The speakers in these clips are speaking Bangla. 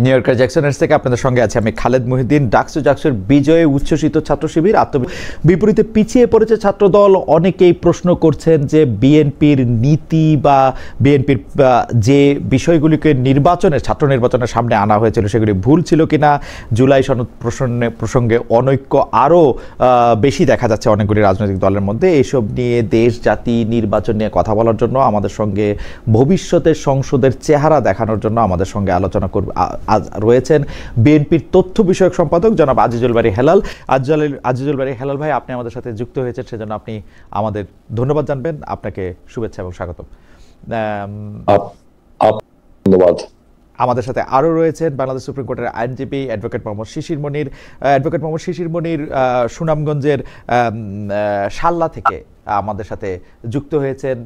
নিউ ইয়র্কের জ্যাকসনের থেকে আপনাদের সঙ্গে আছে আমি খালেদ মহিউদ্দিন। ডাকসুর বিজয়ে উচ্ছ্বসিত ছাত্র শিবির, বিপরীতে পিছিয়ে পড়েছে ছাত্রদল। অনেকেই প্রশ্ন করছেন যে বিএনপির নীতি বা বিএনপির যে বিষয়গুলিকে ছাত্র নির্বাচনের সামনে আনা হয়েছিল সেগুলি ভুল ছিল কিনা। জুলাই সনদ প্রসঙ্গে অনৈক্য আরও বেশি দেখা যাচ্ছে অনেকগুলি রাজনৈতিক দলের মধ্যে। এইসব নিয়ে দেশ জাতি নির্বাচন নিয়ে কথা বলার জন্য আমাদের সঙ্গে ভবিষ্যতের সংসদের চেহারা দেখানোর জন্য আমাদের সঙ্গে আলোচনা রয়েছেন বিএনপির তথ্য বিষয়ক সম্পাদক জনাব আজিজুল বারী হেলাল। আজিজুল বারী হেলাল ভাই, আপনি আমাদের সাথে যুক্ত হয়েছেন, সেজন্য আপনি আমাদের ধন্যবাদ জানবেন। আপনাকে শুভেচ্ছা এবং স্বাগত। ধন্যবাদ। আমাদের সাথে আরও রয়েছেন বাংলাদেশ সুপ্রিম কোর্টের আইনজীবী অ্যাডভোকেট মোহাম্মদ শিশির মনির। অ্যাডভোকেট মোহাম্মদ শিশির মনির সুনামগঞ্জের শাল্লা থেকে আমাদের সাথে যুক্ত হয়েছেন।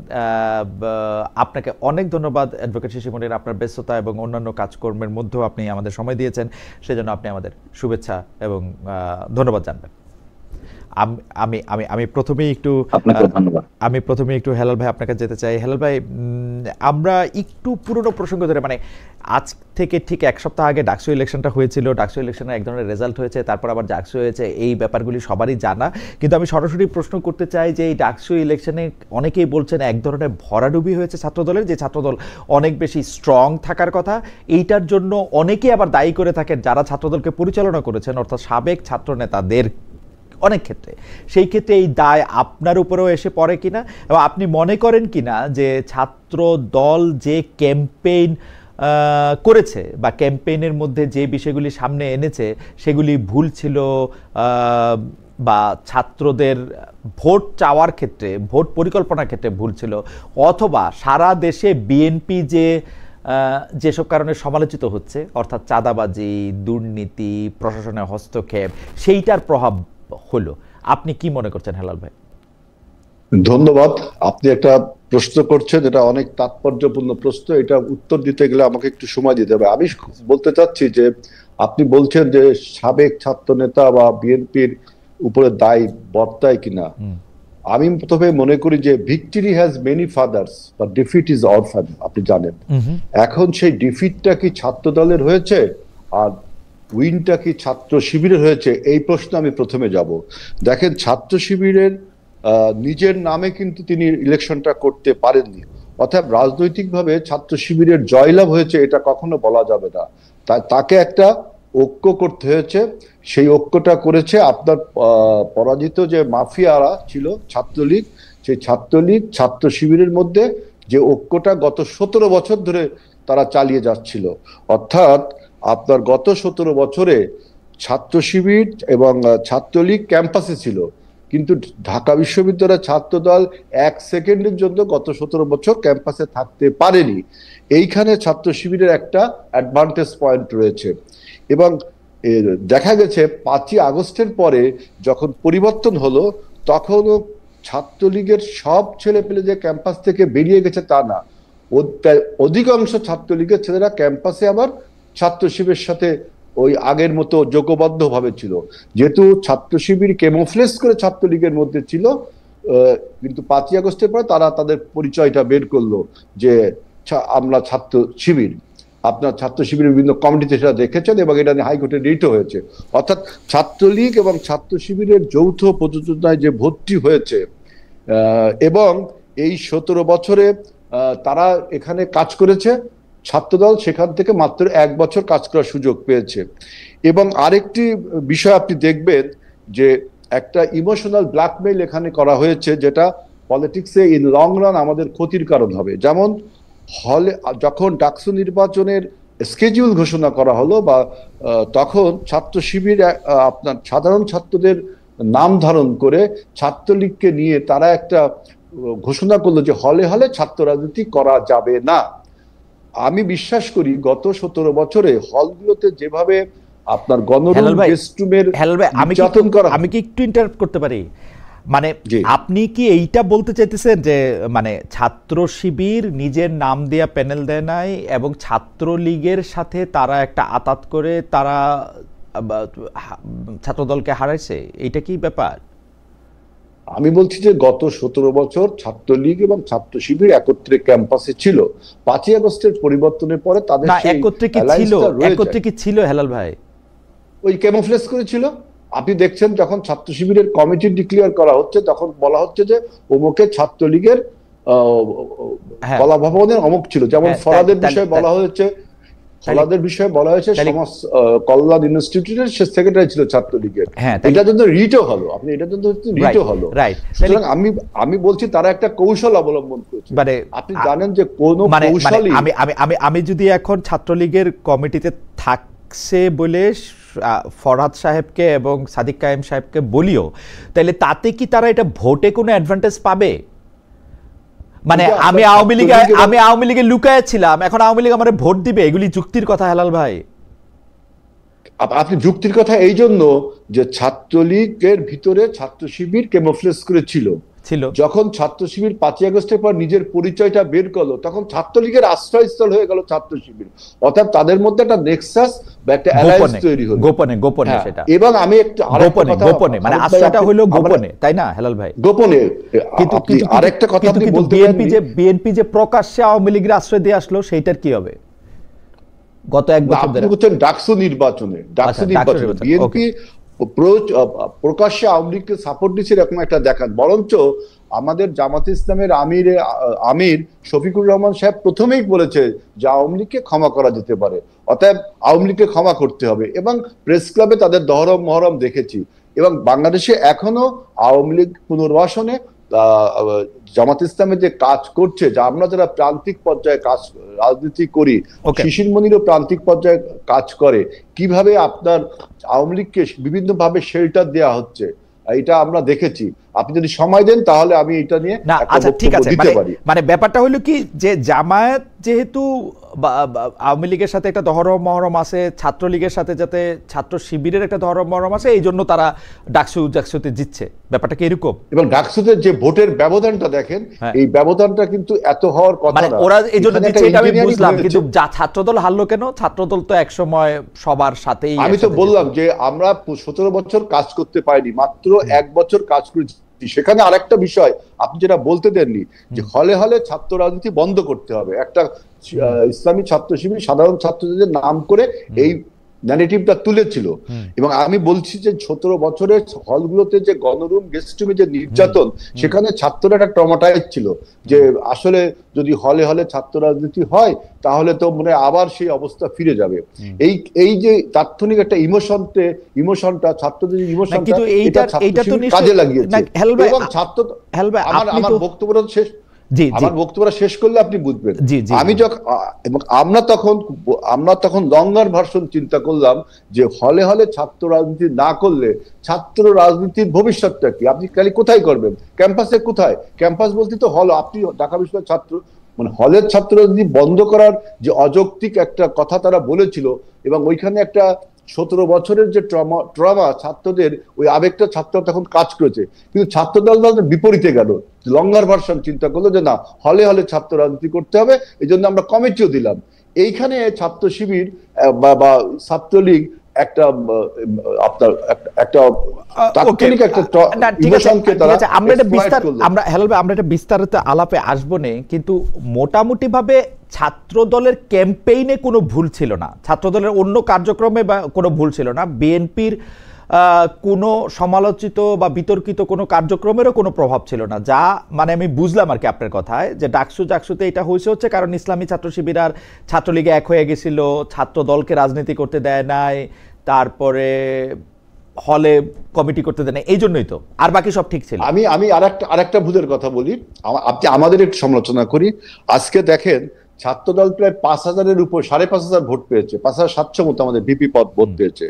আপনাকে অনেক ধন্যবাদ অ্যাডভোকেট শিশির মনির, আপনার ব্যস্ততা এবং অন্যান্য কাজকর্মের মধ্যেও আপনি আমাদের সময় দিয়েছেন, সেজন্য আপনি আমাদের শুভেচ্ছা এবং ধন্যবাদ জানবেন। আমি প্রথমেই একটু হেলাল ভাই আপনার কাছে যেতে চাই। হেলাল ভাই, আমরা একটু পুরনো প্রসঙ্গ ধরে, মানে আজ থেকে ঠিক এক সপ্তাহ আগে ডাকসু ইলেকশনটা হয়েছিল। ডাকসু ইলেকশনের এক ধরনের রেজাল্ট হয়েছে, তারপর আবার ডাকসু হয়েছে, এই ব্যাপারগুলি সবারই জানা। কিন্তু আমি সরাসরি প্রশ্ন করতে চাই যে এই ডাকসু ইলেকশনে অনেকেই বলছেন এক ধরনের ভরাডুবি হয়েছে ছাত্রদলের, যে ছাত্রদল অনেক বেশি স্ট্রং থাকার কথা। এইটার জন্য অনেকেই আবার দায়ী করে থাকেন যারা ছাত্রদলকে পরিচালনা করেছেন, অর্থাৎ সাবেক ছাত্র নেতাদের অনেক ক্ষেত্রে। সেই ক্ষেত্রে এই দায় আপনার উপরেও এসে পড়ে কিনা, এবং আপনি মনে করেন কিনা যে ছাত্র দল যে ক্যাম্পেইন করেছে বা ক্যাম্পেইনের মধ্যে যে বিষয়গুলি সামনে এনেছে সেগুলি ভুল ছিল, বা ছাত্রদের ভোট চাওয়ার ক্ষেত্রে, ভোট পরিকল্পনার ক্ষেত্রে ভুল ছিল, অথবা সারা দেশে বিএনপি যেসব কারণে সমালোচিত হচ্ছে, অর্থাৎ চাঁদাবাজি, দুর্নীতি, প্রশাসনের হস্তক্ষেপ, সেইটার প্রভাব হলো। আপনি কি মনে করছেন হেলাল ভাই? ধন্যবাদ। আপনি একটা প্রশ্ন করছেন, এটা অনেক তাৎপর্যপূর্ণ প্রশ্ন। এটা উত্তর দিতে গেলে আমাকে একটু সময় দিতে হবে। আমি বলতে চাচ্ছি যে আপনি বলছেন যে সাবেক ছাত্র নেতা বা বিএনপির উপরে দায় বর্তায় কিনা। আমি প্রথমে মনে করি যে victory has many father's but defeat is orphan. আপনি জানেন, এখন সেই ডিফিটটা কি ছাত্র দলের হয়েছে আর উইনটা কি ছাত্র শিবিরের হয়েছে, এই প্রশ্ন আমি প্রথমে যাব। দেখেন, ছাত্র শিবিরের নিজের নামে কিন্তু তিনি ইলেকশনটা করতে পারেননি, অর্থাৎ রাজনৈতিকভাবে ছাত্র শিবিরের জয়লাভ হয়েছে এটা কখনো বলা যাবে না। তাকে একটা ঐক্য করতে হয়েছে, সেই ঐক্যটা করেছে আপনার পরাজিত যে মাফিয়ারা ছিল ছাত্রলীগ, সেই ছাত্রলীগ ছাত্র শিবিরের মধ্যে যে ঐক্যটা গত 17 বছর ধরে তারা চালিয়ে যাচ্ছিল। অর্থাৎ আপনার গত 17 বছরে ছাত্র শিবির এবং ছাত্রলীগ ক্যাম্পাসে ছিল, কিন্তু ঢাকা বিশ্ববিদ্যালয়ের ছাত্রদল 1 সেকেন্ডের জন্য গত 17 বছর ক্যাম্পাসে থাকতে পারেনি। এইখানে ছাত্র শিবিরের একটা অ্যাডভান্টেজ পয়েন্ট রয়েছে। এবং দেখা গেছে 5ই আগস্টের পরে যখন পরিবর্তন হলো, তখনও ছাত্রলীগের সব ছেলেপেলে যে ক্যাম্পাস থেকে বেরিয়ে গেছে তা না, অধিকাংশ ছাত্রলীগের ছেলেরা ক্যাম্পাসে আবার ছাত্র শিবিরের সাথে ওই আগের মতো যোগবদ্ধ ভাবে ছিল। যেহেতু ছাত্র শিবির ক্যামোফ্লেজ করে ছাত্রলীগের মধ্যে ছিল, কিন্তু 5ই আগস্টের পরে তারা তাদের পরিচয়টা বের করলো যে আমরা ছাত্র শিবির। আপনার ছাত্র শিবিরের বিভিন্ন কমিটিতে সেটা দেখেছেন এবং এটা নিয়ে হাইকোর্টে রিটও হয়েছে। অর্থাৎ ছাত্রলীগ এবং ছাত্র শিবিরের যৌথ প্রযোজনায় যে ভর্তি হয়েছে, এবং এই 17 বছরে তারা এখানে কাজ করেছে, ছাত্রদল সেখান থেকে মাত্র 1 বছর কাজ করার সুযোগ পেয়েছে। এবং আরেকটি বিষয় আপনি দেখবেন যে একটা ইমোশনাল ব্ল্যাকমেইল এখানে করা হয়েছে, যেটা পলিটিক্সে ইন লং রান আমাদের ক্ষতির কারণ হবে। যেমন হলে যখন ডাকসু নির্বাচনের স্কেডিউল ঘোষণা করা হলো, বা তখন ছাত্র শিবির আপনার সাধারণ ছাত্রদের নাম ধারণ করে ছাত্রলীগকে নিয়ে তারা একটা ঘোষণা করলো যে হলে হলে ছাত্র রাজনীতি করা যাবে না। আমি বিশ্বাস করি গত 17 বছরে হলগুলোতে যেভাবে আপনার গণরুম গেস্টরুমের নির্যাতন করা। আমি কি একটু ইন্টারাপ্ট করতে পারি? মানে আপনি কি এইটা বলতে চাইতেছেন যে মানে ছাত্র শিবির নিজের নাম দিয়া প্যানেল দেয় নাই এবং ছাত্রলীগের সাথে তারা একটা আতাত করে তারা ছাত্রদলকে হারাইছে, এইটা কি ব্যাপার? আমি বলছি যে গত 17 বছর ছাত্রলীগ এবং ছাত্র শিবির একত্রে ক্যাম্পাসে ছিল। 5ই আগস্টের পরিবর্তনের পরে তাদের না, সেই একত্রে কি ছিল? অ্যালায়েন্সটা রয়ে একত্রে যায়। কি ছিল হেলাল ভাই? ওই ক্যামোফ্লেজ করেছিল। আপনি দেখছেন যখন ছাত্র শিবিরের কমিটি ডিক্লেয়ার করা হচ্ছে তখন বলা হচ্ছে যে অমুকে ছাত্রলীগের হ্যাঁ কলা ভবনের অমুক ছিল। যেমন হ্যাঁ, ফরাদের তাহলে- বিষয়ে বলা হয়েছে, ফলাদের বিষয়ে বলা হয়েছে তাহলে- সমাজ কল্যাণ ইনস্টিটিউটের সে সেক্রেটারি ছিল ছাত্রলীগের। হ্যাঁ, তাহলে- এটার জন্য রিটও হলো, আপনি এটার জন্য রিটও হলো। রাইট। সুতরাং আমি বলছি তারা একটা কৌশল অবলম্বন করেছে। মানে আপনি জানেন যে কোন মানে কৌশলই আমি আমি আমি আমি যদি এখন ছাত্রলীগের কমিটিতে থাকছে বলে ফরহাদ সাহেবকে এবং সাদিক কায়েম সাহেবকে বলিও, তাহলে তাতে কি তারা এটা ভোটে কোনো অ্যাডভান্টেজ পাবে? মানে এটা আমি আপনার আওয়ামী লীগে ছাত্রলীগের- আমি আওয়ামী লীগে লুকায় ছিলাম, এখন আওয়ামী লীগ আমার ভোট দিবে, এগুলি যুক্তির কথা হেলাল ভাই? আপনি যুক্তির কথা এই জন্য যে ছাত্রলীগের ভিতরে ছাত্র শিবির ক্যামোফ্লেজ করেছিল। ছিল যখন ছাত্র শিবির 5ই আগস্টের পর নিজের পরিচয়টা বের করলো তখন ছাত্রলীগের আশ্রয়স্থল হয়ে গেল ছাত্র শিবির। অর্থাৎ তাদের মধ্যে একটা নেক্সাস বা একটা অ্যালায়েন্স তৈরি হলো গোপনে গোপনে হ্যাঁ, সেটা এবং আমি একটু আরেকটা গোপনে কথা গোপনে মানে খালেদ ভাই, আশ্রয়টা আপনি- হলো আমরা- গোপনে, তাই না হেলাল ভাই? গোপনে। কিন্তু আপনি আরেকটা কথা আপনি বলতে বিএনপি পারেননি। যে প্রকাশ্যে আওয়ামী লীগের আশ্রয় দিয়ে আসলো সেইটার কি হবে গত এক না, বছর আপনি ধরে? বলছেন ডাকসু নির্বাচনে, আচ্ছা, ডাকসু নির্বাচনে, বিএনপি প্রকাশ্যে আওয়ামী লীগকে সাপোর্ট দিচ্ছে এরকম একটা দেখান। বরঞ্চ আমাদের জামাত ইসলামের আমির শফিকুর রহমান সাহেব প্রথমেই বলেছে যে আওয়ামী লীগকে ক্ষমা করা যেতে পারে, অতএব আওয়ামী লীগকে ক্ষমা করতে হবে। এবং প্রেস ক্লাবে তাদের দহরম মহরম দেখেছি। এবং বাংলাদেশে এখনো আওয়ামী লীগ পুনর্বাসনে জামাত ইসলামে যে কাজ করছে, যা আমরা যারা প্রান্তিক পর্যায়ে কাজ রাজনীতি করি, শিশির মনিরও প্রান্তিক পর্যায়ে কাজ করে, কিভাবে আপনার আওয়ামী লীগকে বিভিন্ন ভাবে শেল্টার দেওয়া হচ্ছে এটা আমরা দেখেছি। আপনি যদি সময় দেন তাহলে আমি এটা নিয়ে না একটা আচ্ছা ঠিক বক্তব্য আছে, দিতে পারি। মানে ব্যাপারটা হলো কি যে জামায়াত যেহেতু আওয়ামী লীগের সাথে একটা দহরম মহরম আছে, ছাত্রলীগের সাথে যাতে ছাত্র শিবিরের একটা দহরম মহরম আছে, এই জন্য তারা ডাকসুতে জিতছে, ব্যাপারটা কি এরকম? এবং ডাকসুতে যে ভোটের ব্যবধানটা দেখেন, এই ব্যবধানটা কিন্তু এত হওয়ার কথা মানে না। ওরা এই জন্য দিচ্ছে এটা আমি বুঝলাম, হয়েছে। কিন্তু ছাত্রদল হারলো কেন? ছাত্রদল তো এক সময় সবার সাথেই আমি তো বললাম যে আমরা 17 বছর কাজ করতে পারিনি, মাত্র 1 বছর কাজ করেছি। সেখানে আরেকটা বিষয় আপনি যেটা বলতে দেননি, যে হলে হলে ছাত্র রাজনীতি বন্ধ করতে হবে। একটা ইসলামী ছাত্র শিবির সাধারণ ছাত্রদের নাম করে এই ন্যারেটিভটা তুলেছিল। এবং আমি বলছি যে 17 বছরের হলগুলোতে যে গণরুম গেস্টরুমে যে নির্যাতন, সেখানে ছাত্ররা একটা ট্রমাটাইজ ছিল যে আসলে যদি হলে হলে ছাত্র রাজনীতি হয় তাহলে তো মনে আবার সেই অবস্থা ফিরে যাবে। এই যে তাৎক্ষণিক একটা ইমোশনটা ছাত্রদের ইমোশনটা, কিন্তু এইটা তো কাজে লাগিয়েছে। এবং ছাত্র আমার বক্তব্যটা শেষ আমার বক্তব্যটা শেষ করলে আপনি বুঝবেন। আমি যখন এবং আমরা তখন লঙ্গার ভার্সন চিন্তা করলাম যে হলে হলে ছাত্র রাজনীতি না করলে ছাত্র রাজনীতির ভবিষ্যৎটা কি, আপনি খালি কোথায় করবেন, ক্যাম্পাসে কোথায়? ক্যাম্পাস বলতে তো হল, আপনি ঢাকা বিশ্ববিদ্যালয়ের ছাত্র, মানে হলের ছাত্র রাজনীতি বন্ধ করার যে অযৌক্তিক একটা কথা তারা বলেছিল, এবং ওইখানে একটা 17 বছরের যে ট্রমা ছাত্রদের, ওই আবেগটা ছাত্ররা তখন কাজ করেছে। কিন্তু ছাত্রদল বিপরীতে গেল, লঙ্গার ভার্সন চিন্তা করলো যে না, হলে হলে ছাত্র রাজনীতি করতে হবে, এই জন্য আমরা কমিটিও দিলাম। এইখানে ছাত্র শিবির বা ছাত্রলীগ একটা আপনার একটা তাৎক্ষণিক একটা ইমোশনকে তারা আমরা এটা বিস্তারিত আলাপে আসবো না, কিন্তু মোটামুটি ভাবে ছাত্র দলের ক্যাম্পেইনে কোনো ভুল ছিল না, ছাত্র দলের অন্য কার্যক্রমে বা কোনো ভুল ছিল না, বিএনপির কোনো সমালোচিত বা বিতর্কিত কোনো কার্যক্রমেরও কোনো প্রভাব ছিল না, যা মানে আমি বুঝলাম আর কি আপনার কথায়, যে ডাকসুতে এটা হচ্ছে কারণ ইসলামী ছাত্র শিবির আর ছাত্রলীগে এক হয়ে গেছিল, ছাত্র দলকে রাজনীতি করতে দেয় নাই, তারপরে হলে কমিটি করতে দেয় না, এই জন্যই তো, আর বাকি সব ঠিক ছিল। আমি আরেকটা ভুলের কথা বলি, আপনি আমাদের একটু সমালোচনা করি। আজকে দেখেন ছাত্রদল প্রায় 5,000-এর উপর 5,500 ভোট পেয়েছে, 5,700 মতো আমাদের ভিপি পদ ভোট পেয়েছে।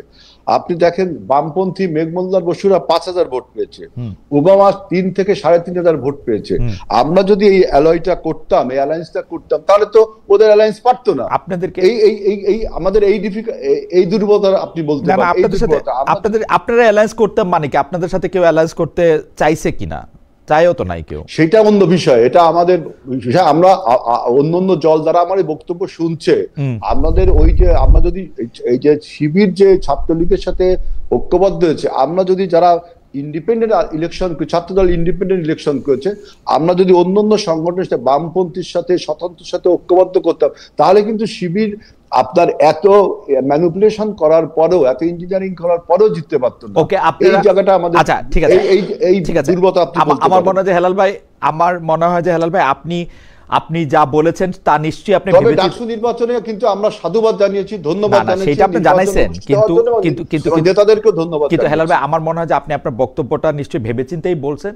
আপনি দেখেন বামপন্থী মেঘমল্লার বসুরা 5,000 ভোট পেয়েছে, ওবামা 3 থেকে 3,500 ভোট পেয়েছে। আমরা যদি এই অ্যালায়েন্সটা করতাম তাহলে তো ওদের অ্যালায়েন্স পারতো না। আপনাদেরকে এই আমাদের এই দুর্বলতা আপনি বলতে পারেন। আপনারা অ্যালায়েন্স করতাম মানে কি, আপনাদের সাথে কেউ অ্যালায়েন্স করতে চাইছে কিনা? চাইও তো নাই কেউ, সেটা অন্য বিষয়, এটা আমাদের বিষয়। আমরা অন্য জল দ্বারা আমার এই বক্তব্য শুনছে, আমাদের ওই যে আমরা যদি এই যে শিবির যে ছাত্রলীগের সাথে ঐক্যবদ্ধ হয়েছে, আমরা যদি যারা ইন্ডিপেন্ডেন্ট ইলেকশন, ছাত্রদল ইন্ডিপেন্ডেন্ট ইলেকশন করেছে। আমরা যদি অন্য অন্য সংগঠনের সাথে, বামপন্থীর সাথে, স্বতন্ত্রের সাথে ঐক্যবদ্ধ করতাম, তাহলে কিন্তু শিবির আপনার এত ম্যানিপুলেশন করার পরেও, এত ইঞ্জিনিয়ারিং করার পরেও জিততে পারতো না। ওকে, এই জায়গাটা আমাদের, আচ্ছা ঠিক আছে, এই দুর্বলতা আপনি বলতে আমার মনে পারেন। হয় যে হেলাল ভাই, আমার মনে হয় যে হেলাল ভাই আপনি যা বলেছেন তা নিশ্চয়ই আপনি তবে ডাকসু নির্বাচনে কিন্তু আমরা সাধুবাদ জানিয়েছি, ধন্যবাদ জানিয়েছি, সেটা আপনি জানাইছেন, কিন্তু নেতাদেরকেও ধন্যবাদ। কিন্তু হেলাল ভাই, আমার মনে হয় যে আপনি আপনার বক্তব্যটা নিশ্চয়ই ভেবেচিন্তেই বলছেন,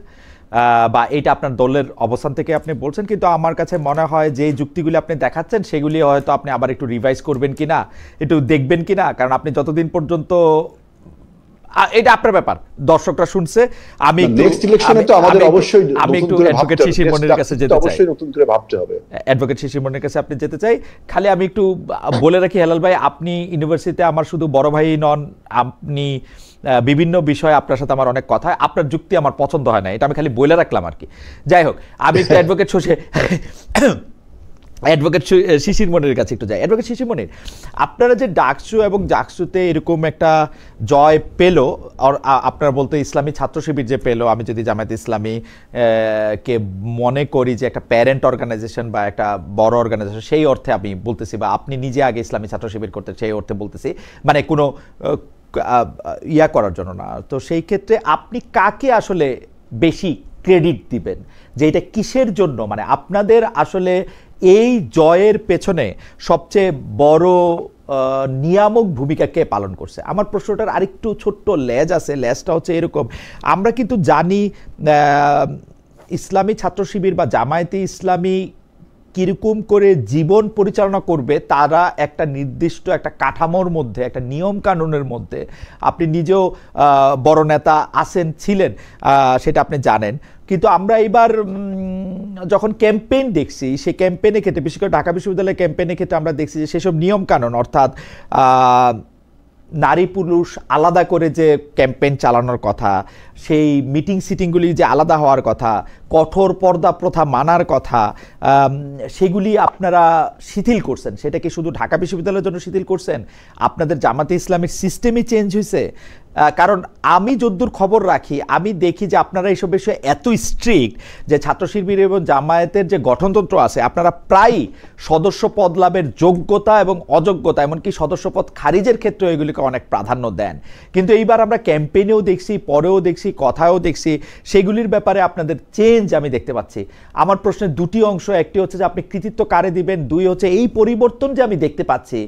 বা এটা আপনার দলের অবস্থান থেকে আপনি বলছেন, কিন্তু আমার কাছে মনে হয় যে যুক্তিগুলি আপনি দেখাচ্ছেন সেগুলি হয়তো আপনি আবার একটু রিভাইজ করবেন কিনা, একটু দেখবেন কিনা, কারণ আপনি যতদিন পর্যন্ত, এটা আপনার ব্যাপার, দর্শকরা শুনছে। আমি নেক্সট ইলেকশনে তো আমাদের অবশ্যই আমি একটু অ্যাডভোকেট শিশির মনির কাছে যেতে চাই, অবশ্যই নতুন করে ভাবতে হবে। অ্যাডভোকেট শিশির মনির কাছে আপনি যেতে চাই। খালি আমি একটু বলে রাখি হেলাল ভাই, আপনি ইউনিভার্সিটিতে আমার শুধু বড় ভাই নন, আপনি বিভিন্ন বিষয়ে আপনার সাথে আমার অনেক কথা, আপনার যুক্তি আমার পছন্দ হয় না, এটা আমি খালি বলে রাখলাম আর কি। যাই হোক, আমি একটু অ্যাডভোকেট শিশির মনির কাছে একটু যাই। অ্যাডভোকেট শিশির মনির, আপনারা যে ডাকসু এবং জাকসুতে এরকম একটা জয় পেল, আপনারা বলতে ইসলামী ছাত্র শিবির যে পেল, আমি যদি জামায়াত ইসলামী কে মনে করি যে একটা প্যারেন্ট অর্গানাইজেশন বা একটা বড় অর্গানাইজেশন, সেই অর্থে আমি বলতেছি, বা আপনি নিজে আগে ইসলামী ছাত্র শিবির করতে, সেই অর্থে বলতেছি, মানে কোনো ইয়া করার জন্য না। তো সেই ক্ষেত্রে আপনি কাকে আসলে বেশি ক্রেডিট দিবেন, যে এটা কিসের জন্য, মানে আপনাদের আসলে এই জয়ের পেছনে সবচেয়ে বড় নিয়ামক ভূমিকা কে পালন করছে? আমার প্রশ্নটার আরেকটু ছোট্ট লেজ আছে, লেজটা হচ্ছে এরকম, আমরা কিন্তু জানি ইসলামী ছাত্র শিবির বা জামায়াতে ইসলামী কিরকম করে জীবন পরিচালনা করবে, তারা একটা নির্দিষ্ট একটা কাঠামোর মধ্যে, একটা নিয়ম কানুনের মধ্যে, আপনি নিজেও বড় নেতা আছেন, ছিলেন, সেটা আপনি জানেন। কিন্তু আমরা এবার যখন ক্যাম্পেইন দেখছি, সেই ক্যাম্পেইনের ক্ষেত্রে, বিশেষ করে ঢাকা বিশ্ববিদ্যালয়ের ক্যাম্পেইনের ক্ষেত্রে আমরা দেখছি যে সেসব নিয়ম কানুন, অর্থাৎ নারী পুরুষ আলাদা করে যে ক্যাম্পেইন চালানোর কথা, সেই মিটিং সিটিংগুলি যে আলাদা হওয়ার কথা, কঠোর পর্দা প্রথা মানার কথা, সেগুলি আপনারা শিথিল করছেন। সেটা কি শুধু ঢাকা বিশ্ববিদ্যালয়ের জন্য শিথিল করছেন? আপনাদের জামাতে ইসলামের সিস্টেমই চেঞ্জ হয়েছে? কারণ আমি যদ্দূর খবর রাখি, আমি দেখি যে আপনারা এইসব বিষয়ে এত স্ট্রিক্ট যে ছাত্র শিবির এবং জামায়াতের যে গঠনতন্ত্র আছে, আপনারা প্রায় সদস্য পদ লাভের যোগ্যতা এবং অযোগ্যতা, এমনকি সদস্য পদ খারিজের ক্ষেত্রে এগুলিকে অনেক প্রাধান্য দেন। কিন্তু এইবার আমরা ক্যাম্পেইনেও দেখছি, পরেও দেখছি, কথায়ও দেখছি, সেগুলির ব্যাপারে আপনাদের চেঞ্জ আমি দেখতে পাচ্ছি। আমার প্রশ্নের দুটি অংশ, একটি হচ্ছে যে আপনি কৃতিত্ব কারে দিবেন, দুই হচ্ছে এই পরিবর্তন যে আমি দেখতে পাচ্ছি,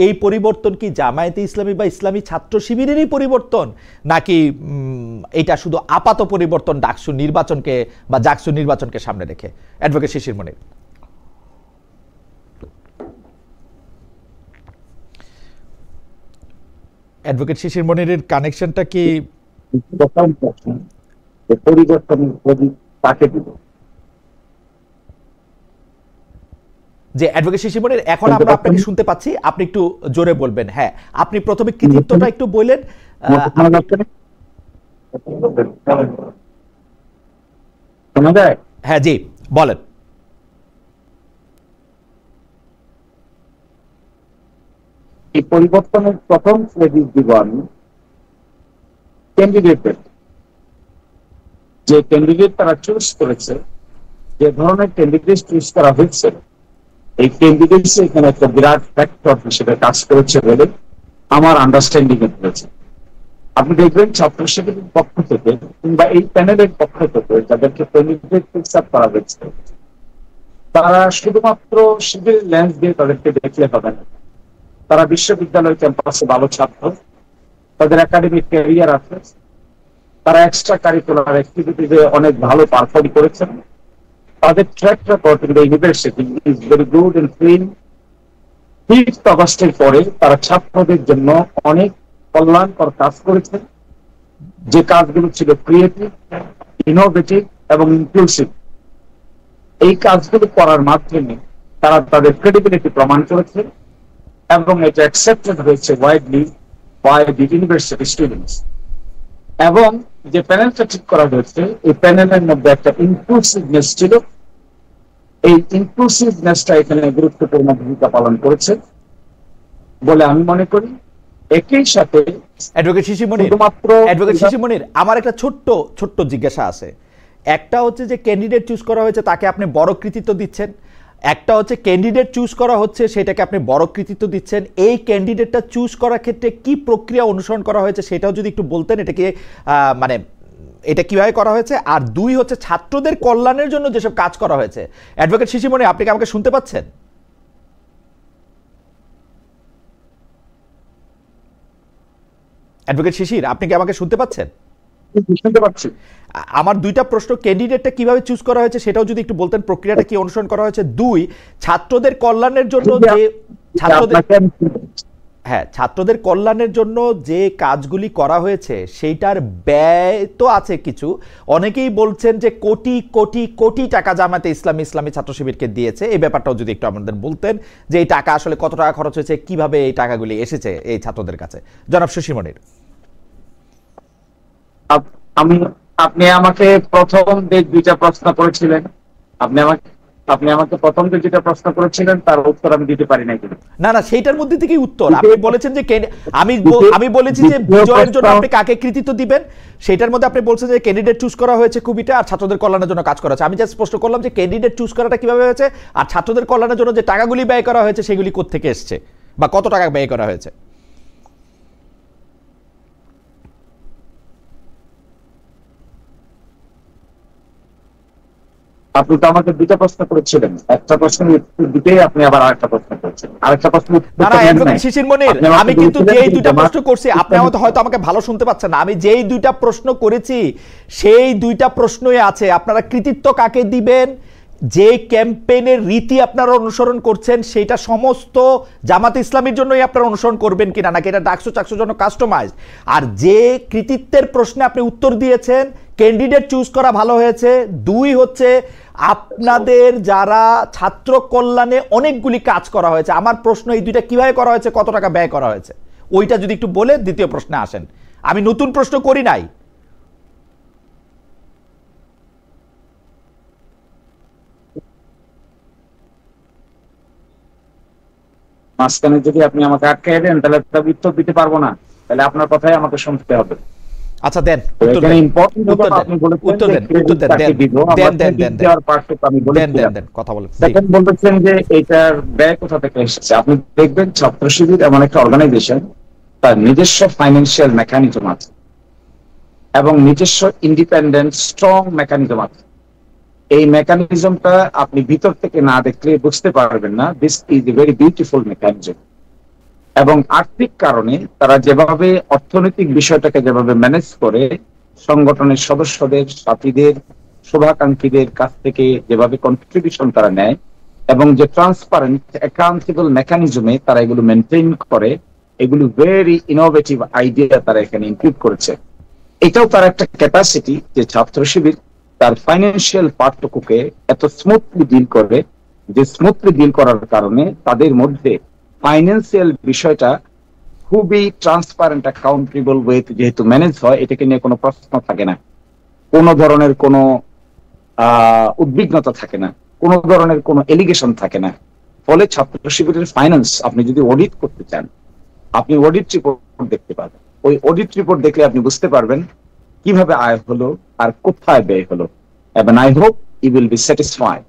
এই পরিবর্তন কি জামায়াতে ইসলামী বা ইসলামী ছাত্র শিবিরেরই পরিবর্তন, নাকি এটা শুধু আপাত পরিবর্তন ডাকসু নির্বাচনকে বা জাকসু নির্বাচনকে সামনে রেখে? অ্যাডভোকেট শিশির মনির। অ্যাডভোকেট শিশির মনিরের কানেকশনটা কি? যে অ্যাডভোকেট শিশির মনির, এখন আমরা আপনাকে শুনতে পাচ্ছি, আপনি একটু জোরে বলবেন। হ্যাঁ, আপনি প্রথমে কৃতিত্বটা একটু বললেন। হ্যাঁ জি, বলেন। এই পরিবর্তনের প্রথম ক্রেডিট দিব আমি ক্যান্ডিডেটের, যে ক্যান্ডিডেট তারা চুজ করেছে, যে ধরনের ক্যান্ডিডেট চুজ করা হয়েছে, এই ক্যান্ডিডেট এখানে একটা বিরাট ফ্যাক্টর হিসেবে কাজ করেছে বলে আমার আন্ডারস্ট্যান্ডিং হয়েছে। আপনি দেখবেন ছাত্র শিবিরের পক্ষ থেকে কিংবা এই প্যানেলের পক্ষ থেকে যাদেরকে ক্যান্ডিডেট ফিক্স আপ করা হয়েছে, তারা শুধুমাত্র শিবিরের লেন্স দিয়ে তাদেরকে দেখলে হবে না। তারা বিশ্ববিদ্যালয় ক্যাম্পাসে ভালো ছাত্র, তাদের একাডেমিক ক্যারিয়ার আছে, তারা এক্সট্রা কারিকুলার অ্যাক্টিভিটিতে অনেক ভালো পারফর্ম করেছেন, তাদের track record in the university is very good and clean. 5 আগস্টের পরে তারা ছাত্রদের জন্য অনেক কল্যাণকর কাজ করেছেন, যে কাজগুলো ছিল ক্রিয়েটিভ, ইনোভেটিভ এবং ইনক্লুসিভ। এই কাজগুলো করার মাধ্যমে তারা তাদের ক্রেডিবিলিটি প্রমাণ করেছে এবং এটা অ্যাকসেপ্টেড হয়েছে widely by the university students. এবং যে প্যানেলটা ঠিক করা হয়েছে, এই প্যানেলের মধ্যে একটা ইনক্লুসিভনেস ছিল। এই ইনক্লুসিভনেসটা এখানে গুরুত্বপূর্ণ ভূমিকা পালন করেছে বলে আমি মনে করি। একই সাথে অ্যাডভোকেট শিশির মনির, আমার একটা ছোট্ট জিজ্ঞাসা আছে। একটা হচ্ছে যে ক্যান্ডিডেট চুজ করা হয়েছে, তাকে আপনি বড় কৃতিত্ব দিচ্ছেন। একটা হচ্ছে ক্যান্ডিডেট চুজ করা হচ্ছে, সেটাকে আপনি বড় কৃতিত্ব দিচ্ছেন। এই ক্যান্ডিডেটটা চুজ করার ক্ষেত্রে কি প্রক্রিয়া অনুসরণ করা হয়েছে সেটাও যদি একটু বলতেন, এটাকে মানে এটা কিভাবে করা হয়েছে। আর দুই হচ্ছে ছাত্রদের কল্যাণের জন্য যেসব কাজ করা হয়েছে। অ্যাডভোকেট শিশির মনির, আপনি কি আমাকে শুনতে পাচ্ছেন? অ্যাডভোকেট শিশির, আপনি কি আমাকে শুনতে পাচ্ছেন? শুনতে পাচ্ছি। আমার দুইটা প্রশ্ন, ক্যান্ডিডেটটা কিভাবে চুজ করা হয়েছে সেটাও যদি একটু বলতেন, প্রক্রিয়াটা কি অনুসরণ করা হয়েছে। দুই, ছাত্রদের কল্যাণের জন্য ছাত্রদের কল্যাণের জন্য যে কাজগুলি করা হয়েছে সেইটার ব্যয় তো আছে কিছু। অনেকেই বলছেন যে কোটি কোটি কোটি টাকা জামায়াতে ইসলামী ছাত্র শিবিরকে দিয়েছে। এই ব্যাপারটাও যদি একটু আমাদের বলতেন যে এই টাকা আসলে কত টাকা খরচ হয়েছে, কিভাবে এই টাকাগুলি এসেছে এই ছাত্রদের কাছে। জনাব শিশির মনির। আপনি আমাকে প্রথম যে দুইটা প্রশ্ন করেছিলেন, আপনি আমাকে প্রথম যে যেটা প্রশ্ন করেছিলেন তার উত্তর আমি দিতে পারি নাই। না, সেইটার মধ্যে থেকেই উত্তর। আপনি বলেছেন যে আমি বলেছি যে বিজয়ের জন্য আপনি কাকে কৃতিত্ব দিবেন, সেটার মধ্যে আপনি বলছেন যে ক্যান্ডিডেট চুজ করা হয়েছে খুবইটা, আর ছাত্রদের কল্যাণের জন্য কাজ করা হয়েছে। আমি জাস্ট স্পষ্ট করলাম যে ক্যান্ডিডেট চুজ করাটা কিভাবে হয়েছে, আর ছাত্রদের কল্যাণের জন্য যে টাকাগুলি ব্যয় করা হয়েছে সেগুলি কোত্থেকে এসছে বা কত টাকা ব্যয় করা হয়েছে। আপনি তো আমাকে দুটো প্রশ্ন করেছিলেন, একটা প্রশ্নের উত্তর দিতেই আপনি আবার আরেকটা প্রশ্ন করেছেন, আরেকটা প্রশ্ন। শিশির মনির, আমি কিন্তু যেই দুইটা প্রশ্ন করছি, আপনি হয়তো আমাকে ভালো শুনতে পাচ্ছেন না। আমি যেই দুইটা প্রশ্ন করেছি সেই দুইটা প্রশ্নই আছে। আপনারা কৃতিত্ব কাকে দিবেন, যে ক্যাম্পেইনের রীতি আপনারা অনুসরণ করছেন সেটা সমস্ত জামাত ইসলামীর জন্যই আপনারা অনুসরণ করবেন কিনা, নাকি এটা ডাকসুর জন্য কাস্টমাইজ। আর যে কৃতিত্বের প্রশ্নে আপনি উত্তর দিয়েছেন, ক্যান্ডিডেট চুজ করা ভালো হয়েছে। দুই হচ্ছে আপনাদের যারা ছাত্র কল্যাণে অনেকগুলি কাজ করা হয়েছে। আমার প্রশ্ন এই দুইটা কিভাবে করা হয়েছে, কত টাকা ব্যয় করা হয়েছে, ওইটা যদি একটু বলে দ্বিতীয় প্রশ্নে আসেন। আমি নতুন প্রশ্ন করি নাই। মাঝখানে যদি আপনি আমাকে আটকাই দেন তাহলে উত্তর দিতে পারবো না, তাহলে আপনার কথাই আমাকে শুনতে হবে। আচ্ছা দেন, বলতেছেন যে এটার ব্যয় কোথা থেকে এসেছে। আপনি দেখবেন ছাত্র শিবির এমন একটা অর্গানাইজেশন, তার নিজস্ব ফাইন্যান্সিয়াল মেকানিজম আছে এবং নিজস্ব ইন্ডিপেন্ডেন্ট স্ট্রং মেকানিজম আছে। এই মেকানিজমটা আপনি ভিতর থেকে না দেখলে বুঝতে পারবেন না। This is a very beautiful mechanism. এবং আর্থিক কারণে তারা যেভাবে অর্থনৈতিক বিষয়টাকে যেভাবে ম্যানেজ করে, সংগঠনের সদস্যদের, সাথীদের, শুভাকাঙ্ক্ষীদের কাছ থেকে যেভাবে কন্ট্রিবিউশন তারা নেয় এবং যে ট্রান্সপারেন্ট অ্যাকাউন্টেবল মেকানিজমে তারা এগুলো মেনটেন করে, এগুলো ভেরি ইনোভেটিভ আইডিয়া তারা এখানে ইনক্লুড করেছে। এটাও তার একটা ক্যাপাসিটি যে ছাত্র শিবির তার ফাইন্যান্সিয়াল পার্টটুকুকে এত স্মুথলি ডিল করে, যে স্মুথলি ডিল করার কারণে তাদের মধ্যে ফাইন্যান্সিয়াল বিষয়টা খুবই ট্রান্সপারেন্ট অ্যাকাউন্টেবল ওয়েতে যেহেতু ম্যানেজ হয়, এটাকে নিয়ে কোনো প্রশ্ন থাকে না, কোনো ধরনের কোনো উদ্বিগ্নতা থাকে না, কোনো ধরনের কোনো এলিগেশন থাকে না। ফলে ছাত্র শিবিরের ফাইন্যান্স আপনি যদি অডিট করতে চান, আপনি অডিট রিপোর্ট দেখতে পাবেন। ওই অডিট রিপোর্ট দেখলে আপনি বুঝতে পারবেন কিভাবে আয় হলো আর কোথায় ব্যয় হলো। এবং I hope you will be satisfied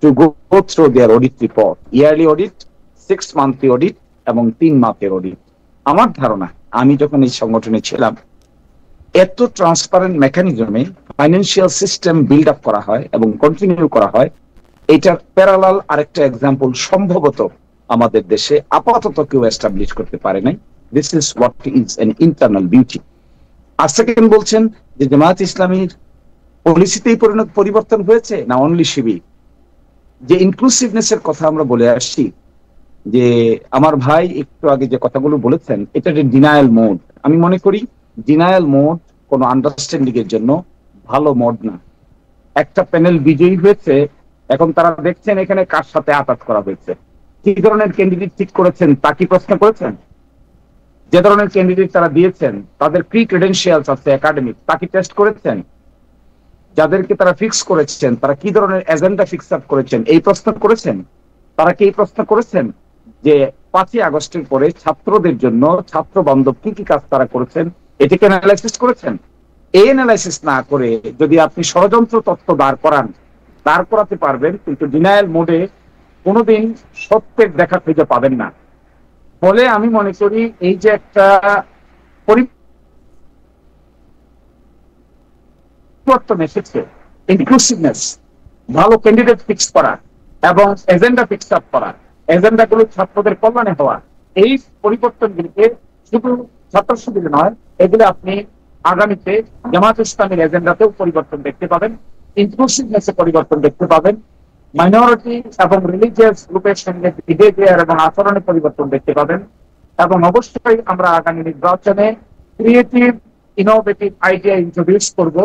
to go through their audit report, yearly audit, 6 monthly audit এবং 3 মাসের অডিট। আমার ধারণা, আমি যখন এই সংগঠনে ছিলাম, এত ট্রান্সপারেন্ট মেকানিজমে ফাইন্যান্সিয়াল সিস্টেম বিল্ড আপ করা হয় এবং কন্টিনিউ করা হয়, এটার প্যারালাল আরেকটা এক্সাম্পল সম্ভবত আমাদের দেশে আপাতত কেউ এস্টাবলিশ করতে পারে নাই। This is what is an internal beauty. আর সেকেন্ড বলছেন যে জামায়াত ইসলামীর পলিসিতেই পরিবর্তন হয়েছে না অনলি শিবির। যে ইনক্লুসিভনেস এর কথা আমরা বলে আসছি, যে আমার ভাই একটু আগে যে কথাগুলো বলেছেন, এটা যে ডিনায়াল মোড, আমি মনে করি ডিনায়াল মোড কোনো আন্ডারস্ট্যান্ডিং এর জন্য ভালো মোড না। একটা প্যানেল বিজয়ী হয়েছে, এখন তারা দেখছেন এখানে কার সাথে আঘাত করা হয়েছে, কি ধরনের ক্যান্ডিডেট ঠিক করেছেন তা কি প্রশ্ন করেছেন? যে ধরনের ক্যান্ডিডেট তারা দিয়েছেন তাদের প্রি ক্রেডেন্সিয়ালস আছে একাডেমিক, তা কি টেস্ট করেছেন? যাদেরকে তারা ফিক্স করেছেন তারা কি ধরনের এজেন্ডা ফিক্স আপ করেছেন, এই প্রশ্ন করেছেন? তারা কি এই প্রশ্ন করেছেন যে 5ই আগস্টের পরে ছাত্রদের জন্য ছাত্র বান্ধব কি কি কাজ তারা করেছেন এটাকে অ্যানালাইসিস করেছেন? এই অ্যানালাইসিস না করে যদি আপনি ষড়যন্ত্র তত্ত্ব দাঁড় করাতে পারবেন, কিন্তু ডিনায়াল মোডে কোনোদিন সত্যের দেখা খুঁজে পাবেন না। ফলে আমি মনে করি এই যে একটা পরিবর্তন এসেছে, ইনক্লুসিভনেস, ভালো ক্যান্ডিডেট ফিক্স করা এবং এজেন্ডা ফিক্স আপ করা, এজেন্ডাগুলো ছাত্রদের কল্যাণে হওয়া, এই পরিবর্তনগুলিকে শুধু ছাত্র শিবিরে নয়, এগুলো আপনি আগামীতে জামাত ইসলামের এজেন্ডাতেও পরিবর্তন দেখতে পাবেন, ইনক্লুসিভনেসে পরিবর্তন দেখতে পাবেন, মাইনরিটি এবং রিলিজিয়াস গ্রুপের সঙ্গে বিহেভিয়ার এবং আচরণে পরিবর্তন দেখতে পাবেন। এবং অবশ্যই আমরা আগামী নির্বাচনে ক্রিয়েটিভ ইনোভেটিভ আইডিয়া ইন্ট্রোডিউস করব,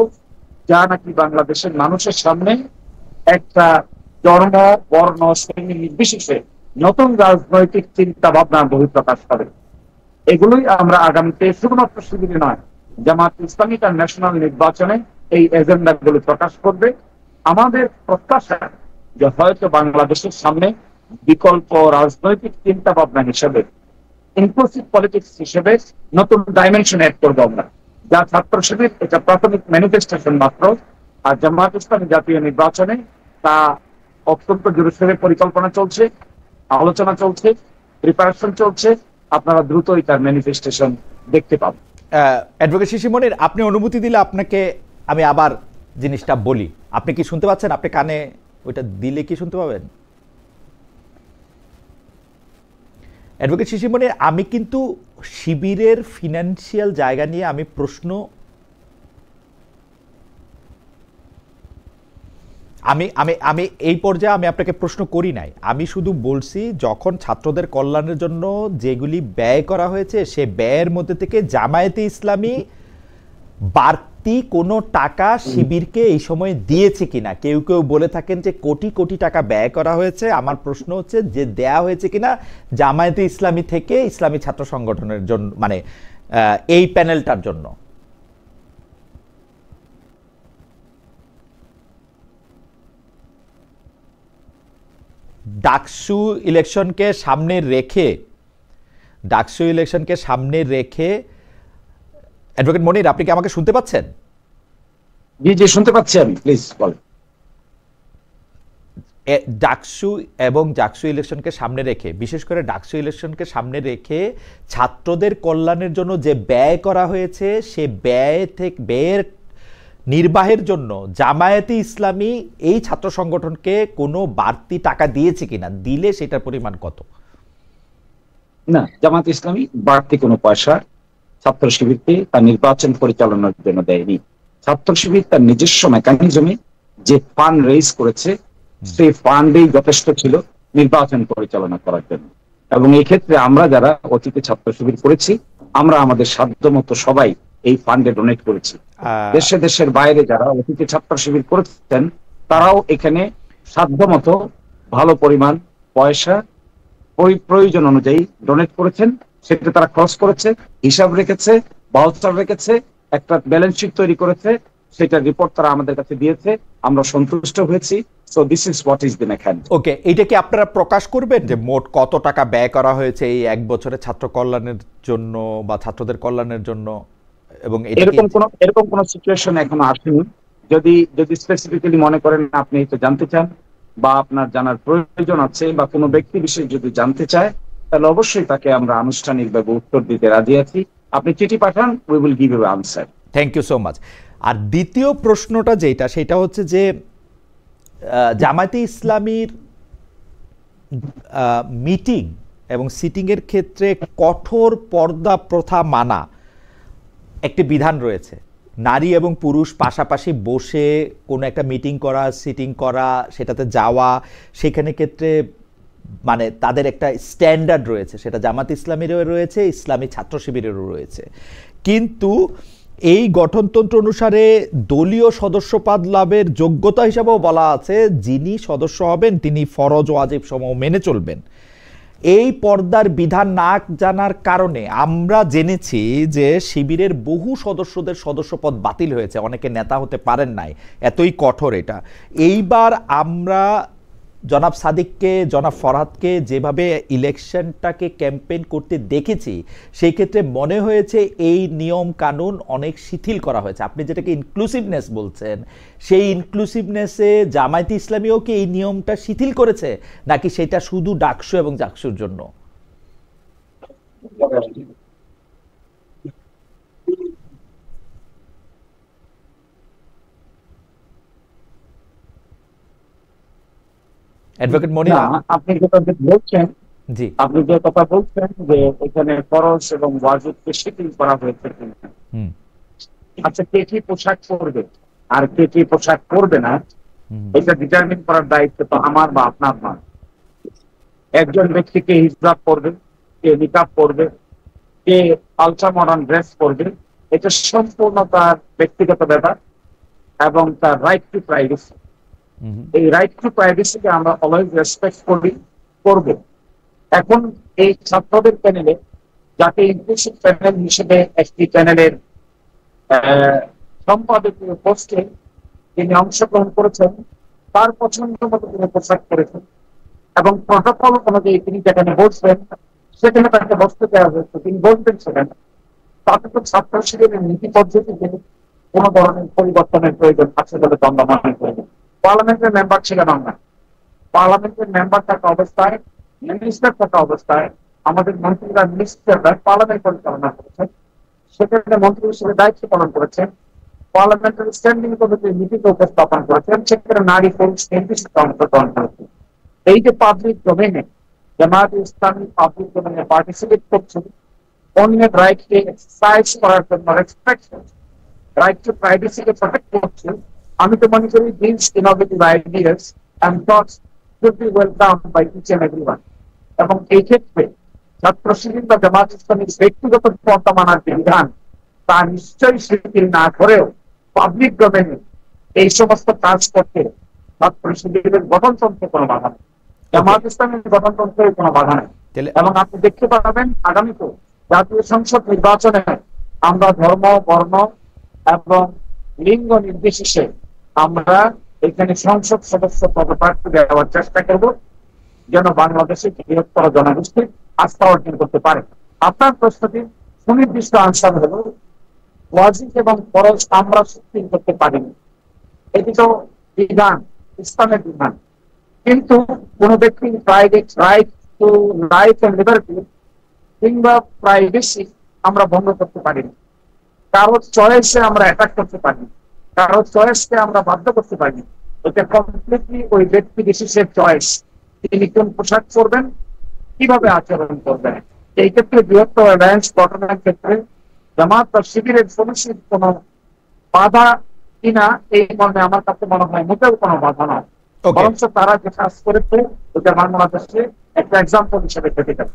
যা নাকি বাংলাদেশের মানুষের সামনে একটা ধর্ম, বর্ণ, শ্রেণী নির্বিশেষে নতুন রাজনৈতিক চিন্তা ভাবনার বহিঃপ্রকাশ হবে। এগুলোই আমরা আগামীতে শুধুমাত্র শিবিরে নয়, জামাত ইসলামী তার ন্যাশনাল নির্বাচনে এই এজেন্ডা গুলো প্রকাশ করবে। আমাদের প্রত্যাশা যে হয়তো বাংলাদেশের সামনে বিকল্প রাজনৈতিক চিন্তা ভাবনা হিসেবে, ইনক্লুসিভ পলিটিক্স হিসেবে নতুন ডাইমেনশন অ্যাড করবো আমরা, যা ছাত্র শিবির এটা প্রাথমিক ম্যানিফেস্টেশন মাত্র। আর জামাত ইসলামী জাতীয় নির্বাচনে তা অত্যন্ত জোরসোরে পরিকল্পনা চলছে, আলোচনা চলছে, প্রিপারেশন চলছে। আপনারা দ্রুতই তার ম্যানিফেস্টেশন দেখতে পাবেন। অ্যাডভোকেট শিশির মনির, আপনি অনুমতি দিলে আপনাকে আমি আবার জিনিসটা বলি। আপনি কি শুনতে পাচ্ছেন? আপনি কানে ওইটা দিলে কি শুনতে পাবেন? অ্যাডভোকেট শিশির মনির, আমি কিন্তু শিবিরের ফিনান্সিয়াল জায়গা নিয়ে আমি প্রশ্ন আমি এই পর্যায়ে আমি আপনাকে প্রশ্ন করি নাই। আমি শুধু বলছি যখন ছাত্রদের কল্যাণের জন্য যেগুলি ব্যয় করা হয়েছে সে ব্যয়ের মধ্যে থেকে জামায়াতে ইসলামী বাড়তি কোনো টাকা শিবিরকে এই সময়ে দিয়েছে কিনা। কেউ কেউ বলে থাকেন যে কোটি কোটি টাকা ব্যয় করা হয়েছে। আমার প্রশ্ন হচ্ছে যে দেয়া হয়েছে কিনা জামায়াতে ইসলামী থেকে ইসলামী ছাত্র সংগঠনের জন্য, মানে এই প্যানেলটার জন্য। ডাকসু ইলেকশনকে সামনে রেখে অ্যাডভোকেট মনির, আপনি কি আমাকে শুনতে পাচ্ছেন? জি জি, শুনতে পাচ্ছি আমি, প্লিজ বলেন। ডাকসু এবং ডাকসু ইলেকশনকে সামনে রেখে, বিশেষ করে ডাকসু ইলেকশনকে সামনে রেখে ছাত্রদের কল্যাণের জন্য যে ব্যয় করা হয়েছে সে ব্যয়ের নির্বাহের জন্য জামায়াতে ইসলামী এই ছাত্র সংগঠনকে কোনো বাড়তি টাকা দিয়েছে কিনা, দিলে সেটার পরিমাণ কত? না, জামায়াতে ইসলামী বাড়তি কোনো পয়সা ছাত্র শিবিরকে তার নির্বাচন পরিচালনার জন্য দেয়নি। ছাত্র শিবির তার নিজস্ব মেকানিজমে যে ফান্ড রেইজ করেছে সেই ফান্ডেই যথেষ্ট ছিল নির্বাচন পরিচালনা করার জন্য। এবং এই ক্ষেত্রে আমরা যারা অতীতে ছাত্র শিবির করেছি, আমরা আমাদের সাধ্যমতো সবাই এই ফান্ডে ডোনেট করেছি। দেশের বাইরে যারা অতীতে ছাত্র শিবির করেছেন তারাও এখানে সাধ্যমতো ভালো পরিমাণ পয়সা প্রয়োজন অনুযায়ী ডোনেট করেছেন। সেটা তারা খরচ করেছে, হিসাব রেখেছে, বাউচার রেখেছে, একটা ব্যালেন্স শিট তৈরি করেছে, সেটা রিপোর্ট তারা আমাদের কাছে দিয়েছে, আমরা সন্তুষ্ট হয়েছি। So this is what is the mechanism. Okay, এটা কি আপনারা প্রকাশ করবেন যে মোট কত টাকা ব্যয় করা হয়েছে এই এক বছরে ছাত্র কল্যাণের জন্য বা ছাত্রদের কল্যাণের জন্য? এবং এরকম কোন সিচুয়েশন এখনো আসেনি। যদি স্পেসিফিক্যালি মনে করেন আপনি এটা জানতে চান বা আপনার জানার প্রয়োজন আছে বা কোনো ব্যক্তি বিশেষ যদি জানতে চায়, তাহলে অবশ্যই তাকে আমরা আনুষ্ঠানিকভাবে উত্তর দিতে রাজি আছি। আপনি চিঠি পাঠান, we will give you answer. Thank you so much. আর দ্বিতীয় প্রশ্নটা সেটা হচ্ছে যে জামায়াতে ইসলামীর মিটিং এবং সিটিংয়ের ক্ষেত্রে কঠোর পর্দা প্রথা মানা একটি বিধান রয়েছে। নারী এবং পুরুষ পাশাপাশি বসে কোনো একটা মিটিং করা, সিটিং করা, সেটাতে যাওয়া, সেখানে ক্ষেত্রে মানে তাদের একটা স্ট্যান্ডার্ড রয়েছে, সেটা জামাত ইসলামীরও রয়েছে, ইসলামী ছাত্র শিবিরেরও রয়েছে। কিন্তু এই গঠনতন্ত্র অনুসারে দলীয় সদস্যপদ লাভের যোগ্যতা হিসাবেও বলা আছে যিনি সদস্য হবেন তিনি ফরজ ওয়াজিব সমূহ মেনে চলবেন। এই পর্দার বিধান না জানার কারণে আমরা জেনেছি যে শিবিরের বহু সদস্যদের সদস্যপদ বাতিল হয়েছে, অনেকে নেতা হতে পারেন নাই, এতই কঠোর এটা। এইবার আমরা জনাব সাদিককে, জনাব ফরহাদকে যেভাবে ইলেকশনটাকে ক্যাম্পেইন করতে দেখেছি, সেই ক্ষেত্রে মনে হয়েছে এই নিয়ম কানুন অনেক শিথিল করা হয়েছে। আপনি যেটাকে ইনক্লুসিভনেস বলছেন, সেই ইনক্লুসিভনেসে জামায়াতে ইসলামীও কি এই নিয়মটা শিথিল করেছে, নাকি সেটা শুধু ডাকসু এবং জাকসুর জন্য? অ্যাডভোকেট মনির, আপনি যেটা বলছেন, জি, আপনি যে কথা বলছেন যে এখানে ফরজ এবং ওয়াজিবকে শিথিল করা হয়েছে, হুম, আচ্ছা কে কি পোশাক পরবে আর কে কি পোশাক পরবে না, এটা ডিটারমিন করার দায়িত্ব তো আমার বা আপনার না। একজন ব্যক্তিকে হিজাব পরবে, কে নিকাব পরবে, কে আলট্রা মডার্ন ড্রেস পরবে, এটা সম্পূর্ণ তার ব্যক্তিগত ব্যাপার এবং তার রাইট টু প্রাইভেসি। এই রাইট টু প্রাইভেসিকে আমরা অলওয়েজ রেসপেক্ট করব। এখন এই ছাত্রদের প্যানেলে, যাকে ইনক্লুসিভ প্যানেল হিসেবে একটি প্যানেলের সম্পাদকীয় পোস্টে তিনি অংশগ্রহণ করেছেন, তার পছন্দ মতো তিনি পোশাক করেছেন এবং প্রটোকল অনুযায়ী তিনি যেখানে বসবেন সেখানে তাকে বসতে দেওয়া হয়েছে, তিনি বসবেন সেখানে। তাতে তো ছাত্র শিবিরের নীতি পদ্ধতিতে কোনো ধরনের পরিবর্তনের প্রয়োজন আছে বলে দ্বন্দ্ব মনে করেন। পার্লামেন্টের মেম্বার ছিলেন আমরা, পার্লামেন্টের মেম্বার থাকা অবস্থায়, মিনিস্টার থাকা অবস্থায় আমাদের মন্ত্রীরা, মিনিস্টাররা পার্লামেন্ট পরিচালনা করেছেন, সেখানে মন্ত্রী হিসেবে দায়িত্ব পালন করেছেন, পার্লামেন্টারি স্ট্যান্ডিং কমিটির নীতিতে উপস্থাপন করেছেন, সেখানে নারী পুরুষ নির্দিষ্ট অংশগ্রহণ করেছেন। এই যে পাবলিক ডোমেনে জামায়াতে ইসলামী পাবলিক ডোমেনে পার্টিসিপেট করছে, অন্যের রাইটকে এক্সারসাইজ করার জন্য রেসপেক্ট করছে, রাইট টু প্রাইভেসিকে প্রোটেক্ট করছে, আমি তো মনে করি this innovative ideas and thoughts should be welcome by each and everyone. এবং এই ক্ষেত্রে ছাত্র শিবির বা জামায়াত ইসলামীর ব্যক্তিগত পন্থা মানার যে বিধান, তা নিশ্চয়ই শিথিল না করেও পাবলিক ডোমেনে এই সমস্ত কাজ করতে ছাত্র শিবিরের গঠনতন্ত্রে কোনো বাধা নেই, জামায়াত ইসলামের গঠনতন্ত্রের কোনো বাধা নেই। এবং আপনি দেখতে পাবেন আগামীতে জাতীয় সংসদ নির্বাচনে আমরা ধর্ম, বর্ণ এবং লিঙ্গ নির্বিশেষে আমরা এখানে সংসদ সদস্য পদপ্রার্থী দেওয়ার চেষ্টা করব, যেন বাংলাদেশের বৃহত্তর জনগোষ্ঠীর আস্থা অর্জন করতে পারে। আপনার প্রশ্নটি সুনির্দিষ্ট আনসার হলো, ওয়াজিব এবং ফরজ আমরা শিথিল করতে পারিনি, এটি তো বিধান, ইসলামের বিধান। কিন্তু কোন ব্যক্তির private right to life and liberty কিংবা প্রাইভেসি আমরা ভঙ্গ করতে পারিনি, কারোর চয়েসে আমরা অ্যাটাক করতে পারিনি, কারোর চয়েসকে আমরা বাধ্য করতে পারিনি। এটা কমপ্লিটলি ওই ব্যক্তি বিশেষের চয়েস, তিনি কোন পোশাক পরবেন, কিভাবে আচরণ করবেন। এই ক্ষেত্রে বৃহত্তর অ্যালায়েন্স গঠনের ক্ষেত্রে জামাত বা শিবিরের সুনিশ্চিত কোন বাধা কিনা এই মর্মে আমার কাছে মনে হয় মোটেও কোনো বাধা নয়, বরঞ্চ তারা যে কাজ করেছে ওটা বাংলাদেশে একটা এক্সাম্পল হিসেবে থেকে যাবে।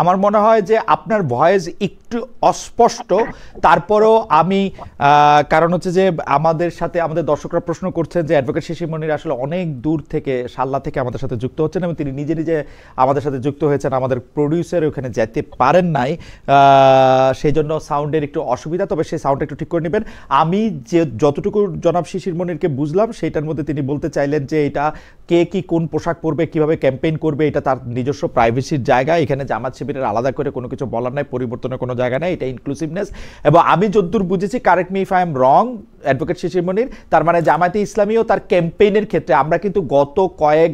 আমার মনে হয় যে আপনার ভয়েস একটু অস্পষ্ট, তারপরও আমি, কারণ হচ্ছে যে আমাদের সাথে আমাদের দর্শকরা প্রশ্ন করছেন যে অ্যাডভোকেট শিশির মনির আসলে অনেক দূর থেকে, সাল্লা থেকে আমাদের সাথে যুক্ত হচ্ছেন এবং তিনি নিজে নিজে আমাদের সাথে যুক্ত হয়েছেন, আমাদের প্রডিউসার ওখানে যেতে পারেন নাই, সেই জন্য সাউন্ডের একটু অসুবিধা, তবে সেই সাউন্ডটা একটু ঠিক করে নেবেন। আমি যে যতটুকু জনাব শিশির মনিরকে বুঝলাম সেইটার মধ্যে তিনি বলতে চাইলেন যে এটা কে কি কোন পোশাক পরবে, কিভাবে ক্যাম্পেইন করবে, এটা তার নিজস্ব প্রাইভেসির জায়গা, এখানে জামাত শিবিরের আলাদা করে কোনো কিছু বলার নাই, পরিবর্তনের কোনো জায়গা নাই, এটা ইনক্লুসিভনেস। এবং আমি যতদূর বুঝেছি, correct me if I am wrong advocate Shishir Monir, তার মানে জামায়াতে ইসলামীও তার ক্যাম্পেইনের ক্ষেত্রে, আমরা কিন্তু গত কয়েক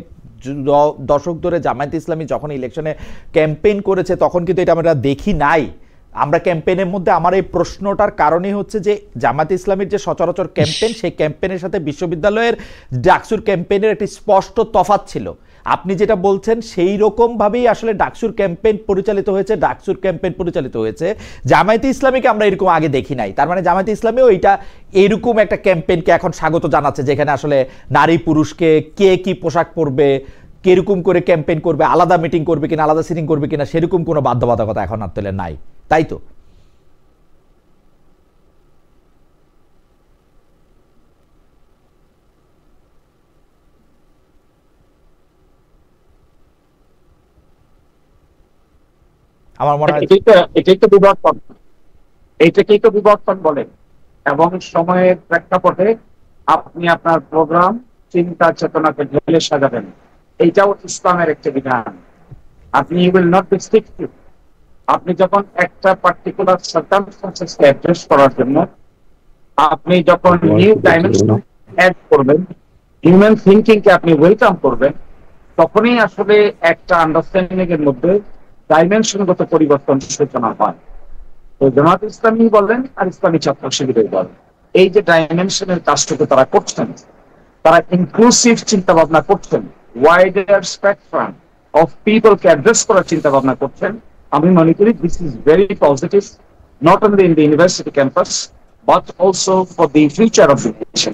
দশক ধরে জামায়াতে ইসলামী যখন ইলেকশনে ক্যাম্পেইন করেছে তখন কিন্তু এটা আমরা দেখি নাই। আমরা ক্যাম্পেইনের মধ্যে, আমার এই প্রশ্নটার কারণেই হচ্ছে যে জামায়াতে ইসলামীর যে সচরাচর ক্যাম্পেইন, সেই ক্যাম্পেইনের সাথে বিশ্ববিদ্যালয়ের ডাকসুর ক্যাম্পেইনের একটি স্পষ্ট তফাৎ ছিল। আপনি যেটা বলছেন সেই রকমভাবেই আসলে ডাকসুর ক্যাম্পেইন পরিচালিত হয়েছে, ডাকসুর ক্যাম্পেইন পরিচালিত হয়েছে। জামায়াতে ইসলামীকে আমরা এরকম আগে দেখি নাই, তার মানে জামায়াতে ইসলামীও এইটা এরকম একটা ক্যাম্পেইনকে এখন স্বাগত জানাচ্ছে, যেখানে আসলে নারী পুরুষকে কে কি পোশাক পরবে, কিরকম করে ক্যাম্পেইন করবে, আলাদা মিটিং করবে কিনা, আলাদা সিটিং করবে কিনা, সেরকম কোনো বাধ্যবাধকতা এখন আর তোলে নাই, তাই তো? আমার মনে হয় এটাই তো বিবর্তন, এইটাকেই তো বিবর্তন বলে। এবং সময়ের প্রেক্ষাপটে আপনি আপনার প্রোগ্রাম চিন্তা চেতনাকে ঢেলে সাজাবেন, এইটাও ইসলামের একটা বিধান। আপনি উইল নট বি স্ট্রিক্টিভ। আপনি যখন একটা পার্টিকুলার সার্কামস্টেন্সেসকে অ্যাড্রেস করার জন্য আপনি যখন নিউ ডাইমেনশন অ্যাড করবেন, হিউম্যান থিঙ্কিং কে আপনি ওয়েলকাম করবেন, তখনই আসলে একটা আন্ডারস্ট্যান্ডিং এর মধ্যে ডাইমেনশনগত পরিবর্তন সূচনা হয়। তো জামাত ইসলামী বলেন আর ইসলামী ছাত্র শিবিরের বলেন, এই যে ডাইমেনশনের কাজটুকু তারা করছেন, তারা ইনক্লুসিভ চিন্তা ভাবনা করছেন, ওয়াইডার স্পেকট্রাম অফ পিপলকে অ্যাড্রেস করার চিন্তা ভাবনা করছেন। আমি মনে করি this is very positive, not only in the university campus but also for the future of education.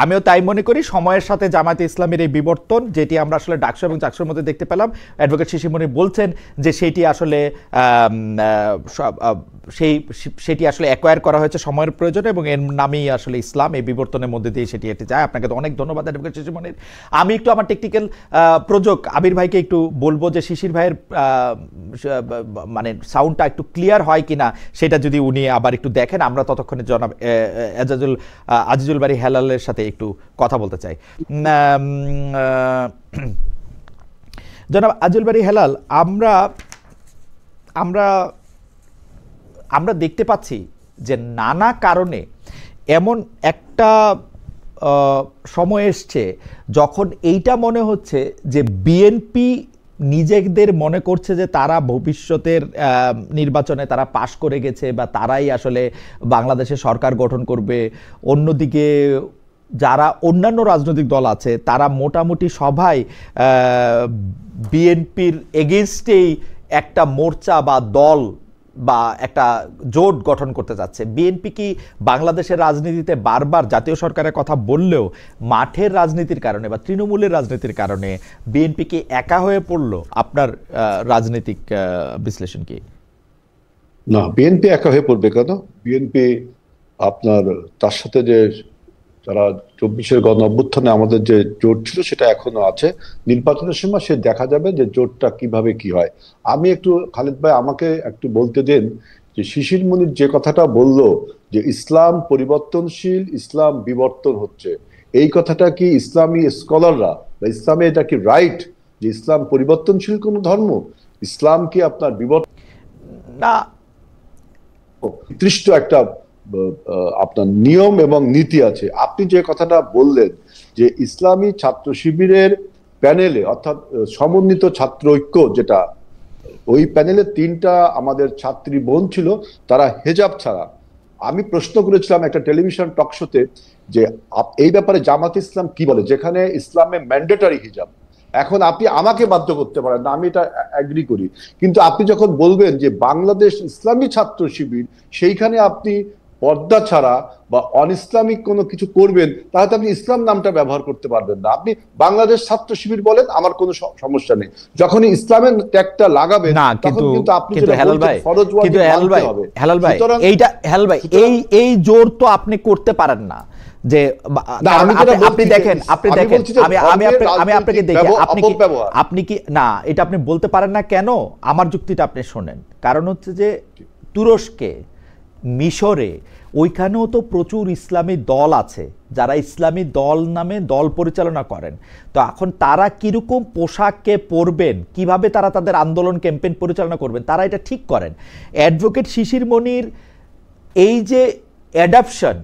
আমিও তাই মনে করি। সময়ের সাথে জামায়াতে ইসলামের এই বিবর্তন, যেটি আমরা আসলে ডাকসু এবং চাকসুর মধ্যে দেখতে পেলাম, অ্যাডভোকেট শিশির মনির বলছেন যে সেটি আসলে সেটি আসলে অ্যাকোয়ার করা হয়েছে সময়ের প্রয়োজনে এবং এর নামেই আসলে ইসলাম। এই বিবর্তনের মধ্যে দিয়ে সেটি এটি যায়। আপনাকে তো অনেক ধন্যবাদ অ্যাডভোকেট শিশির মনির। আমি একটু আমার টেকনিক্যাল প্রযোজক আবির ভাইকে একটু বলবো যে শিশির ভাইয়ের মানে সাউন্ডটা একটু ক্লিয়ার হয় কিনা সেটা যদি উনি আবার একটু দেখেন। আমরা ততক্ষণে জনাব আজিজুল বারী হেলালের সাথে একটু কথা বলতে চাই। জনাব আজিজুল বারী হেলাল, আমরা দেখতে পাচ্ছি যে নানা কারণে এমন একটা সময় এসছে যখন এইটা মনে হচ্ছে যে বিএনপি নিজেদের মনে করছে যে তারা ভবিষ্যতের নির্বাচনে তারা পাশ করে গেছে বা তারাই আসলে বাংলাদেশে সরকার গঠন করবে। অন্যদিকে যারা অন্যান্য রাজনৈতিক দল আছে তারা মোটামুটি সবাই বিএনপির এগেনস্টেই একটা মোর্চা বা দল বা একটা জোট গঠন করতে যাচ্ছে। বিএনপি কি বাংলাদেশের রাজনীতিতে বারবার জাতীয় সরকারের কথা বললেও মাঠের রাজনীতির কারণে বা তৃণমূলের রাজনীতির কারণে বিএনপি কি একা হয়ে পড়লো? আপনার রাজনৈতিক বিশ্লেষণ কি? না, বিএনপি একা হয়ে পড়বে কেন? বিএনপি আপনার তার সাথে যে যারা 24-এর গণ অভ্যুত্থানে আমাদের যে জোট ছিল সেটা এখনো আছে। নির্বাচনের সময় সে দেখা যাবে যে জোটটা কিভাবে কি হয়। আমি একটু খালিদ ভাই আমাকে একটু বলতে দেন যে শিশির মনির যে কথাটা বললো যে ইসলাম পরিবর্তনশীল, ইসলাম বিবর্তন হচ্ছে, এই কথাটা কি ইসলামী স্কলাররা বা ইসলামে এটা কি রাইট যে ইসলাম পরিবর্তনশীল কোন ধর্ম? ইসলাম কি আপনার বিবর্তন না, নির্দিষ্ট একটা আপনার নিয়ম এবং নীতি আছে। আপনি যে কথাটা বললেন যে ইসলামী ছাত্র শিবিরের প্যানেলে অর্থাৎ সমন্বিত ছাত্র ঐক্য, যেটা ওই প্যানেলে 3টা আমাদের ছাত্রী বোন ছিল, তারা হেজাব ছাড়া। আমি প্রশ্ন করেছিলাম একটা টেলিভিশন টক শোতে যে এই ব্যাপারে জামাত ইসলাম কি বলে, যেখানে ইসলামে ম্যান্ডেটরি হিজাব। এখন আপনি আমাকে বাধ্য করতে পারেন না, আমি এটা অ্যাগ্রি করি, কিন্তু আপনি যখন বলবেন যে বাংলাদেশ ইসলামী ছাত্র শিবির, সেইখানে আপনি পর্দা ছাড়া বা অন ইসলামিক কোনো কিছু করবেন, তাহলে আপনি ইসলাম নামটা ব্যবহার করতে পারবেন না। আপনি বাংলাদেশ ছাত্র শিবির বলেন, আমার কোনো সমস্যা নেই। যখনই ইসলামের ট্যাগটা লাগাবেন না, কিন্তু আপনি হেলাল ভাই, কিন্তু হেলাল ভাই এইটা হেলাল ভাই এই জোর তো আপনি করতে পারেন না যে আপনি দেখেন আমি আপনাকে দেখি আপনি কি না, এটা আপনি বলতে পারেন না কেন? আমার যুক্তিটা আপনি শোনেন। কারণ হচ্ছে যে তুরস্কে, মিশরে, ওইখানেও তো প্রচুর ইসলামী দল আছে যারা ইসলামী দল নামে দল পরিচালনা করেন। তো এখন তারা কিরকম পোশাককে পরবেন, কিভাবে তারা তাদের আন্দোলন ক্যাম্পেইন পরিচালনা করবেন, তারা এটা ঠিক করেন। অ্যাডভোকেট শিশির মনির এই যে অ্যাডাপশন,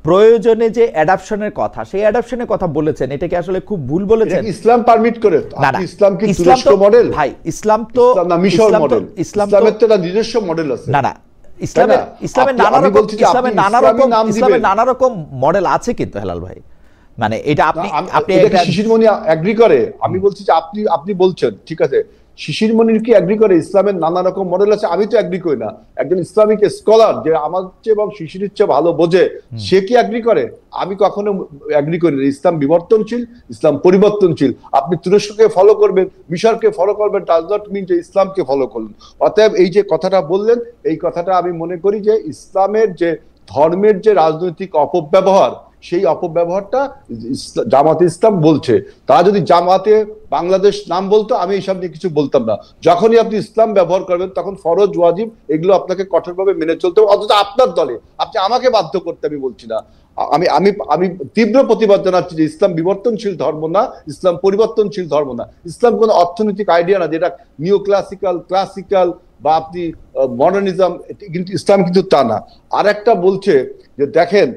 প্রয়োজনে যে অ্যাডাপশনের কথা, সেই অ্যাডাপশনের কথা বলেছেন, এটা কি আসলে খুব ভুল বলেছেন? ইসলাম পারমিট করে? না না, ইসলাম কি তুরস্ক মডেল? ভাই ইসলাম তো না, মিশর মডেল। ইসলামের তো নিজস্ব মডেল আছে। না না, ইসলামের নানা রকম মডেল আছে কিন্তু হেলাল ভাই, মানে এটা আপনি শিশির মনি এগ্রি করে? আমি বলছি যে আপনি বলছেন ঠিক আছে, শিশির মনির কি এগ্রি করে ইসলামের নানা রকম মডেল আছে? আমি তো এগ্রি করি না। একজন ইসলামিক স্কলার যে আমার চেয়ে এবং শিশিরের চেয়ে ভালো বোঝে, সে কি এগ্রি করে? আমি কখনো এগ্রি করি না। ইসলাম বিবর্তনশীল, ইসলাম পরিবর্তনশীল। আপনি তুরস্ককে ফলো করবেন, মিশরকে ফলো করবেন, ডাজ নট মিন যে ইসলামকে ফলো করলেন। অতএব এই যে কথাটা বললেন, এই কথাটা আমি মনে করি যে ইসলামের যে ধর্মের যে রাজনৈতিক অপব্যবহার, সেই অপব্যবহারটা জামাতে ইসলাম বলছে। তা যদি জামাতে বাংলাদেশ নাম বলতো, আমি এইসব নিয়ে কিছু বলতাম না। যখনই আপনি ইসলাম ব্যবহার করবেন, তখন ফরজ ওয়াজিব এগুলো আপনাকে কঠোরভাবে মেনে চলতে হবে। অথচ আপনার দলে আপনি আমাকে বাধ্য করতে, আমি বলছি না, আমি আমি আমি তীব্র প্রতিবাদ জানাচ্ছি যে ইসলাম বিবর্তনশীল ধর্ম না, ইসলাম পরিবর্তনশীল ধর্ম না। ইসলাম কোনো অর্থনৈতিক আইডিয়া না যেটা নিও ক্লাসিক্যাল বা আপনি মডার্নিজম, কিন্তু ইসলাম কিন্তু তা না। আর একটা বলছে যে দেখেন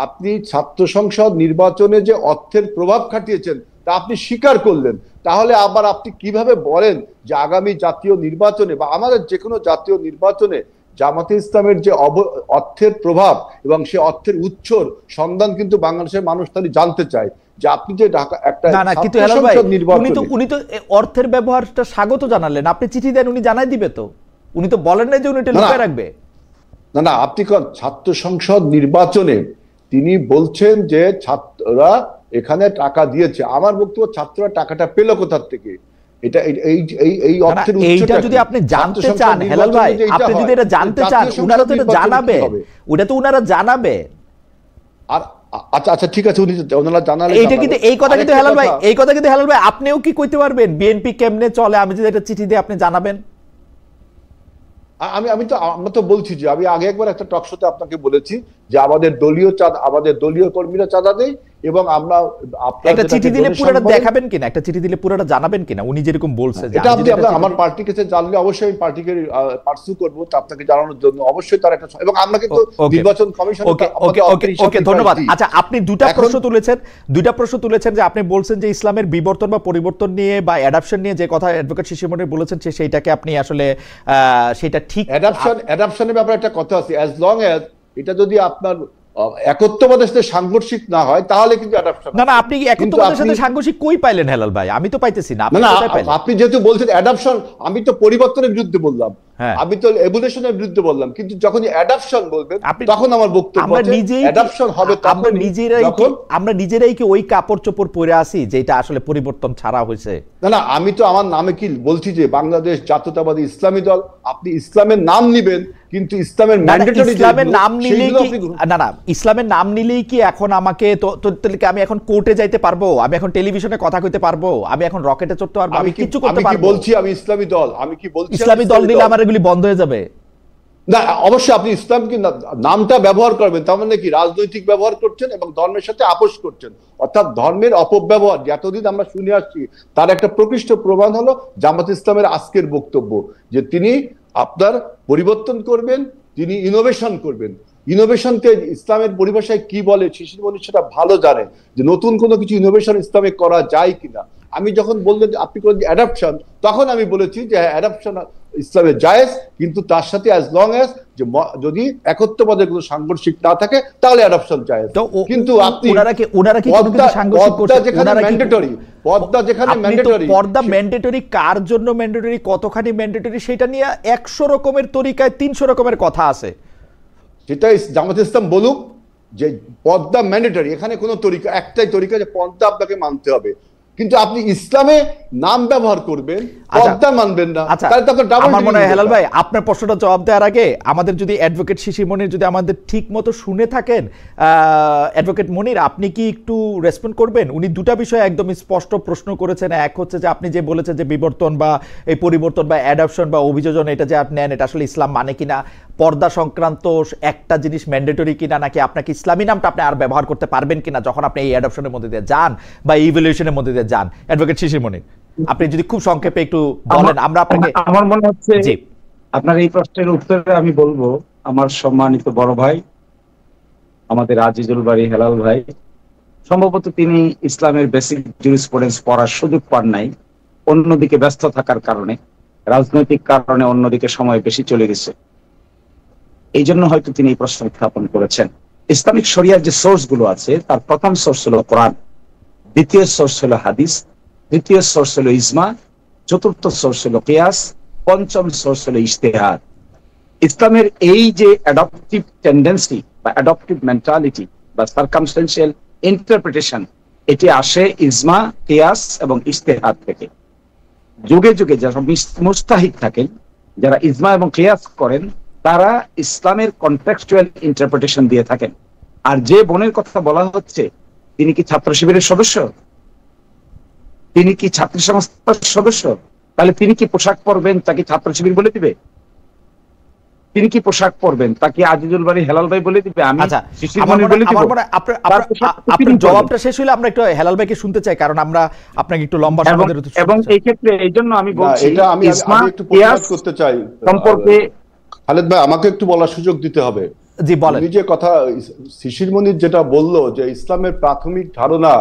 আপনি ছাত্র সংসদ নির্বাচনে যে অর্থের প্রভাব খাটিয়েছেন তা আপনি স্বীকার করলেন, তাহলে আবার আপনি কিভাবে বলেন যে আগামী জাতীয় নির্বাচনে বা আমাদের যে কোনো জাতীয় নির্বাচনে জামাতে ইসলামের যে অর্থের প্রভাব এবং সে অর্থের উৎসর সন্ধান কিন্তু বাংলাদেশের মানুষ তাহলে জানতে চায় যে আপনি যে ঢাকা একটা কিন্তু উনি তো অর্থের ব্যবহারটা স্বাগত জানালেন, আপনি চিঠি দেন উনি জানাই দিবে, তো উনি তো বলেন না যে উনি এটা লুকিয়ে রাখবে। না আপনি ছাত্র সংসদ নির্বাচনে তিনি বলছেন যে ছাত্ররা এখানে টাকা দিয়েছে। আমার বক্তব্য ছাত্ররা টাকাটা পেল কোথা থেকে, এটা এই অর্থের এইটা যদি আপনি জানতে চান হেলাল ভাই, আপনি যদি এটা জানতে চান উনারা তো এটা জানাবে, ওটা তো উনারা জানাবে। আর আচ্ছা ঠিক আছে, ওনারা জানালে এইটা কিন্তু এই কথা কিন্তু হেলাল ভাই আপনিও কি কইতে পারবেন বিএনপি কেমনে চলে? আমি যদি এটা চিঠি দিয়ে আপনি জানাবেন। আমরা তো বলছি যে আমি আগে একবার একটা টক শোতে আপনাকে বলেছি যে আমাদের দলীয় কর্মীরা চাঁদা দেয় এবং আমরা একটা চিঠি দিলে পুরোটা দেখাবেন কিনা, একটা চিঠি দিলে পুরোটা জানাবেন কিনা উনি যেরকম বলছে? এটা আপনি আমার পার্টির কাছে জানলে অবশ্যই আমি পার্টিকে পার্সু করব তা আপনাকে জানানোর জন্য। অবশ্যই তার একটা, এবং আমরা কিন্তু নির্বাচন কমিশন। ওকে ধন্যবাদ। আচ্ছা আপনি দুইটা প্রশ্ন তুলেছেন যে আপনি বলছেন যে ইসলামের বিবর্তন বা পরিবর্তন নিয়ে বা অ্যাডাপশন নিয়ে যে কথা অ্যাডভোকেট শিশির মনির বলেছেন সেইটাকে আপনি আসলে সেটা ঠিক অ্যাডাপশনের ব্যাপারে একটা কথা আছে, অ্যাজ লং অ্যাজ এটা যদি আপনার একত্ববাদের সাথে সাংঘর্ষিক না হয় তাহলে কিন্তু অ্যাডাপশন। না আপনি একত্ববাদের সাথে সাংঘর্ষিক কই পাইলেন হেলাল ভাই? আমি তো পাইতেছি না। আপনি যেহেতু বলছেন অ্যাডাপশন, আমি তো পরিবর্তনের বিরুদ্ধে বললাম, আমি তো এভলিউশনের বিরুদ্ধে বললাম, কিন্তু যখন অ্যাডাপশন বলবেন তখন আমার বক্তব্য অ্যাডাপশন হবে। আমরা নিজেরাই কি ওই কাপড় চোপড় পরে আসি যেটা আসলে পরিবর্তন ছাড়া হয়েছে? না আমি তো আমার নামে কি বলছি যে বাংলাদেশ জাতীয়তাবাদী ইসলামী দল, আপনি ইসলামের নাম নিবেন কিন্তু ইসলামের ম্যান্ডেটরি ইসলামের নাম নিলেই কি ইসলামের নাম নিলেই কি এখন আমাকে আমি এখন কোর্টে যাইতে পারবো? আমি এখন টেলিভিশনে কথা কইতে পারবো? আমি এখন রকেটে চড়তে পারবো? আমি কিছু করতে পারবো? আমি কি বলছি আমি ইসলামী দল? আমি কি বলছি ইসলামী দল দিলে আমার এগুলি বন্ধ হয়ে যাবে? না অবশ্যই আপনি ইসলামকে নামটা ব্যবহার করবেন, তার মানে কি রাজনৈতিক ব্যবহার করছেন এবং ধর্মের সাথে আপোষ করছেন, অর্থাৎ ধর্মের অপব্যবহার যতদিন আমরা শুনে আসছি তার একটা প্রকৃষ্ট প্রমাণ হলো জামাত ইসলামের আজকের বক্তব্য যে তিনি আপনার পরিবর্তন করবেন, তিনি ইনোভেশন করবেন। ইনোভেশনকে ইসলামের পরিভাষায় কি বলে শিশির মনির সেটা ভালো জানে যে নতুন কোনো কিছু ইনোভেশন ইসলামে করা যায় কিনা। আমি যখন বললেন যে আপনি করেন অ্যাডাপশন, তখন আমি বলেছি যে অ্যাডাপশন ইসলামে জায়েজ, কিন্তু তার সাথে অ্যাজ লং অ্যাজ যে যদি একত্ববাদের কোনো সাংঘর্ষিক না থাকে তাহলে অ্যাডাপশন জায়েজ। কিন্তু আপনি পর্দা ম্যান্ডেটরি কার জন্য ম্যান্ডেটরি, কতখানি ম্যান্ডেটরি, সেটা নিয়ে 100 রকমের তরিকায় 300 রকমের কথা আছে। সেটাই জামাত ইসলাম বলুক যে পর্দা ম্যান্ডেটরি, এখানে কোনো তরিকা একটাই তরিকা যে পর্দা আপনাকে মানতে হবে, কিন্তু আপনি ইসলামে নাম ব্যবহার করবেন, পর্দা মানবেন না। তাহলে তো আপনার ডাবল। আমার মনে হয় হেলাল ভাই আপনার প্রশ্নটা জবাব দেওয়ার আগে আমাদের যদি অ্যাডভোকেট শিশির মনির যদি আমাদের ঠিক মতো শুনে থাকেন, অ্যাডভোকেট মনির আপনি কি একটু রেসপন্ড করবেন? উনি দুটা বিষয় একদম স্পষ্ট প্রশ্ন করেছেন। এক হচ্ছে যে আপনি যে বলেছেন যে বিবর্তন বা এই পরিবর্তন বা অ্যাডাপশন বা অভিযোজন এটা যে আপনি নেন এটা আসলে ইসলাম মানে কিনা, পর্দা সংক্রান্ত একটা জিনিস ম্যান্ডেটরি কিনা, নাকি আপনাকে ইসলামী নামটা আপনি আর ব্যবহার করতে পারবেন কিনা যখন আপনি এই অ্যাডাপশনের মধ্যে দিয়ে যান বা ইভলিউশনের মধ্যে দিয়ে যান। অ্যাডভোকেট শিশির মনির আপনি যদি খুব সংক্ষেপে একটু বলেন। আমরা আপনাকে, আমার মনে হচ্ছে আপনার এই প্রশ্নের উত্তরে আমি বলবো আমার সম্মানিত বড় ভাই আমাদের আজিজুল বারী হেলাল ভাই, সম্ভবত তিনি ইসলামের বেসিক জুরিসপ্রুডেন্স পড়ার সুযোগ পান নাই, অন্যদিকে ব্যস্ত থাকার কারণে, রাজনৈতিক কারণে অন্যদিকে সময় বেশি চলে গেছে, এই জন্য হয়তো তিনি এই প্রশ্ন উত্থাপন করেছেন। ইসলামিক শরিয়ার যে সোর্স গুলো আছে তার প্রথম সোর্স হলো কোরআন, দ্বিতীয় সোর্স হলো হাদিস, তৃতীয় সোর্স হলো ইজমা, চতুর্থ সোর্স হলো কিয়াস, পঞ্চম সোর্স হলো ইজতিহাদ। ইসলামের এই যে অ্যাডপটিভ টেন্ডেন্সি বা অ্যাডপটিভ মেন্টালিটি বা সার্কামস্টেন্সিয়াল ইন্টারপ্রিটেশন, এটি আসে ইজমা, কিয়াস এবং ইজতিহাদ থেকে। যুগে যুগে যারা মুস্তাহিদ থাকেন, যারা ইজমা এবং কিয়াস করেন, তারা ইসলামের কনটেক্সচুয়াল ইন্টারপ্রিটেশন দিয়ে থাকেন। আর যে বোনের কথা বলা হচ্ছে তিনি কি ছাত্র শিবিরের সদস্য? তিনি কি ছাত্র সংস্থার সদস্য? তাহলে তিনি কি পোশাক পরবেন তাকে ছাত্র শিবির বলে দিবে? তিনি কি পোশাক পরবেন, তা কি আজিজুল বাড়ি হেলাল ভাই বলে দিবে? আমি আচ্ছা, শিশির মনির বলে দিব? আপনার জবাবটা শেষ হইলে আমরা একটু হেলাল ভাইকে শুনতে চাই, কারণ আমরা আপনাকে একটু লম্বা সময় ধরে এবং এই ক্ষেত্রে এই জন্য আমি বলছি এটা আমি একটু প্রতিবাদ করতে চাই সম্পর্কে। খালেদ ভাই, আমাকে একটু বলার সুযোগ দিতে হবে। জি বলেন। উনি যে কথা শিশির মনির যেটা বললো যে ইসলামের প্রাথমিক ধারণা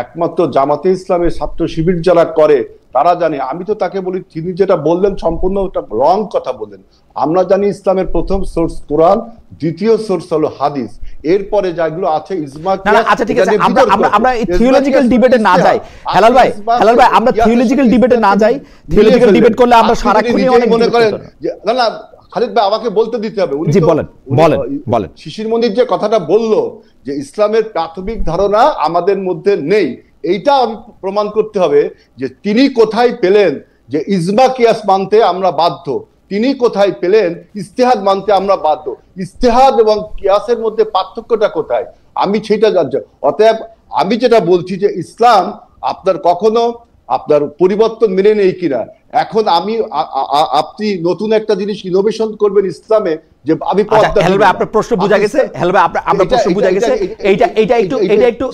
একমাত্র জামাতে ইসলামের ছাত্র শিবির যারা করে তারা জানে, আমি তো তাকে বলি তিনি যেটা বললেন সম্পূর্ণ রং কথা বললেন। আমরা জানি ইসলামের প্রথম সোর্স কোরআন, দ্বিতীয় সোর্স হলো হাদিস, এরপরে যেগুলো আছে ইজমা। আচ্ছা ঠিক আছে, আমরা এই থিওলজিক্যাল ডিবেটে না যাই হেলাল ভাই, আমরা থিওলজিক্যাল ডিবেটে না যাই। থিওলজিক্যাল ডিবেট করলে আমরা সারাক্ষণই অনেক মনে করেন। না খালিদ ভাই, আমাকে বলতে দিতে হবে। জি বলেন। শিশির মনির যে কথাটা বললো যে ইসলামের প্রাথমিক ধারণা আমাদের মধ্যে নেই, এইটা আমি প্রমাণ করতে হবে যে তিনি কোথায় পেলেন যে ইজমা কিয়াস মানতে আমরা বাধ্য, তিনি কোথায় পেলেন ইস্তেহাদ মানতে আমরা বাধ্য, ইস্তেহাদ এবং কিয়াসের মধ্যে পার্থক্যটা কোথায়, আমি সেটা জানছি। অতএব আমি যেটা বলছি যে ইসলাম আপনার কখনো আপনার পরিবর্তন মেনে নেই কিনা। এখন আপনি নতুন একটা জিনিস ইনোভেশন করবেন ইসলামে, যে আমি আপনার প্রশ্ন বুঝা গেছে। আপনার প্রশ্ন বুঝা গেছে। এইটা একটু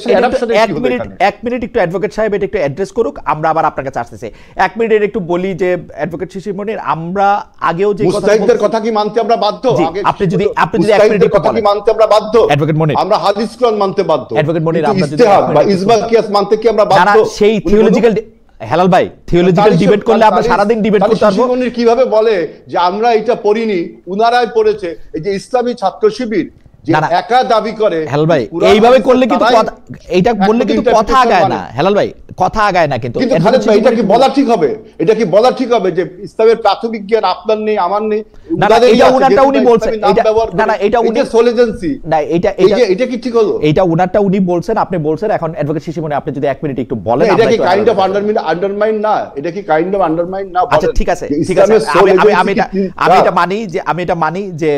এক মিনিট একটু অ্যাডভোকেট সাহেব এটা একটু অ্যাড্রেস করুক, আমরা আবার আপনার কাছে আসতেছি। এক মিনিটের একটু বলি যে অ্যাডভোকেট শিশির মনির, আমরা আগেও যে মুস্তাহিদদের কথা কি মানতে আমরা বাধ্য? আপনি যদি এক মিনিটের কথা কি মানতে আমরা বাধ্য? অ্যাডভোকেট মনির, আমরা হাদিস কোরআন মানতে বাধ্য। অ্যাডভোকেট মনির, আমরা যদি ইস্তেহাদ বা ইজমা কিয়াস মানতে কি আমরা বাধ্য? সেই থিওলজিক্যাল হেলাল ভাই, থিওলজিক্যাল ডিবেট করলে আমরা সারাদিন ডিবেট করতে পারবো। শিশির মনির কিভাবে বলে যে আমরা এটা পড়িনি, উনারাই পড়েছে? এই যে ইসলামী ছাত্র শিবির যে একা দাবি করে, হেলাল ভাই এইভাবে করলে কিন্তু এইটা বললে কিন্তু কথা আগায় না। হেলাল ভাই কথা আগায় না। কিন্তু এটা কি বলা ঠিক হবে? এটা কি বলা ঠিক হবে যে ইসলামের প্রাথমিক জ্ঞান আপনার নেই, আমার নেই? না এটা উনারটা উনি বলছেন। না এটা উনি সোলেজেন্সি না, এটা কি ঠিক হলো? এটা উনারটা উনি বলছেন, আপনি বলছেন। এখন অ্যাডভোকেট শিশির মনির, আপনি যদি এক মিনিট একটু বলেন। এটা কি কাইন্ড অফ আন্ডারমাইন না? এটা কি কাইন্ড অফ আন্ডারমাইন না? আচ্ছা ঠিক আছে, আমি এটা মানি যে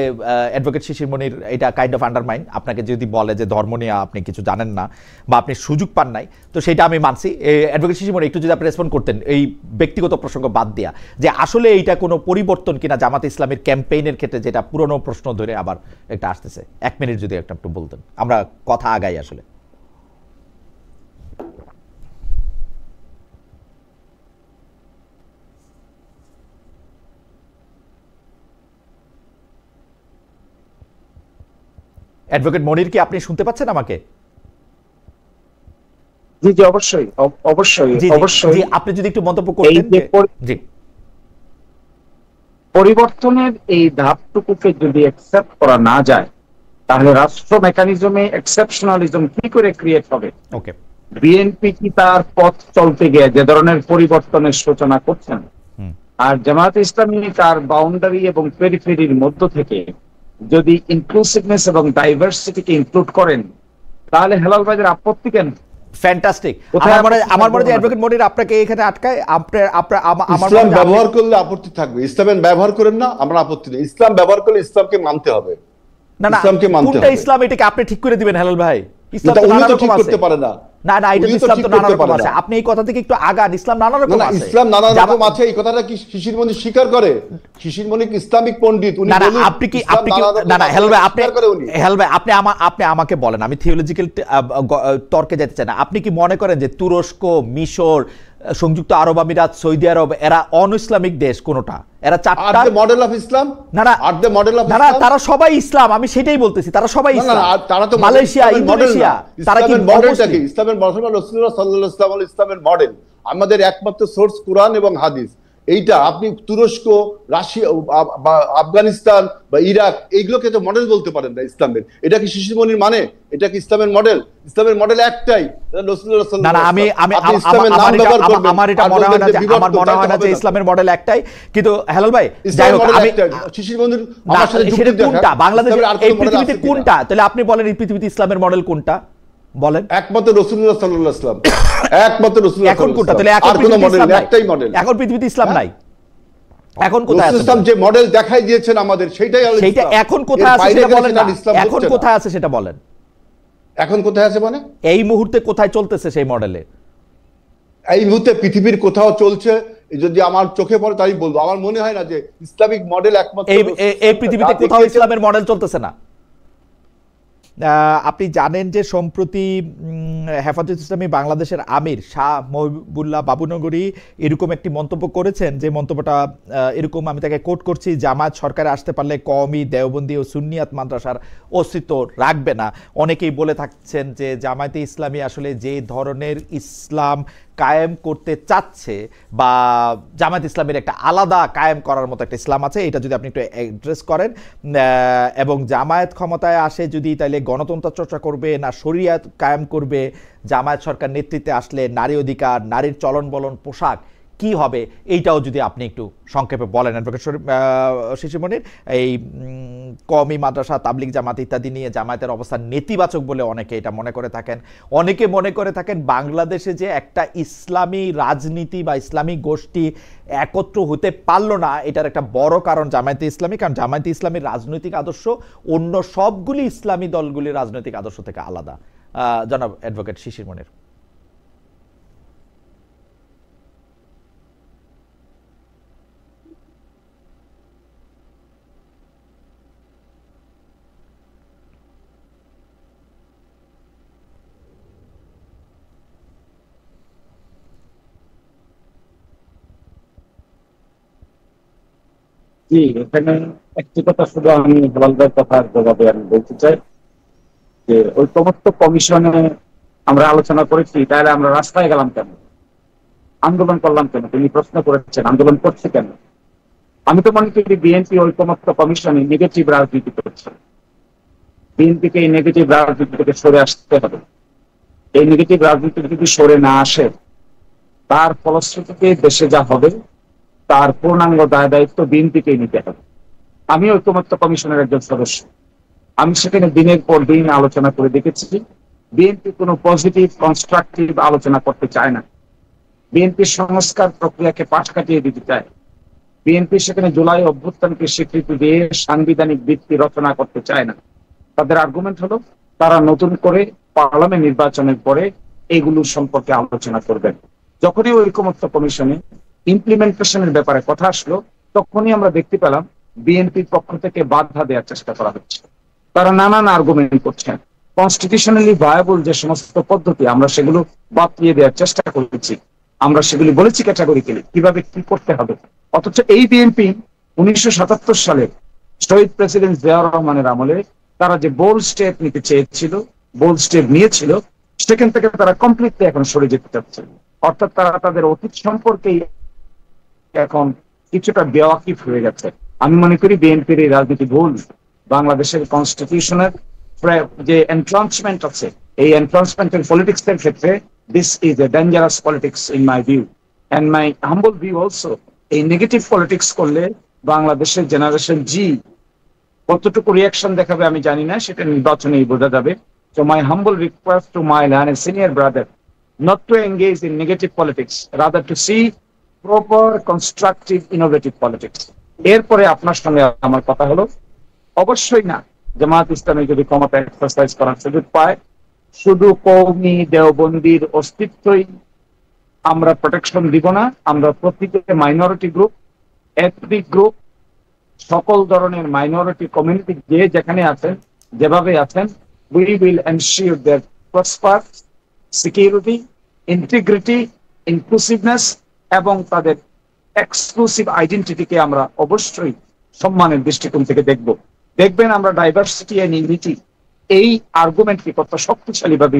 অ্যাডভোকেট শিশির মনির এটা কাইন্ড অফ আন্ডারমাইন। আপনাকে যদি বলে যে ধর্ম নিয়ে আপনি কিছু জানেন না বা আপনি সুযোগ পান নাই, তো সেটা আমি মানছি। অ্যাডভোকেট শিশির মনির, একটু যদি আপনি রেসপন্ড করতেন এই ব্যক্তিগত প্রসঙ্গ বাদ দিয়া, যে আসলে এইটা কোনো পরিবর্তন কিনা জামাত ইসলামের ক্যাম্পেইনের ক্ষেত্রে, যেটা পুরনো প্রশ্ন ধরে আবার একটা আসতেছে। এক মিনিট যদি একটু বলতেন, আমরা কথা আগাই আসলে। অ্যাডভোকেট মনির, কি আপনি শুনতে পাচ্ছেন আমাকে? জি অবশ্যই অবশ্যই অবশ্যই। আপনি যদি একটু মন্তব্য করতেন। জি, পরিবর্তনের এই ধাপটুকুকে যদি অ্যাকসেপ্ট করা না যায়, তাহলে রাষ্ট্র মেকানিজমে এক্সেপশনালিজম কি করে ক্রিয়েট হবে? ওকে, বিএনপি কি তার পথ চলতে গিয়ে যে ধরনের পরিবর্তনের সূচনা করছেন, আর জামায়াতে ইসলামী তার বাউন্ডারি এবং পেরিফেরির মধ্য থেকে যদি ইনক্লুসিভনেস এবং ডাইভার্সিটিকে ইনক্লুড করেন, তাহলে হেলাল ভাইদের আপত্তি কেন? ফ্যান্টাস্টিক। আমার মনে হয় অ্যাডভোকেট মনির আপনাকে এখানে আটকায়। ইসলাম ব্যবহার করলে আপত্তি থাকবে, ইসলামের ব্যবহার করেন না, আমরা আপত্তি নেই। ইসলাম ব্যবহার করলে ইসলামকে মানতে হবে। না ইসলামকে মানতে হবে। কোনটা ইসলাম এটাকে আপনি ঠিক করে দিবেন হেলাল ভাই? ইসলাম তো নানা রকম আছে। করতে পারে না। না এটা ইসলাম তো নানা রকম আছে। আপনি এই কথা থেকে একটু আগান। ইসলাম নানা রকম আছে। ইসলাম নানা রকম আছে, এই কথাটা কি শিশির মনির স্বীকার করে? শিশির মনির ইসলামিক পণ্ডিত, উনি বলেন আপনি কি না হেলাল ভাই, আপনি আমাকে বলেন, আমি থিওলজিক্যাল তর্কে যেতে চাই না। আপনি কি মনে করেন যে তুরস্ক, মিশর, সংযুক্ত আরব আমিরাত, সৌদি আরব এরা অন-ইসলামিক দেশ কোনটা? এরা চারটা মডেল অফ ইসলাম। না তারা সবাই ইসলাম, আমি সেটাই বলতেছি। তারা সবাই ইসলাম। তারা তো মালয়েশিয়া, ইন্দোনেশিয়া, তারা কি মডেলটা কি? ইসলামের মডেল রাসূলুল্লাহ সাল্লাল্লাহু আলাইহি ওয়াসাল্লাম ইসলামের মডেল। আমাদের একমাত্র সোর্স কোরআন এবং হাদিস। এইটা আপনি তুরস্ক, রাশিয়া বা আফগানিস্তান বা ইরাক এইগুলোকে তো মডেল বলতে পারেন না ইসলামের। এটা কি শিশির মনির মানে? এটা কি ইসলামের মডেল? ইসলামের মডেল একটাই, রাসূলুল্লাহ সাল্লাল্লাহু আলাইহি ওয়াসাল্লাম। আমার এটা মনে হয় না যে ইসলামের মডেল একটাই। কিন্তু হেলাল ভাই, যাই হোক, আমি শিশির মনির আমার সাথে যুক্তি দেন কোনটা বাংলাদেশের এই পৃথিবীতে কোনটা? তাহলে আপনি বলেন এই পৃথিবীতে ইসলামের মডেল কোনটা বলেন? একমাত্র রাসূলুল্লাহ সাল্লাল্লাহু আলাইহি ওয়াসাল্লাম। একমাত্র রাসূলুল্লাহ। এখন কোনটা? তাহলে এখন পৃথিবীতে ইসলাম একটাই মডেল। এখন পৃথিবীতে ইসলাম নাই। এখন কোথায় আছে? ইসলাম যে মডেল দেখাই দিয়েছেন আমাদের, সেটাই হলো ইসলাম। সেটা এখন কোথায় আছে সেটা বলেন না। এখন কোথায় আছে সেটা বলেন। এখন কোথায় আছে মানে? এই মুহূর্তে কোথায় চলতেছে সেই মডেলে? এই মুহূর্তে পৃথিবীর কোথাও চলছে যদি আমার চোখে পড়ে তাই বলবো। আমার মনে হয় না যে ইসলামিক মডেল একমাত্র এই পৃথিবীতে কোথাও ইসলামের মডেল চলতেছে না। আপনি জানেন যে সম্প্রতি হেফাজত ইসলামী বাংলাদেশের আমির শাহ মহিবুল্লাহ বাবুনগরী এরকম একটি মন্তব্য করেছেন, যে মন্তব্যটা এরকম, আমি তাকে কোট করছি, জামায়াত সরকারে আসতে পারলে কওমি, দেওবন্দি ও সুন্নিয়াত মাদ্রাসার অস্তিত্ব রাখবে না। অনেকেই বলে থাকছেন যে জামায়াতে ইসলামী আসলে যে ধরনের ইসলাম কায়েম করতে চাচ্ছে, বা জামায়াত ইসলামের একটা আলাদা কায়েম করার মতো একটা ইসলাম আছে, এটা যদি আপনি একটু অ্যাড্রেস করেন। এবং জামায়াত ক্ষমতায় আসে যদি, তাইলে গণতন্ত্র চর্চা করবে না শরিয়াত কায়েম করবে? জামায়াত সরকার নেতৃত্বে আসলে নারী অধিকার, নারীর চলন বলন, পোশাক কি হবে, এইটাও যদি আপনি একটু সংক্ষেপে বলেন অ্যাডভোকেট শিশির মনির। এই কওমি, মাদ্রাসা, তাবলিগ জামাত ইত্যাদি নিয়ে জামায়াতের অবস্থান নেতিবাচক বলে অনেকে এটা মনে করে থাকেন। অনেকে মনে করে থাকেন বাংলাদেশে যে একটা ইসলামী রাজনীতি বা ইসলামী গোষ্ঠী একত্র হতে পারলো না, এটার একটা বড় কারণ জামায়াতে ইসলামী। কারণ জামায়াতে ইসলামীর রাজনৈতিক আদর্শ অন্য সবগুলি ইসলামী দলগুলির রাজনৈতিক আদর্শ থেকে আলাদা। জনাব অ্যাডভোকেট শিশির মনির। জি, এখানে একটি কথা শুধু আমি হেলালদার কথার জবাবে আমি বলতে চাই যে ঐকমত্য কমিশনে আমরা আলোচনা করেছি, তাহলে আমরা রাস্তায় গেলাম কেন, আন্দোলন করলাম কেন? তিনি প্রশ্ন করেছেন আন্দোলন করছে কেন। আমি তো মনে করি বিএনপি ঐকমত্য কমিশনে নেগেটিভ রাজনীতি করছে। বিএনপিকে এই নেগেটিভ রাজনীতি থেকে সরে আসতে হবে। এই নেগেটিভ রাজনীতি যদি সরে না আসে, তার ফলশ্রুতিতে দেশে যা হবে তার পূর্ণাঙ্গ দায় দায়িত্ব বিএনপিকেই নিতে হবে। আমি ঐকমত্য কমিশনের একজন সদস্য, আমি সেখানে দিনের পর দিন আলোচনা করে দেখেছি। বিএনপি কোনো পজিটিভ কনস্ট্রাকটিভ আলোচনা করতে চায় না। বিএনপি সংস্কার প্রক্রিয়াকে পাশ কাটিয়ে দিতে চায়। বিএনপি সেখানে জুলাই অভ্যুত্থানকে স্বীকৃতি দিয়ে সাংবিধানিক ভিত্তি রচনা করতে চায় না। তাদের আর্গুমেন্ট হলো তারা নতুন করে পার্লামেন্ট নির্বাচনের পরে এগুলো সম্পর্কে আলোচনা করবেন। যখনই ঐকমত্য কমিশনে ইমপ্লিমেন্টেশনের ব্যাপারে কথা আসলো, তখনই আমরা দেখতে পেলাম বিএনপির পক্ষ থেকে বাধা দেওয়ার চেষ্টা করা হচ্ছে। তারা নানান আর্গুমেন্ট করছেন। কনস্টিটিউশনালি ভায়াবল যে সমস্ত পদ্ধতি, আমরা সেগুলো বাতিয়ে দেওয়ার চেষ্টা করেছি। আমরা সেগুলি বলেছি ক্যাটাগরিক্যালি কিভাবে কি করতে হবে। অথচ এই বিএনপি 1977 সালে শহীদ প্রেসিডেন্ট জিয়াউর রহমানের আমলে তারা যে বোল্ড স্টেপ নিতে চেয়েছিল, বোল্ড স্টেপ নিয়েছিল, সেখান থেকে তারা কমপ্লিটলি এখন সরে যেতে চাচ্ছে। অর্থাৎ তারা তাদের অতীত সম্পর্কেই এখন কিছুটা বেওয়াকিফ হয়ে গেছে। আমি মনে করি বিএনপির এই রাজনীতি ভুল। বাংলাদেশের কনস্টিটিউশনের যে এনট্রান্সমেন্ট আছে, এই এনট্রান্সমেন্টের পলিটিক্স এর ক্ষেত্রে this is a dangerous politics in my view and my humble view also. এই নেগেটিভ পলিটিক্স করলে বাংলাদেশের জেনারেশন জি কতটুকু রিয়াকশন দেখাবে আমি জানি না, সেটা নির্বাচনেই বোঝা যাবে। So my humble request to my senior brother not to engage in negative politics, rather to see proper, constructive, innovative politics. এরপরে আপনার সঙ্গে আমার কথা হলো, অবশ্যই না জামায়াত ইসলামী যদি ক্ষমতা এক্সারসাইজ করার সুযোগ পায়, শুধু কওমি দেওবন্দির অস্তিত্বই আমরা প্রোটেকশন দিব না। আমরা প্রত্যেকটা মাইনরিটি গ্রুপ, এথনিক গ্রুপ, সকল ধরনের মাইনরিটি কমিউনিটি যে যেখানে আছেন, যেভাবে আছেন, we will ensure their prosper, security, integrity, inclusiveness এবং তাদের এক্সক্লুসিভ আইডেন্টিটিকে আমরা অবশ্যই সম্মানের দৃষ্টিকোণ থেকে দেখব। দেখবেন আমরা ডাইভার্সিটি এন্ড ইউনিটি এই আর্গুমেন্টকে কত শক্তিশালী ভাবে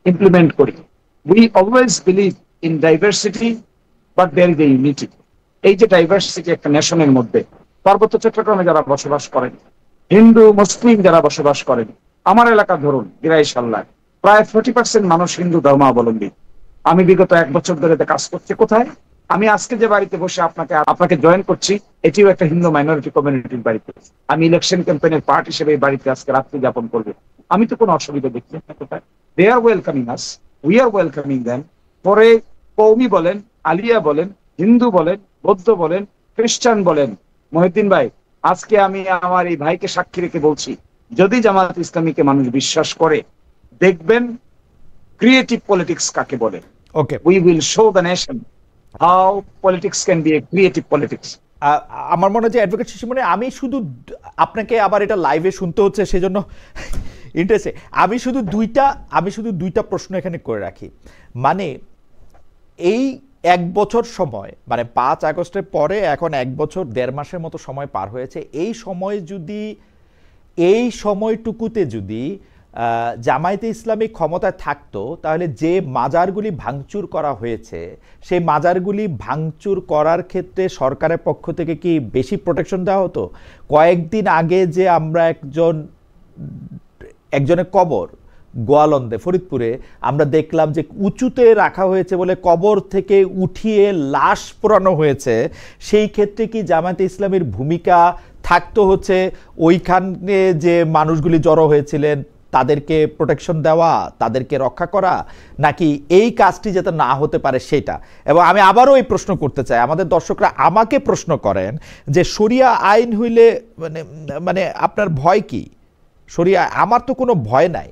ইমপ্লিমেন্ট করি। We always believe in diversity, but there is a unity. এই যে ডাইভার্সিটি একটা নেশনের মধ্যে, পার্বত্য চট্টগ্রামে যারা বসবাস করেন, হিন্দু মুসলিম যারা বসবাস করেন, আমার এলাকা ধরুন গিরাইশাল্লাহ প্রায় 40% মানুষ হিন্দু ধর্মাবলম্বী। আমি বিগত 1 বছর ধরে কাজ করছি। কোথায়? আমি আজকে যে বাড়িতে বসে আপনাকে জয়েন করছি, এটিও একটা হিন্দু মাইনরিটি কমিউনিটির বাড়িতে। আমি ইলেকশন ক্যাম্পেইনের পার্ট হিসেবে এই বাড়িতে আজকে রাত্রি যাপন করবো। আমি তো কোনো অসুবিধা দেখছি না। কোথায়? They are welcoming us, we are welcoming them. পরে কওমি বলেন, আলিয়া বলেন, হিন্দু বলেন, বৌদ্ধ বলেন, খ্রিস্টান বলেন। মহিউদ্দিন ভাই, আজকে আমি আমার এই ভাইকে সাক্ষী রেখে বলছি, যদি জামায়াত ইসলামীকে মানুষ বিশ্বাস করে, দেখবেন ক্রিয়েটিভ পলিটিক্স কাকে বলে। Okay, we will show the nation how politics can be a creative politics. আমার মনে হয় যে অ্যাডভোকেট শিশিরমণি, আমি শুধু আপনাকে আবার এটা লাইভে শুনতে হচ্ছে সেজন্য ইন্টারেস্টে আমি শুধু দুইটা প্রশ্ন এখানে করে রাখি। মানে এই এক বছর সময়, মানে 5 আগস্টের পরে এখন 1 বছর 1.5 মাসের মতো সময় পার হয়েছে। এই সময়টুকুতে যদি জামায়াতে ইসলামী ক্ষমতায় থাকতো, তাহলে যে মাজারগুলি ভাঙচুর করা হয়েছে সেই মাজারগুলি ভাঙচুর করার ক্ষেত্রে সরকারের পক্ষ থেকে কি বেশি প্রোটেকশন দেওয়া হতো? কয়েকদিন আগে যে আমরা একজনের কবর গোয়ালন্দে ফরিদপুরে আমরা দেখলাম যে উঁচুতে রাখা হয়েছে বলে কবর থেকে উঠিয়ে লাশ পোড়ানো হয়েছে, সেই ক্ষেত্রে কি জামায়াতে ইসলামীর ভূমিকা থাকতো হচ্ছে ওইখানে যে মানুষগুলি জড়ো হয়েছিলেন তাদেরকে প্রোটেকশন দেওয়া, তাদেরকে রক্ষা করা, নাকি এই কাজটি যাতে না হতে পারে সেটা? এবং আমি আবারও এই প্রশ্ন করতে চাই, আমাদের দর্শকরা আমাকে প্রশ্ন করেন যে শরিয়া আইন হইলে মানে আপনার ভয় কি? শরিয়া, আমার তো কোনো ভয় নাই।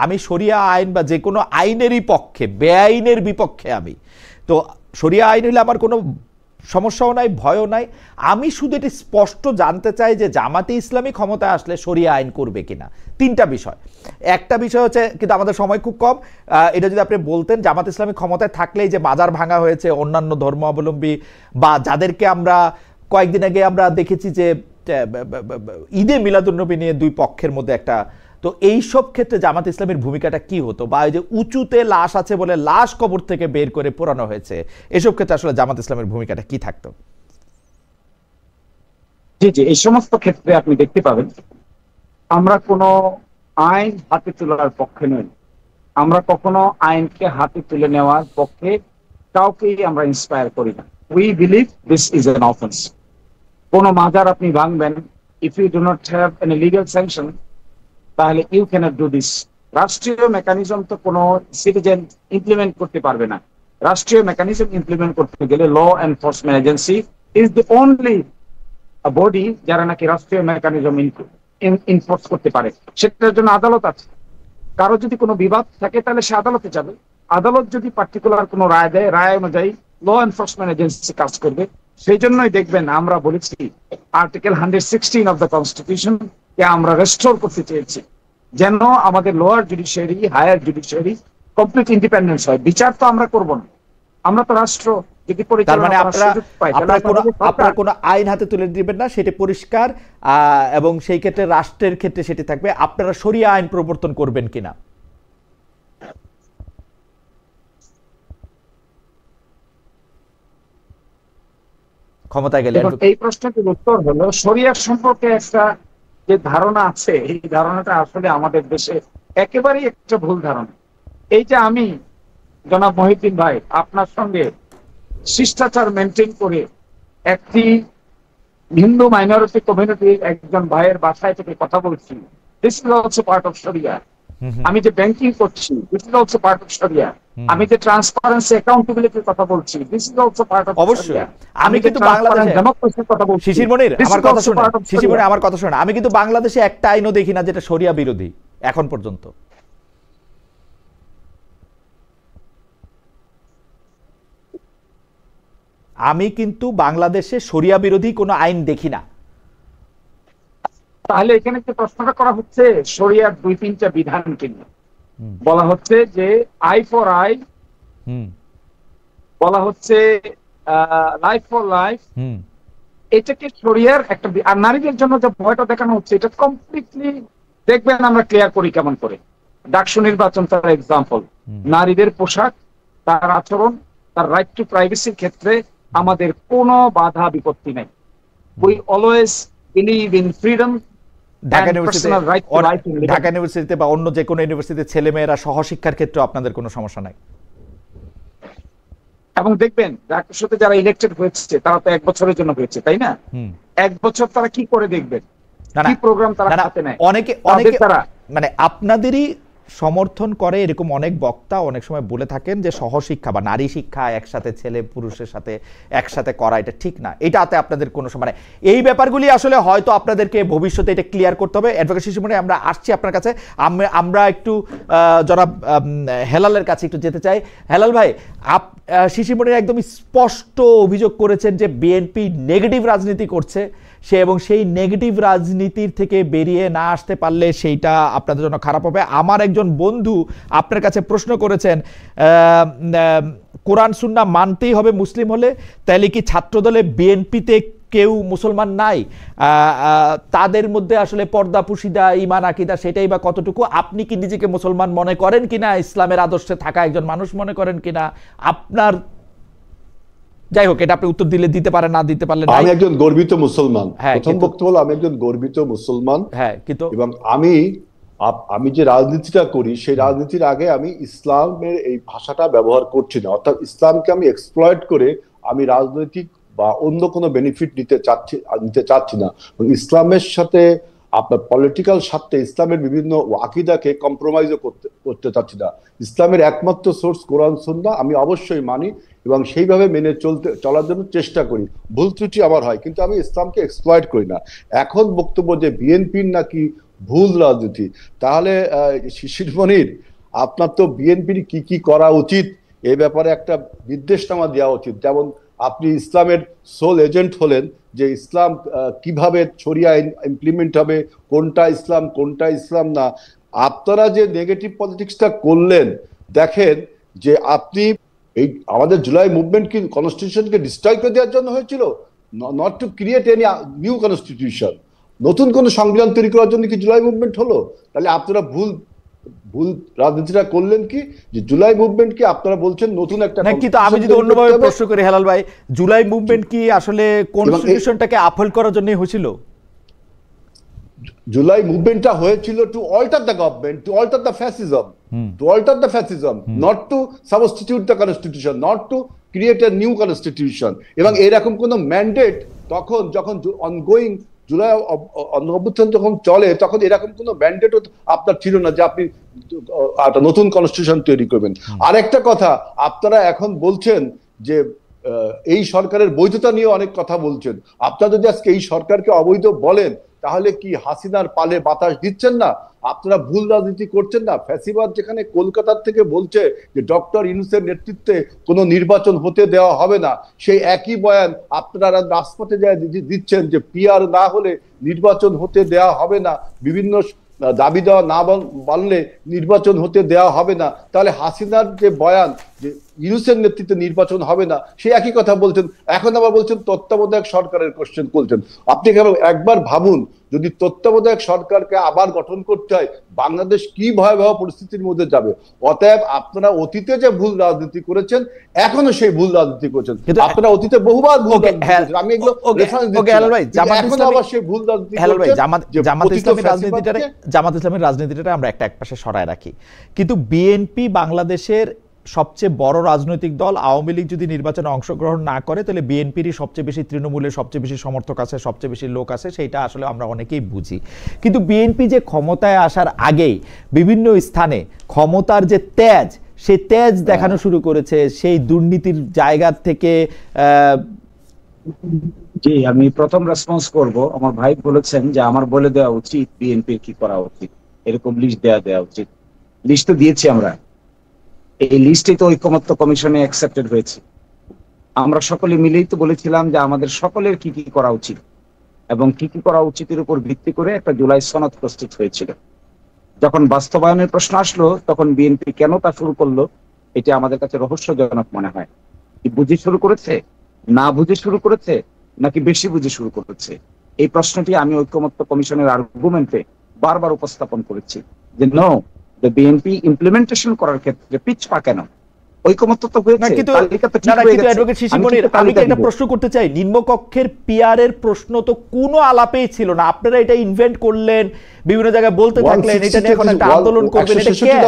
আমি শরিয়া আইন বা যে কোনো আইনেরই পক্ষে, বেআইনের বিপক্ষে। আমি তো শরিয়া আইন হইলে আমার কোনো সমস্যাও নাই, ভয়ও নাই। আমি শুধু এটি স্পষ্ট জানতে চাই যে জামাতে ইসলামী ক্ষমতায় আসলে শরিয়া আইন করবে কিনা। 3টা বিষয়। একটা বিষয় হচ্ছে, কিন্তু আমাদের সময় খুব কম, এটা যদি আপনি বলতেন জামাতে ইসলামী ক্ষমতায় থাকলেই যে বাজার ভাঙা হয়েছে অন্যান্য ধর্মাবলম্বী বা যাদেরকে আমরা কয়েকদিন আগে আমরা দেখেছি যে ঈদে মিলাদুন্নবী নিয়ে 2 পক্ষের মধ্যে একটা, তো এইসব ক্ষেত্রে জামাত ইসলামের ভূমিকাটা কি হতো? বা এই যে উঁচুতে লাশ আছে বলে লাশ কবর থেকে বের করে পোড়ানো হয়েছে, এসব ক্ষেত্রে আসলে জামাত ইসলামের ভূমিকাটা কি থাকতো? জি জি, এই সমস্ত ক্ষেত্রে আপনি দেখতে পাবেন আমরা কোনো আইন হাতে তোলার পক্ষে নই। আমরা কখনো আইনকে হাতে তুলে নেওয়ার পক্ষে কাউকেই আমরা ইন্সপায়ার করি না। We believe this is an offence. কোন মাজার আপনি ভাঙবেন, if you do not have any legal sanction, তাহলে ইউ ক্যানট ডু দিস। রাষ্ট্রীয় মেকানিজম তো কোনো সিটিজেন ইমপ্লিমেন্ট করতে পারবে না। রাষ্ট্রীয় মেকানিজম ইমপ্লিমেন্ট করতে গেলে law enforcement agency is the only body যারা নাকি রাষ্ট্রীয় মেকানিজম ইনফোর্স করতে পারে। সেটার জন্য আদালত আছে। কারো যদি কোনো বিবাদ থাকে তাহলে সে আদালতে যাবে। আদালত যদি পার্টিকুলার কোনো রায় দেয়, রায় অনুযায়ী ল এনফোর্সমেন্ট এজেন্সি কাজ করবে। সেই জন্যই দেখবেন আমরা বলেছি আর্টিকেল 116 অফ দ্য কনস্টিটিউশন কে আমরা রেস্টোর করতে চেয়েছি, যেন আমাদের lower judiciary, higher judiciary complete independence হয়। বিচার তো আমরা করব না, আমরা তো রাষ্ট্র। যদি তার মানে আপনারা কোনো আইন হাতে তুলে দিবেন না, সেটা পরিষ্কার। এবং সেই ক্ষেত্রে রাষ্ট্রের ক্ষেত্রে সেটি থাকবে। আপনারা শরিয়া আইন প্রবর্তন করবেন কিনা? ক্ষমতায় গেলে এই প্রশ্নটির উত্তর হলো, শরিয়া সম্পর্কে একটা যে ধারণা আছে, এই ধারণাটা আসলে আমাদের দেশে একেবারেই একটা ভুল ধারণা। এই যে আমি জনাব মহিউদ্দিন ভাই আপনার সঙ্গে শিষ্টাচার মেনটেন করে একটি হিন্দু মাইনরিটি কমিউনিটির একজন ভাইয়ের বাসায় থেকে কথা বলছি, this is also part of শরিয়া। আমি যে ব্যাংকিং করছি, this is also part of শরিয়া। আমি যে ট্রান্সপারেন্সি অ্যাকাউন্টেবিলিটির কথা বলছি, this is also part of শরিয়া। আমি কিন্তু বাংলাদেশে ডেমোক্রেসির কথা বলছি। শিশিরমণির আমার কথা শুনুন, আমি কিন্তু বাংলাদেশে একটা আইনও দেখি না যেটা শরিয়া বিরোধী এখন পর্যন্ত। আমি কিন্তু বাংলাদেশে শরিয়া বিরোধী কোনো আইন দেখি না। তাহলে এখানে যে প্রশ্নটা করা হচ্ছে শরিয়ার 2-3টা বিধানকে নিয়ে, বলা হচ্ছে যে আই ফর আই, বলা হচ্ছে লাইফ ফর লাইফ। এটাকে শরিয়ার একটা, আর নারীদের জন্য যে ভয়টা দেখানো হচ্ছে এটা কমপ্লিটলি দেখবেন আমরা ক্লিয়ার করি কেমন করে। ডাকসু নির্বাচন তার এক্সাম্পল। নারীদের পোশাক, তার আচরণ, তার রাইট টু প্রাইভেসির ক্ষেত্রে আমাদের কোনো বাধা বিপত্তি নেই। We always believe in freedom. Dhaka ইউনিভার্সিটিতে বা অন্য যে কোনো ইউনিভার্সিটিতে ছেলেমেয়েরা সহশিক্ষার ক্ষেত্রে আপনাদের কোনো সমস্যা নাই। এবং দেখবেন ডাকসুতে যারা ইলেক্টেড হয়েছে তারা তো 1 বছরের জন্য হয়েছে, তাই না? 1 বছর তারা কি করে দেখবেন, কি প্রোগ্রাম তারা হাতে নেয়? অনেকে মানে আপনাদেরই সমর্থন করে এরকম অনেক বক্তা অনেক সময় বলে থাকেন যে সহশিক্ষা বা নারী শিক্ষা একসাথে ছেলে পুরুষের সাথে একসাথে করা এটা ঠিক না, এটাতে আপনাদের কোনো মানে এই ব্যাপারগুলি আসলে হয়তো আপনাদেরকে ভবিষ্যতে এটা ক্লিয়ার করতে হবে। অ্যাডভোকেট শিশিরমণি, আমরা আসছি আপনার কাছে। আমরা একটু জনাব হেলালের কাছে একটু যেতে চাই। হেলাল ভাই, শিশিরমণি একদম স্পষ্ট অভিযোগ করেছেন যে বিএনপি নেগেটিভ রাজনীতি করছে সে, এবং সেই নেগেটিভ রাজনীতির থেকে বেরিয়ে না আসতে পারলে সেইটা আপনাদের জন্য খারাপ হবে। আমার একজন বন্ধু আপনার কাছে প্রশ্ন করেছেন, কোরআন সুন্নাহ মানতেই হবে মুসলিম হলে, তাহলে কি ছাত্রদলে বিএনপিতে কেউ মুসলমান নাই? তাদের মধ্যে আসলে পর্দা পুশিদা ঈমান আকীদা সেটাই বা কতটুকু? আপনি কি নিজেকে মুসলমান মনে করেন কিনা, ইসলামের আদর্শে থাকা একজন মানুষ মনে করেন কিনা? আপনার, যাই হোক, এটা আপনি উত্তর দিলে দিতে পারেন, না দিতে পারলে আমি একজন গর্বিত মুসলমান। হ্যাঁ, প্রথম বক্তব্য হলো আমি একজন গর্বিত মুসলমান। হ্যাঁ, কিন্তু এবং আমি যে রাজনীতিটা করি সেই রাজনীতির আগে আমি ইসলামের এই ভাষাটা ব্যবহার করছি না, অর্থাৎ ইসলামকে আমি এক্সপ্লয়েট করে আমি রাজনৈতিক বা অন্য কোনো বেনিফিট নিতে চাচ্ছি না। ইসলামের সাথে আপনার পলিটিক্যাল স্বার্থে ইসলামের বিভিন্ন আকীদাকে কম্প্রোমাইজও করতে চাচ্ছি না। ইসলামের একমাত্র সোর্স কোরআন সুন্নাহ আমি অবশ্যই মানি এবং সেইভাবে মেনে চলার জন্য চেষ্টা করি। ভুল ত্রুটি আমার হয়, কিন্তু আমি ইসলামকে এক্সপ্লয়েট করি না। এখন বক্তব্য যে বিএনপির নাকি ভুল রাজনীতি, তাহলে শিশিরমণির আপনার তো বিএনপির কি কি করা উচিত এ ব্যাপারে একটা নির্দেশনামা দেওয়া উচিত। যেমন আপনি ইসলামের সোল এজেন্ট হলেন, যে ইসলাম কিভাবে শরিয়া ইমপ্লিমেন্ট হবে, কোনটা ইসলাম না। আপনারা যে নেগেটিভ পলিটিক্সটা করলেন, দেখেন যে আপনি এই আমাদের জুলাই মুভমেন্ট কি কনস্টিটিউশনকে ডিস্ট্রয় করে দেওয়ার জন্য হয়েছিল? Not to create any new constitution. নতুন কোন সংবিধান তৈরি করার জন্য কি জুলাই মুভমেন্ট হলো? তাহলে আপনারা ভুল রাজনীতিটা করলেন কি, যে জুলাই মুভমেন্ট কি আপনারা বলছেন নতুন একটা, কিন্তু আমি যদি অন্যভাবে প্রশ্ন করি হেলাল ভাই, জুলাই মুভমেন্ট কি আসলে কনস্টিটিউশনটাকে আপহোল্ড করার জন্যই হয়েছিল? জুলাই মুভমেন্টটা হয়েছিল to alter the government, to alter the fascism, not to substitute the constitution, not to create a new constitution. এবং এরকম কোন ম্যান্ডেট যখন অনগোয়িং জুলাই অভ্যুত্থান যখন চলে, তখন এরকম কোন ম্যান্ডেটও আপনার ছিল না যে আপনি একটা নতুন কনস্টিটিউশন তৈরি করবেন। আরেকটা কথা, আপনারা এখন বলছেন যে এই সরকারের বৈধতা নিয়ে অনেক কথা বলছেন। আপনারা যদি আজকে এই সরকারকে অবৈধ বলেন, তাহলে কি হাসিনার পালে বাতাস দিচ্ছেন না? আপনারা ভুল রাজনীতি করছেন না? ফ্যাসিবাদ যেখানে কলকাতার থেকে বলছে যে ডক্টর ইউনূসের নেতৃত্বে কোনো নির্বাচন হতে দেওয়া হবে না, সেই একই বয়ান আপনারা রাজপথে যায় দিচ্ছেন যে পিআর না হলে নির্বাচন হতে দেওয়া হবে না, বিভিন্ন দাবি দেওয়া না মানলে নির্বাচন হতে দেওয়া হবে না। তাহলে হাসিনার যে বয়ান যে ইউনূসের নেতৃত্বে নির্বাচন হবে না, সে একই কথা বলছেন। এখন আবার বলছেন তত্ত্বাবধায়ক সরকারের কোশ্চেন করছেন। আপনি একবার ভাবুন, যদি তত্ত্বাবধায়ক সরকারকে আবার গঠন করতে হয়, বাংলাদেশ কি ভয়াবহ পরিস্থিতির মধ্যে যাবে। অতএব আপনারা অতীতে যে ভুল রাজনীতি করেছেন, এখনো সেই ভুল রাজনীতি করছেন। আপনারা অতীতে বহুবার ভুল রাজনীতি করেছেন, আমি এগুলো রেফারেন্স দিচ্ছি, এখন আবার সেই ভুল রাজনীতি করছেন। জামাত ইসলামের রাজনীতিটা আমরা এক পাশে সরায় রাখি, কিন্তু বিএনপি বাংলাদেশের সবচেয়ে বড় রাজনৈতিক দল। আওয়ামী লীগ যদি নির্বাচনে অংশগ্রহণ না করে, তাহলে বিএনপিরই সবচেয়ে বেশি, তৃণমূলের সবচেয়ে বেশি সমর্থক আছে, সবচেয়ে বেশি লোক আছে, সেইটা আসলে আমরা অনেকেই বুঝি। কিন্তু বিএনপি যে ক্ষমতায় আসার আগেই বিভিন্ন স্থানে ক্ষমতার যে তেজ, সেই তেজ দেখানো শুরু করেছে, সেই দুর্নীতির জায়গা থেকে। জি, আমি প্রথম রেসপন্স করব। আমার ভাই বলেছেন যে আমার বলে দেওয়া উচিত বিএনপির কি করা উচিত, এরকম লিস্ট দেওয়া উচিত। লিস্ট তো দিয়েছি আমরা, এই লিস্টে তো ঐকমত্য কমিশনে অ্যাকসেপ্টেড হয়েছে। আমরা সকলে মিলেই তো বলেছিলাম যে আমাদের সকলের কি কি করা উচিত, এবং কি কি করা উচিতের উপর ভিত্তি করে একটা জুলাই সনদ প্রস্তুত হয়েছিল। যখন বাস্তবায়নের প্রশ্ন আসলো, তখন বিএনপি কেন তা শুরু করলো, এটা আমাদের কাছে রহস্যজনক মনে হয়। কি বুঝে শুরু করেছে, না বুঝে শুরু করেছে, নাকি বেশি বুঝে শুরু করেছে? এই প্রশ্নটি আমি ঐকমত্য কমিশনের আর্গুমেন্টে বারবার উপস্থাপন করেছি যে নো, বিএনপি ইমপ্লিমেন্টেশন করার ক্ষেত্রে পিছপা কেন? ঐকমত্য তো হয়েছে, তালিকা তো ঠিক হয়ে গেছে। আমি একটা প্রশ্ন করতে চাই, নিম্নকক্ষের পিআর এর প্রশ্ন তো কোনো আলাপেই ছিল না, আপনারা এটা ইনভেন্ট করলেন, বিভিন্ন জায়গায় বলতে থাকলেন, এটা নিয়ে এখন একটা আন্দোলন করবেন, এটা কেন?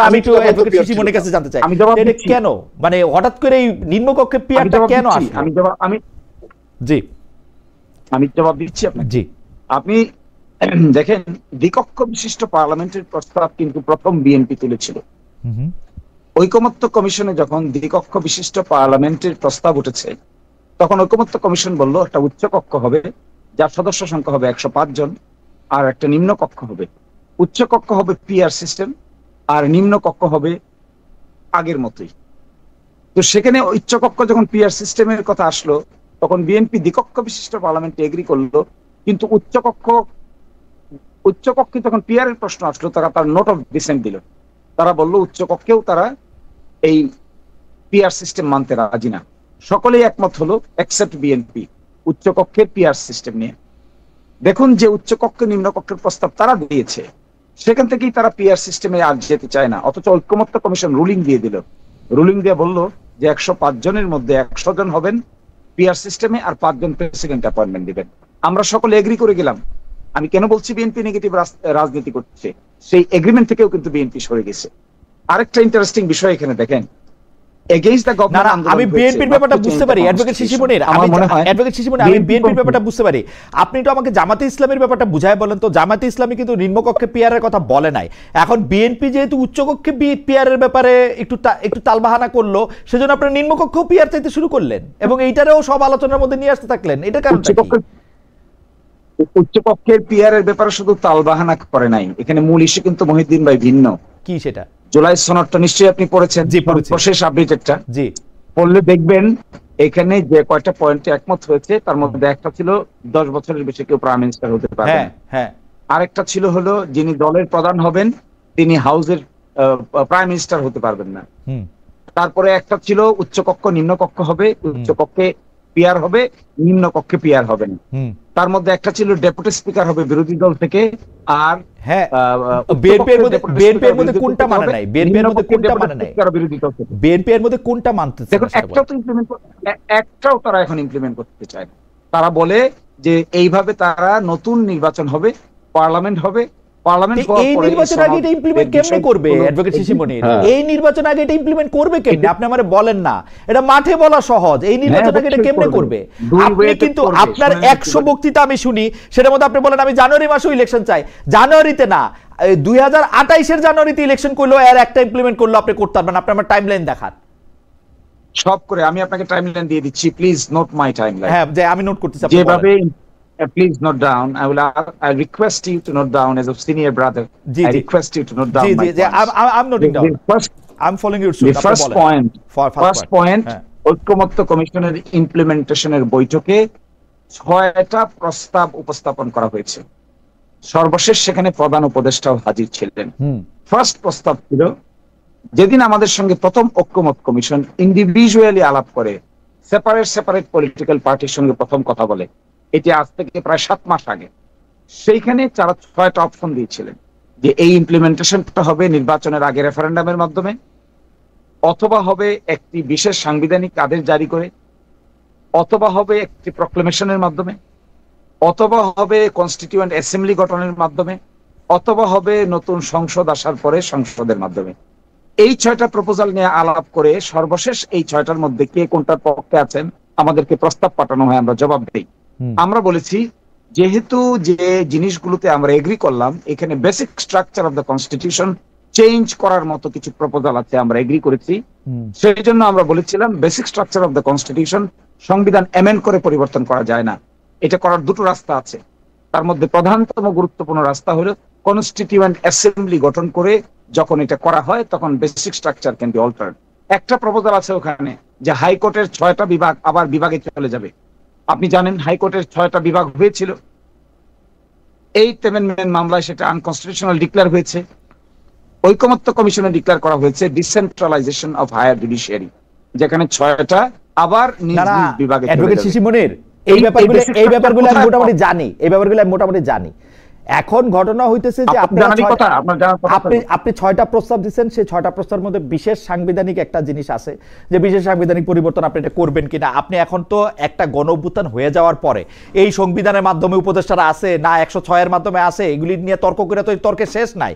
আমি একটু অ্যাডভোকেট শিশিরমণির কাছে জানতে চাই, এটা কেন, মানে হঠাৎ করে এই নিম্নকক্ষের পিআরটা কেন আসলো? আমি জবাব দিচ্ছি আপনাকে। জি, আপনি দেখেন, দ্বিকক্ষ বিশিষ্ট পার্লামেন্টের প্রস্তাব কিন্তু প্রথম বিএনপি তুলেছিল। ঐকমত্য কমিশনে যখন দ্বিকক্ষ বিশিষ্ট পার্লামেন্টের প্রস্তাব উঠেছে, তখন ঐকমত্য কমিশন বলল একটা উচ্চ কক্ষ হবে যার সদস্য সংখ্যা হবে 105 জন, আর একটা নিম্ন কক্ষ হবে। উচ্চ কক্ষ হবে পিআর সিস্টেম, আর নিম্ন কক্ষ হবে আগের মতোই। তো সেখানে উচ্চ কক্ষ যখন পিআর সিস্টেমের কথা আসলো, তখন বিএনপি দ্বিকক্ষ বিশিষ্ট পার্লামেন্টে এগ্রি করলো, কিন্তু উচ্চ কক্ষে যখন পিআর এর প্রশ্ন আসলো, তারা তার নোট অফ ডিসেন্ট দিল। তারা বলল উচ্চ কক্ষেও তারা এই পিআর সিস্টেম মানতে রাজি না। সকলেই একমত হলো এক্সেপ্ট বিএনপি উচ্চ কক্ষের পিআর সিস্টেম নিয়ে। দেখুন যে উচ্চ কক্ষ নিম্ন কক্ষের প্রস্তাব তারা দিয়েছে, সেখান থেকেই তারা পিআর সিস্টেমে আর যেতে চায় না। অথচ ঐকমত্য কমিশন রুলিং দিয়ে দিল, রুলিং দিয়ে বলল যে 105 জনের মধ্যে 100 জন হবেন পিআর সিস্টেমে, আর 5 জন প্রেসিডেন্ট অ্যাপয়েন্টমেন্ট দিবেন। আমরা সকলে এগ্রি করে গেলাম। আমি কেন বলছি বিএনপি নেগেটিভ রাজনীতি করছে, সেই এগ্রিমেন্ট থেকেও কিন্তু বিএনপি সরে গেছে। আরেকটা ইন্টারেস্টিং বিষয় এখানে দেখেন, এগেইনস্ট দ্য গভর্নমেন্ট। আমি বিএনপির ব্যাপারটা বুঝতে পারি অ্যাডভোকেট শিশির মনির, আমি বিএনপির ব্যাপারটা বুঝতে পারি। আপনি তো আমাকে জামাতে ইসলামের ব্যাপারটা বুঝায় বলেন তো। জামাতে ইসলামী কিন্তু নিম্নকক্ষে পিআর এর কথা বলে নাই। এখন বিএনপি যেহেতু উচ্চকক্ষে পিআর এর ব্যাপারে একটু তালবাহানা করলো, সেজন্য আপনারা নিম্নকক্ষেও পিআর চাইতে শুরু করলেন এবং এইটারেও সব আলোচনার মধ্যে নিয়ে আসতে থাকলেন। এটা কারণ উচ্চকক্ষের পিআর এর ব্যাপারে শুধু তালবাহানা করে নাই, এখানে মূল ইস্যু কিন্তু মহিউদ্দিন ভাই ভিন্ন। কি সেটা? জুলাই সনদটা নিশ্চয়ই আপনি পড়েছেন, সর্বশেষ আপডেটেডটা। জি, পড়লে দেখবেন এখানে যে কয়টা পয়েন্টে একমত হয়েছে, তার মধ্যে একটা ছিল 10 বছরের বেশি কেউ প্রাইম মিনিস্টার হতে পারবে না। হ্যাঁ, আরেকটা ছিল হলো যিনি দলের প্রধান হবেন তিনি হাউসের প্রাইম মিনিস্টার হতে পারবেন না। তারপরে একটা ছিল উচ্চকক্ষ নিম্নকক্ষ হবে, উচ্চকক্ষে পিআর হবে, নিম্ন কক্ষে পিআর হবে না। তার মধ্যে একটা ছিল ডেপুটি স্পিকার হবে বিরোধী দল থেকে। আর বিএনপির মধ্যে কোনটা মানে নাই? বিএনপির মধ্যে কোনটা মানে নাই? বিরোধী দল থেকে বিএনপির মধ্যে কোনটা মানতেছে? দেখুন, একটাও তারা এখন ইমপ্লিমেন্ট করতে চায় না। তারা বলে যে এইভাবে তারা নতুন নির্বাচন হবে, পার্লামেন্ট হবে, এই নির্বাচন আগে এটা ইমপ্লিমেন্ট কেমনে করবে অ্যাডভোকেট শিশির মনির? এই নির্বাচন আগে এটা ইমপ্লিমেন্ট করবে কেমনে? আপনি আমারে বলেন না, এটা মাঠে বলা সহজ। এই নির্বাচন আগে এটা কেমনে করবে? আপনি কিন্তু আপনার 100 বক্তৃতা আমি শুনি, সেটার মধ্যে আপনি বলেন আমি জানুয়ারি মাসে ইলেকশন চাই। জানুয়ারিতে না, 2028 জানুয়ারিতে ইলেকশন করলো, এর একটা ইমপ্লিমেন্ট করলো আপনি করতে পারবেন। আপনি আমার টাইমলাইন দেখান সব করে। আমি আপনাকে টাইমলাইন দিয়ে দিচ্ছি, প্লিজ নোট মাই টাইমলাইন। হ্যাঁ, যে আমি নোট করতেছি। যেভাবে please note down. I request you to note down as a senior brother. I request you to note down my points. I'm noting down. I'm following your suit. The first point, ঐক্যমত্য কমিশনের ইমপ্লিমেন্টেশনের বৈঠকে 6টা প্রস্তাব উপস্থাপন করা হয়েছে। সর্বশেষ সেখানে প্রধান উপদেষ্টাও হাজির ছিলেন। ফার্স্ট প্রস্তাব ছিল, যেদিন আমাদের সঙ্গে প্রথম ঐক্যমত্য কমিশন ইন্ডিভিজুয়ালি আলাপ করে, সেপারেট পলিটিক্যাল পার্টির সঙ্গে প্রথম কথা বলে, এটি আজ থেকে প্রায় 7 মাস আগে, সেইখানে তারা 6টা অপশন দিয়েছিলেন যে এই ইমপ্লিমেন্টেশনটা হবে নির্বাচনের আগে রেফারেন্ডামের মাধ্যমে, অথবা হবে একটি বিশেষ সাংবিধানিক আদেশ জারি করে, অথবা হবে একটি প্রক্লেমেশনের মাধ্যমে, অথবা হবে কনস্টিটিউয়েন্ট অ্যাসেম্বলি গঠনের মাধ্যমে, অথবা হবে নতুন সংসদ আসার পরে সংসদের মাধ্যমে। এই 6টা প্রপোজাল নিয়ে আলাপ করে সর্বশেষ এই 6টার মধ্যে কে কোনটার পক্ষে আছেন আমাদেরকে প্রস্তাব পাঠানো হয়, আমরা জবাব দিই। আমরা বলেছি যেহেতু যে জিনিসগুলোতে আমরা এগ্রি করলাম, এখানে basic structure of the constitution change করার মতো কিছু প্রপোজাল আছে, আমরা এগ্রি করেছি। সেই জন্য আমরা বলেছিলাম basic structure of the constitution সংবিধান অ্যামেন্ড করে পরিবর্তন করা যায় না। এটা করার 2টো রাস্তা আছে। তার মধ্যে প্রধানতম গুরুত্বপূর্ণ রাস্তা হলো কনস্টিটিউয়েন্ট অ্যাসেম্বলি গঠন করে যখন এটা করা হয় তখন basic structure can be altered. একটা প্রপোজাল আছে ওখানে যে হাইকোর্টের 6টা বিভাগ আবার বিভাগে চলে যাবে। আপনি জানেন হাইকোর্টের 6টা বিভাগ হয়েছিল, 8th অ্যামেন্ডমেন্ট মামলায় সেটা আনকনস্টিটিউশনাল ডিক্লেয়ার হয়েছে। ঐকমত্য কমিশনে ডিক্লেয়ার করা হয়েছে ডিসেন্ট্রালাইজেশন অফ হায়ার জুডিশিয়ারি, যেখানে 6টা আবার নিজ নিজ বিভাগে চলে যাবে। অ্যাডভোকেট শিশির মনির, এই ব্যাপারগুলো আমি মোটামুটি জানি। এখন ঘটনা হইতেছে যে আপনি 6টা প্রস্তাব দিচ্ছেন, সেই 6টা প্রস্তাবের মধ্যে বিশেষ সাংবিধানিক একটা জিনিস আছে, যে বিশেষ সাংবিধানিক পরিবর্তন আপনি এটা করবেন কিনা। আপনি এখন তো একটা গণঅভ্যুত্থান হয়ে যাওয়ার পরে এই সংবিধানের মাধ্যমে উপদেষ্টারা আছে না 106 মাধ্যমে আছে, এগুলি নিয়ে তর্ক করে তো তর্কের শেষ নাই।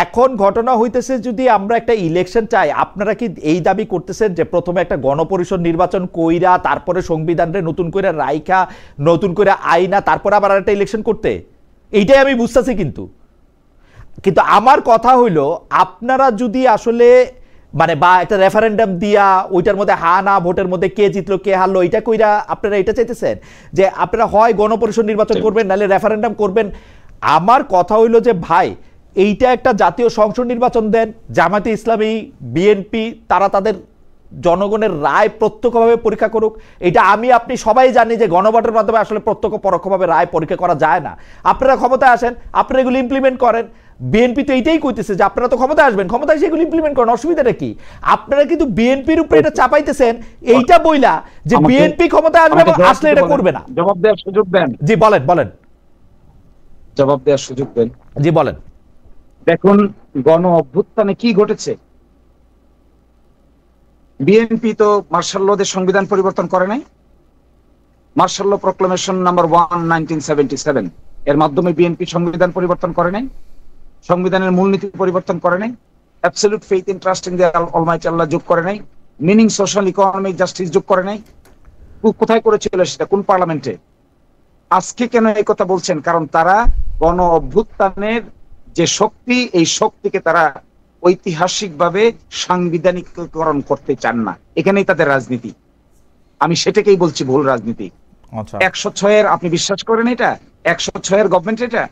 এখন ঘটনা হইতেছে যদি আমরা একটা ইলেকশন চাই, আপনারা কি এই দাবি করতেছেন যে প্রথমে একটা গণপরিষদ নির্বাচন কইরা তারপরে সংবিধানরে নতুন করে রাইখা নতুন করে আইনা তারপরে আবার একটা ইলেকশন করতে? এইটাই আমি বুঝতেছি। কিন্তু কিন্তু আমার কথা হইলো, আপনারা যদি আসলে মানে বা একটা রেফারেন্ডাম দিয়া ওইটার মধ্যে হা না ভোটের মধ্যে কে জিতলো কে হারলো এটা কইরা আপনারা এটা চাইতেছেন যে আপনারা হয় গণপরিষদ নির্বাচন করবেন নাহলে রেফারেন্ডাম করবেন। আমার কথা হইলো যে ভাই, এইটা একটা জাতীয় সংসদ নির্বাচন দেন, জামায়াতে ইসলামী, বিএনপি তারা তাদের জনগণের রায় প্রত্যক্ষভাবে পরীক্ষা করুক। এটা আমি আপনি সবাই জানি যে গণভোটের মাধ্যমে আসলে প্রত্যক্ষ পরোক্ষভাবে রায় পরীক্ষা করা যায় না। আপনারা ক্ষমতায় আসেন, আপনারা এগুলো ইমপ্লিমেন্ট করেন। বিএনপি তো এইটাই কইতেছে যে আপনারা তো ক্ষমতায় আসবেন, ক্ষমতায় সেগুলো ইমপ্লিমেন্ট করেন, অসুবিধাটা কি? আপনারা কিন্তু বিএনপির উপরে এটা চাপাইতেছেন এইটা বইলা যে বিএনপি ক্ষমতায় আসবে এবং আসলে এটা করবে না। জবাব দেওয়ার সুযোগ দেন। জি বলেন বলেন। জবাব দেওয়ার সুযোগ দেন। জি বলেন। দেখুন গণ অভ্যুত্থানে কি ঘটেছে। বিএনপি তো মার্শাল লদের সংবিধান পরিবর্তন করে নাই। মার্শাল ল প্রক্লেমেশন নাম্বার 1 1977 এর মাধ্যমে বিএনপি সংবিধান পরিবর্তন করে নাই, সংবিধানের মূলনীতি পরিবর্তন করে নাই, absolute faith in trust in the almighty Allah যোগ করে নাই, মিনিং সোশ্যাল ইকোনমিক জাস্টিস যোগ করে নাই। কোথায় করেছিল সেটা? কোন পার্লামেন্টে? আজকে কেন এই কথা বলছেন? কারণ তারা গণ অভ্যুত্থানের যে শক্তি, এই শক্তিকে তারা ঐতিহাসিকভাবে সাংবিধানিকরণ করতে চান না। এখানেই তাদের রাজনীতি। আমি সেটাকেই বলছি ভুল রাজনীতি। 106 আপনি বিশ্বাস করেন এটা? 106 গভর্নমেন্ট, এটা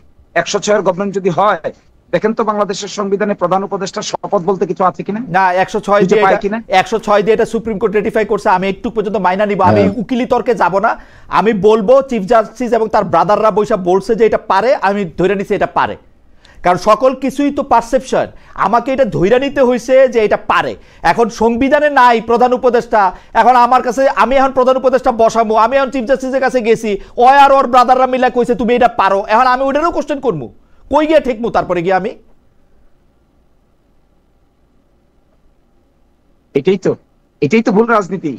106 গভর্নমেন্ট যদি হয়, দেখেন তো বাংলাদেশের সংবিধানে প্রধান উপদেষ্টা শপথ বলতে কিছু আছে কিনা? না, 106 দিয়ে 106 দিয়ে এটা সুপ্রিম কোর্ট রেটিফাই করছে। আমি একটু পর্যন্ত মাইনা নিব, আমি উকিলি তর্কে যাব না। আমি বলবো চিফ জাস্টিস এবং তার ব্রাদাররা বৈশা বলছে যে এটা পারে, আমি ধরে নিছি এটা পারে। কারণ সকল কিছুই তো পারসেপশন। আমাকে এটা ধৈর্য নিতে হয়েছে যে এটা পারে। এখন সংবিধানে নাই প্রধান উপদেষ্টা, এখন আমার কাছে আমি এখন প্রধান উপদেষ্টা বসাবো, আমি এখন চিফ জাস্টিসের কাছে গেছি, ও আর ওর ব্রাদাররা মিলা কইছে তুমি এটা পারো, এখন আমি ওইটারও কোশ্চেন করবো, কই গিয়ে ঠিকমু তারপরে গিয়ে আমি এটাই তো ভুল রাজনীতি।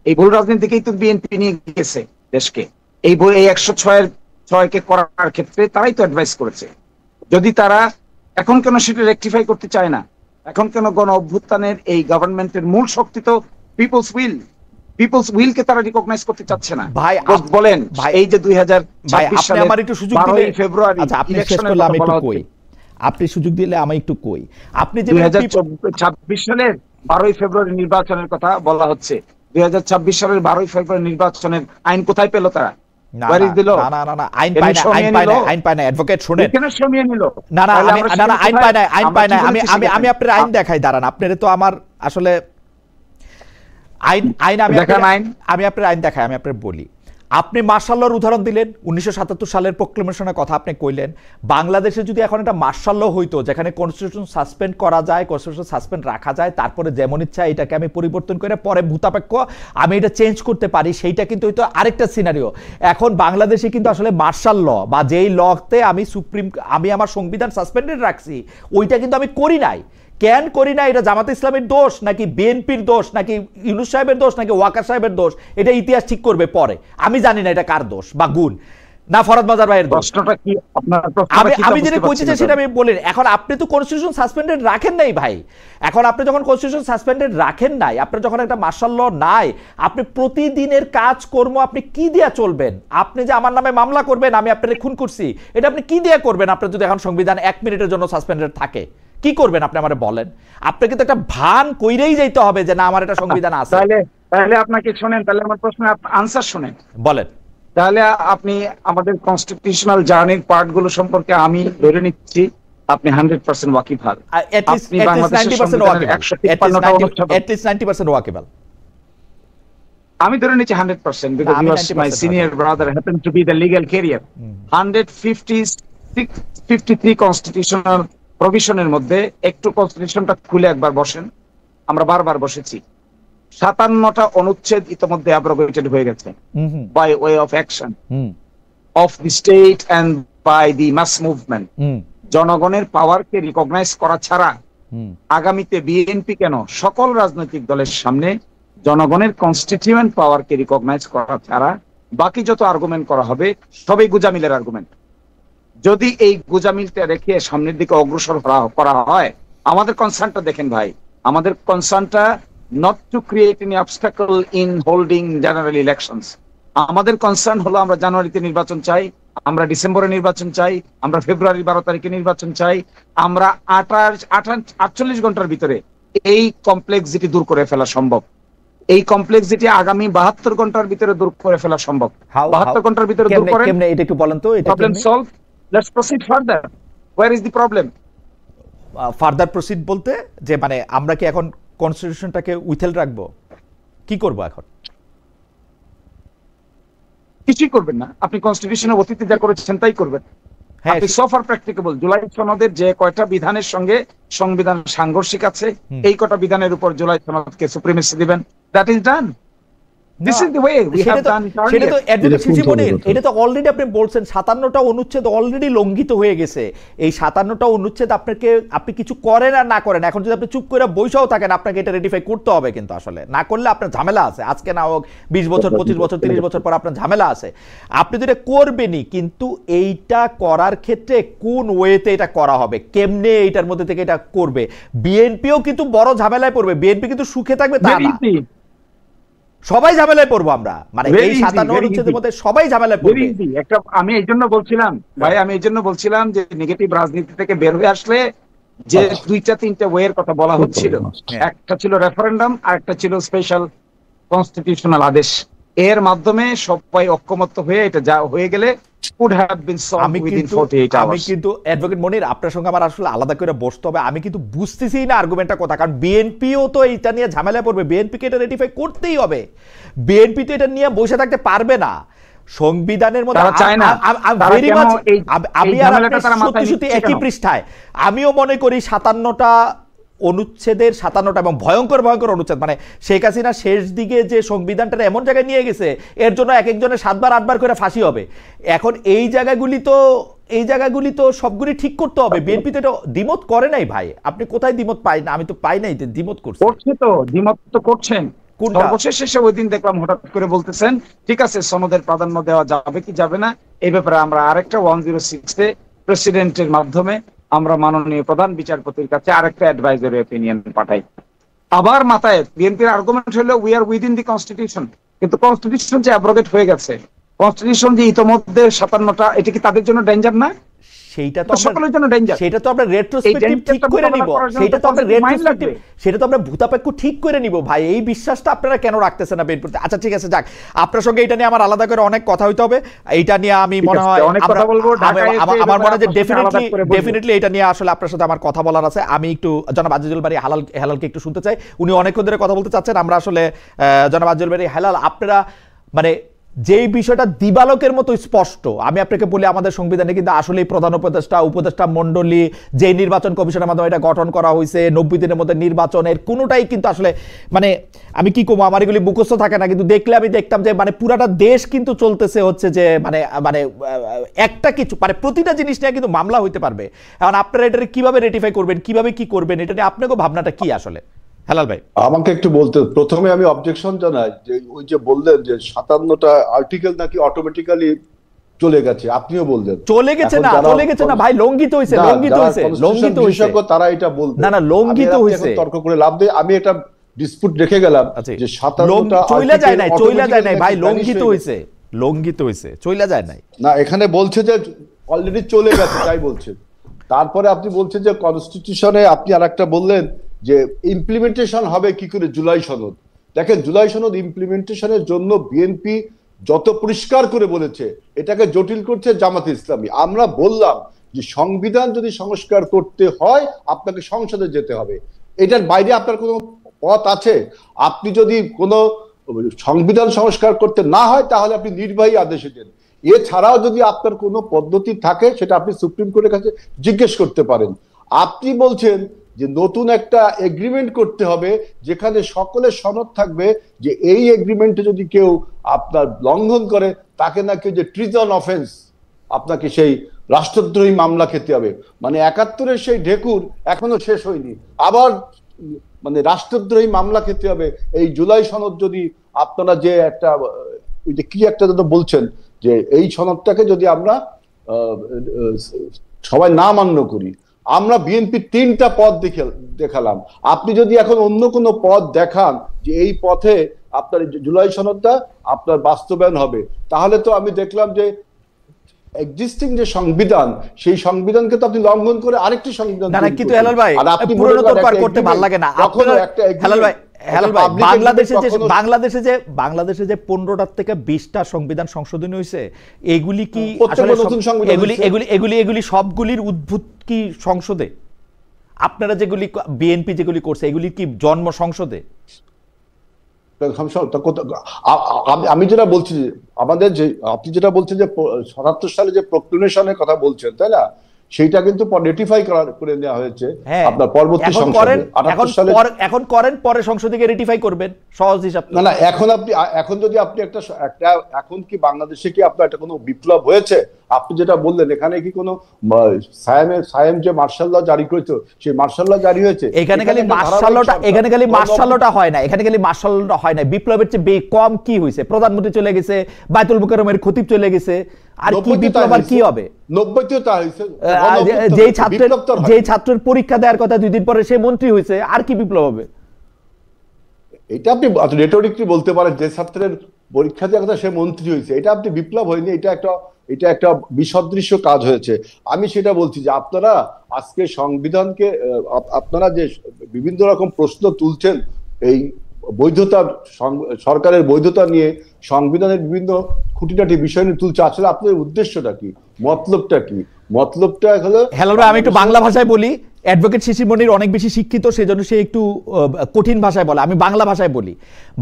এই ভুল রাজনীতিকেই তো বিএনপি নিয়ে গেছে দেশকে। এই 106 কে করার ক্ষেত্রে তারাই তো অ্যাডভাইস করেছে। যদি তারা এখন কেন সেটা রেকটিফাই করতে চায় না? এখন কেন গণ অভ্যুত্থানের এই গভর্নমেন্টের মূল শক্তি তো পিপলস উইল কে তারা রিকগনাইজ করতে চাচ্ছে না। ভাই বলেন এই যে 2026 সালে আমার একটু সুযোগ দিলে ফেব্রুয়ারি, আচ্ছা আপনি শেষ করলে আমি একটু কই, আপনি সুযোগ দিলে আমি একটু কই। আপনি যে 2026 সালের 12 ফেব্রুয়ারি নির্বাচনের কথা বলা হচ্ছে, 2026 সালের 12 ফেব্রুয়ারি নির্বাচনের আইন কোথায় পেল তারা? আইন পায় না অ্যাডভোকেট, শুনেন। আমি আপনার আইন দেখাই, দাঁড়ান। আপনার তো আমার আসলে আমি আপনার আইন দেখাই, আমি আপনার বলি। আপনি মার্শাল লর উদাহরণ দিলেন, 1977 সালের প্রক্লেমেশনের কথা আপনি কইলেন। বাংলাদেশে যদি এখন একটা মার্শাল ল হইতো যেখানে কনস্টিটিউশন সাসপেন্ড করা যায়, কনস্টিটিউশন সাসপেন্ড রাখা যায়, তারপরে যেমন ইচ্ছা এটাকে আমি পরিবর্তন করে পরে ভূতাপেক্ষ আমি এটা চেঞ্জ করতে পারি, সেইটা কিন্তু হয়তো আরেকটা সিনারিও। এখন বাংলাদেশে কিন্তু আসলে মার্শাল ল বা যেই লতে আমি আমার সংবিধান সাসপেন্ডেড রাখছি, ওইটা কিন্তু আমি করি নাই। কেন করি না? এটা জামাতে ইসলামের দোষ নাকি বিএনপির দোষ নাকি ইউনূস সাহেবের দোষ নাকি ওয়াকার সাহেবের দোষ, এটা ইতিহাস ঠিক করবে পরে। আমি জানি না এটা কার দোষ বা গুণ, না ফরহাদ মাজার ভাইয়ের দোষ। আমি যেটা কইতে চাই সেটা আমি বলি। এখন আপনি তো কনস্টিটিউশন সাসপেন্ডেড রাখেন নাই ভাই। এখন আপনি যখন কনস্টিটিউশন সাসপেন্ডেড রাখেন নাই, আপনার যখন একটা মার্শাল ল নাই, আপনি প্রতিদিনের কাজকর্ম আপনি কি দিয়া চলবেন? আপনি যে আমার নামে মামলা করবেন আমি আপনার খুন করছি, এটা আপনি কি দিয়া করবেন? আপনার যদি এখন সংবিধান 1 মিনিটের জন্য সাসপেন্ডেড থাকে, কি করবেন আপনি আমারে বলেন? আপনাকে তো একটা ভান কইরেই যাইতে হবে যে না আমার এটা সংবিধান আছে। তাহলে আপনাকে শুনেন, তাহলে আমার প্রশ্নের আনসার শুনেন, বলেন। তাহলে আপনি আমাদের কনস্টিটিউশনাল জার্নির পার্টগুলো সম্পর্কে আমি ধরে নিচ্ছি আপনি 100% ওয়াকিবহাল। আপনি বাংলাদেশের 90% ওয়াকিবহাল, at least 90% ওয়াকিবহাল। আমি ধরে নিচ্ছি 100% because you are my senior brother happen to be the legal career. 153 constitutional প্রভিশনের মধ্যে একটু কনস্টিটিউশনটা খুলে একবার বসেন, আমরা বারবার বসেছি। 57টা অনুচ্ছেদ ইতোমধ্যে অ্যাব্রোগেটেড হয়ে গেছে by way of action of the state and by the mass movement. জনগণের পাওয়ারকে রিকগনাইজ করা ছাড়া আগামীতে বিএনপি কেন সকল রাজনৈতিক দলের সামনে জনগণের কনস্টিটিউয়েন্ট পাওয়ারকে রিকগনাইজ করা ছাড়া বাকি যত আর্গুমেন্ট করা হবে সবই গুজামিলের আর্গুমেন্ট। যদি এই গুজামিলটা রেখে সামনের দিকে অগ্রসর করা হয়, আমাদের কনসার্নটা দেখেন ভাই, আমাদের কনসার্নটা not to create any obstacle in holding general elections. আমাদের কনসার্ন হলো আমরা জানুয়ারিতে নির্বাচন চাই, আমরা ডিসেম্বরে নির্বাচন চাই, আমরা ফেব্রুয়ারি 12 তারিখে নির্বাচন চাই, আমরা 48 ঘন্টার ভিতরে এই কমপ্লেক্সিটি দূর করে ফেলা সম্ভব। এই কমপ্লেক্সিটি আগামী 72 ঘন্টার ভিতরে দূর করে ফেলা সম্ভব। 72 ঘন্টার ভিতরে দূর করে কেমনে এটা একটু বলেন তো, এটা problem solve, let's proceed further. Where is the problem? Further proceed বলতে যে মানে আমরা কি এখন কনস্টিটিউশনটাকে উইথেল রাখবো, কি করব এখন? কিছুই করবেন না, আপনি কনস্টিটিউশনের অতীতে যা করেছেন তাই করবেন। আপনি সফার প্র্যাকটিকেবল জুলাই সনদের যে কয়টা বিধানের সঙ্গে সংবিধান সাংঘর্ষিক আছে, এই কটা বিধানের উপর জুলাই সনদকে সুপ্রিমেসি দিবেন। That is done. This is the way we have done it earlier. সেটা তো অ্যাডভোকেট শিশির মনির, এটা তো অলরেডি আপনি বলছেন 57টা অনুচ্ছেদ অলরেডি লঙ্ঘিত হয়ে গেছে। এই 57টা অনুচ্ছেদ আপনি কিছু করেন আর না করেন, এখন যদি আপনি চুপ করে বইসাও থাকেন, আপনাকে এটা রেটিফাই করতে হবে। কিন্তু আসলে না করলে আপনার ঝামেলা আছে, আজকে না হোক 20 বছর 25 বছর 30 বছর পর আপনার ঝামেলা আছে। আপনি তো এটা করবেনই, কিন্তু এইটা করার ক্ষেত্রে কোন ওয়েতে এটা করা হবে, কেমনে এইটার মধ্যে থেকে এটা করবে। বিএনপিও কিন্তু বড় ঝামেলায় পড়বে, বিএনপি কিন্তু সুখে থাকবে তা না, সবাই ঝামেলায় পড়বো আমরা। মানে এই 57 অনুচ্ছেদের মধ্যে সবাই ঝামেলায় পড়বে। একটা আমি এই জন্য বলছিলাম ভাই, আমি এই জন্য বলছিলাম যে নেগেটিভ রাজনীতি থেকে বের হয়ে আসলে যে 2-3টা ওয়ের কথা বলা হচ্ছিল, একটা ছিল রেফারেন্ডাম আর একটা ছিল স্পেশাল কনস্টিটিউশনাল আদেশ। এর মাধ্যমে সবাই ঐক্যমত্য হয়ে এটা যা হয়ে গেলে could have been solved within 48 hours. আমি কিন্তু অ্যাডভোকেট মনির আপনার সঙ্গে আমার আসলে আলাদা করে বসতে হবে। আমি কিন্তু বুঝতেছি না আর্গুমেন্টটা কথা, কারণ বিএনপিও তো এটা নিয়ে ঝামেলায় পড়বে, বিএনপিকে এটা রেটিফাই করতেই হবে। বিএনপি তো এটা নিয়ে বসে থাকতে পারবে না। সংবিধানের মধ্যে একই পৃষ্ঠায় আমিও মনে করি 57টা অনুচ্ছেদের 57টা এবং ভয়ঙ্কর ভয়ঙ্কর অনুচ্ছেদ, মানে শেখ হাসিনা শেষ দিকে যে সংবিধানটা এমন জায়গায় নিয়ে গেছে এর জন্য এক একজনের 7বার 8বার করে ফাঁসি হবে। এখন এই জায়গাগুলি তো সবগুলি ঠিক করতে হবে। বিএনপি তো এটা দ্বিমত করে নাই ভাই, আপনি কোথায় দ্বিমত পাই না? আমি তো পাই নাই দ্বিমত করছে তো দ্বিমত তো করছেন। সর্বশেষ শেষে ওই দিন দেখলাম হঠাৎ করে বলতেছেন ঠিক আছে সনদের প্রাধান্য দেওয়া যাবে কি যাবে না, এই ব্যাপারে আমরা আরেকটা 106 প্রেসিডেন্টের মাধ্যমে আমরা মাননীয় প্রধান বিচারপতির কাছে আরেকটা অ্যাডভাইজারি অপিনিয়ন পাঠাই। আবার মাথায় বিএনপির আর্গুমেন্ট হলো we are within the constitution, কিন্তু কনস্টিটিউশন যে অ্যাব্রোগেট হয়ে গেছে, কনস্টিটিউশন যে ইতোমধ্যে 57টা, এটা কি তাদের জন্য ডেঞ্জার না? সেটা তো সকলের জন্য ডেঞ্জার। সেটা তো আমরা রেট্রোস্পেক্টিভ ঠিক করে নিব, সেটা তো আমরা রেট্রোস্পেক্টিভ, সেটা তো আমরা ভূতাপেক্ষ ঠিক করে নিব ভাই। এই বিশ্বাসটা আপনারা কেন রাখতেছেন না বিএনপিতে? আচ্ছা ঠিক আছে, যাক, আপনার সঙ্গে এটা নিয়ে আমার আলাদা করে অনেক কথা হইতে হবে। এইটা নিয়ে আমি মনে হয় আমার মনে হয় যে ডেফিনেটলি এটা নিয়ে আসলে আপনার সাথে আমার কথা বলার আছে। আমি একটু জনাব আজিজুল বারী হেলালকে একটু শুনতে চাই, উনি অনেকক্ষণ ধরে কথা বলতে চাচ্ছেন। আমরা আসলে জনাব আজিজুল বারী হেলাল, আপনারা মানে যেই বিষয়টা দিবালোকের মতো স্পষ্ট, আমি আপনাকে বলি আমাদের সংবিধানে কিন্তু আসলে প্রধান উপদেষ্টা মণ্ডলী যে নির্বাচন কমিশনের মাধ্যমে এটা গঠন করা হয়েছে, 90 দিনের মধ্যে নির্বাচনের কোনোটাই কিন্তু আসলে মানে আমি কি করবো, আমার এগুলি মুখস্থ থাকে না, কিন্তু দেখলে আমি দেখতাম যে মানে পুরাটা দেশ কিন্তু চলতেছে হচ্ছে যে মানে মানে একটা কিছু মানে প্রতিটা জিনিস নিয়ে কিন্তু মামলা হইতে পারবে। এখন আপনারা এটা কিভাবে রেটিফাই করবেন, কিভাবে কি করবেন, এটা নিয়ে আপনাকে ভাবনাটা কি আসলে? হেলাল ভাই আমাকে একটু বলতে, প্রথমে আমি অবজেকশন জানাই যে ওই যে বললেন যে 57টা আর্টিকেল নাকি অটোমেটিক্যালি চলে গেছে, আপনিও বললেন চলে গেছে না ভাই, লঙ্ঘিত হইছে তারা এটা বলবে না লঙ্ঘিত হইছে, তর্ক করে লাভ নেই। আমি এটা ডিসপুট রেখে গেলাম যে 57টা চলে যায় নাই ভাই, লঙ্ঘিত হইছে চলে যায় নাই না, এখানে বলছে যে অলরেডি চলে গেছে তাই বলছে। তারপরে আপনি বলছেন যে কনস্টিটিউশনে আপনি আরেকটা বললেন যে ইমপ্লিমেন্টেশন হবে কি করে জুলাই সনদ। দেখেন জুলাই সনদ ইমপ্লিমেন্টেশনের জন্য বিএনপি যত পরিষ্কার করে বলেছে, এটাকে জটিল করছে জামাতে ইসলামী। আমরা বললাম যে সংবিধান যদি সংস্কার করতে হয় আপনাকে সংসদে যেতে হবে, এটার বাইরে আপনার কোনো পথ আছে? আপনি যদি কোনো সংবিধান সংস্কার করতে না হয় তাহলে আপনি নির্বাহী আদেশে দেন। এছাড়াও যদি আপনার কোনো পদ্ধতি থাকে সেটা আপনি সুপ্রিম কোর্টের কাছে জিজ্ঞেস করতে পারেন। আপনি বলছেন যে নতুন একটা এগ্রিমেন্ট করতে হবে যেখানে সকলের সনদ থাকবে যে এই এগ্রিমেন্টে যদি কেউ আপনার লঙ্ঘন করে তাকে নাকি যে ট্রিজন অফেন্স, আপনাকে সেই রাষ্ট্রদ্রোহী মামলা খেতে হবে। মানে 71-এর সেই ঢেকুর এখনো শেষ হয়নি, আবার মানে রাষ্ট্রদ্রোহী মামলা খেতে হবে এই জুলাই সনদ যদি আপনারা যে একটা ওই যে কি একটা বলছেন যে এই সনদটাকে যদি আমরা সবাই না মান্য করি। আমরা বিএনপি 3টা পথ দেখালাম, আপনি যদি এখন অন্য কোনো পথ দেখান যে এই পথে আপনার জুলাই সনদটা আপনার বাস্তবায়ন হবে, তাহলে তো আমি দেখলাম যে এক্সিস্টিং যে সংবিধান, সেই সংবিধানকে তো আপনি লঙ্ঘন করে আরেকটি সংবিধান না কিন্তু হেলাল ভাই পুরনো তোলপাড় করতে ভালো লাগে না হেলাল ভাই। বাংলাদেশে যে 15টার থেকে 20টা সংবিধান সংশোধনী হয়েছে, এগুলি কি এগুলি সবগুলির উদ্ভূত কি সংসদে? আপনারা যেগুলি বিএনপি যেগুলি করছে এগুলি কি জন্ম সংসদে? আমি যেটা বলছি, আমাদের যে আপনি যেটা বলছেন যে 77 সালে যে প্রক্লেমেশনের কথা বলছেন, তাই না, সেইটা কিন্তু রেটিফাই করে নেওয়া হয়েছে আপনার পরবর্তী সংসদে 78 সালে। এখন করেন, পরে সংসদে গিয়ে রেটিফাই করবেন, সহজ হিসাব। না এখন যদি আপনি একটা এখন কি বাংলাদেশে কি আপনার একটা কোনো বিপ্লব হয়েছে? আপনি যেটা বললেন, এখানে কি কোনো সায়েম যে মার্শাল ল জারি করেছে, সেই মার্শাল ল জারি হয়েছে? এখানে খালি মার্শাল লটা হয় না, এখানে খালি মার্শাল লটা হয় না, বিপ্লবের চেয়ে কম কি হয়েছে? প্রধানমন্ত্রী চলে গেছে, বায়তুল মুকাররমের খতিব চলে গেছে, আর কি বিপ্লব আর কি হবে? 90তেও তা হয়েছে, যেই ছাত্রের পরীক্ষা দেওয়ার কথা 2 দিন পরে সে মন্ত্রী হয়েছে, আর কি বিপ্লব হবে? এটা আপনি রেটরিকলি বলতে পারেন, যে ছাত্রের পরীক্ষা দেওয়ার কথা সে মন্ত্রী হয়েছে, এটা আপনি বিপ্লব হয়নি, এটা একটা বিসদৃশ্য কাজ হয়েছে। আমি সেটা বলছি যে আপনারা আজকে সংবিধানকে আপনারা যে বিভিন্ন রকম প্রশ্ন তুলছেন, এই বৈধতা, সরকারের বৈধতা নিয়ে সংবিধানের বিভিন্ন খুঁটিনাটি বিষয় নিয়ে তুলছে, আসলে আপনাদের উদ্দেশ্যটা কি, মতলবটা কি? মতলবটা হলো, হেলাল ভাই আমি একটু বাংলা ভাষায় বলি, অ্যাডভোকেট শিশির মনির অনেক বেশি শিক্ষিত, সেজন্য সে একটু কঠিন ভাষায় বলে, আমি বাংলা ভাষায় বলি।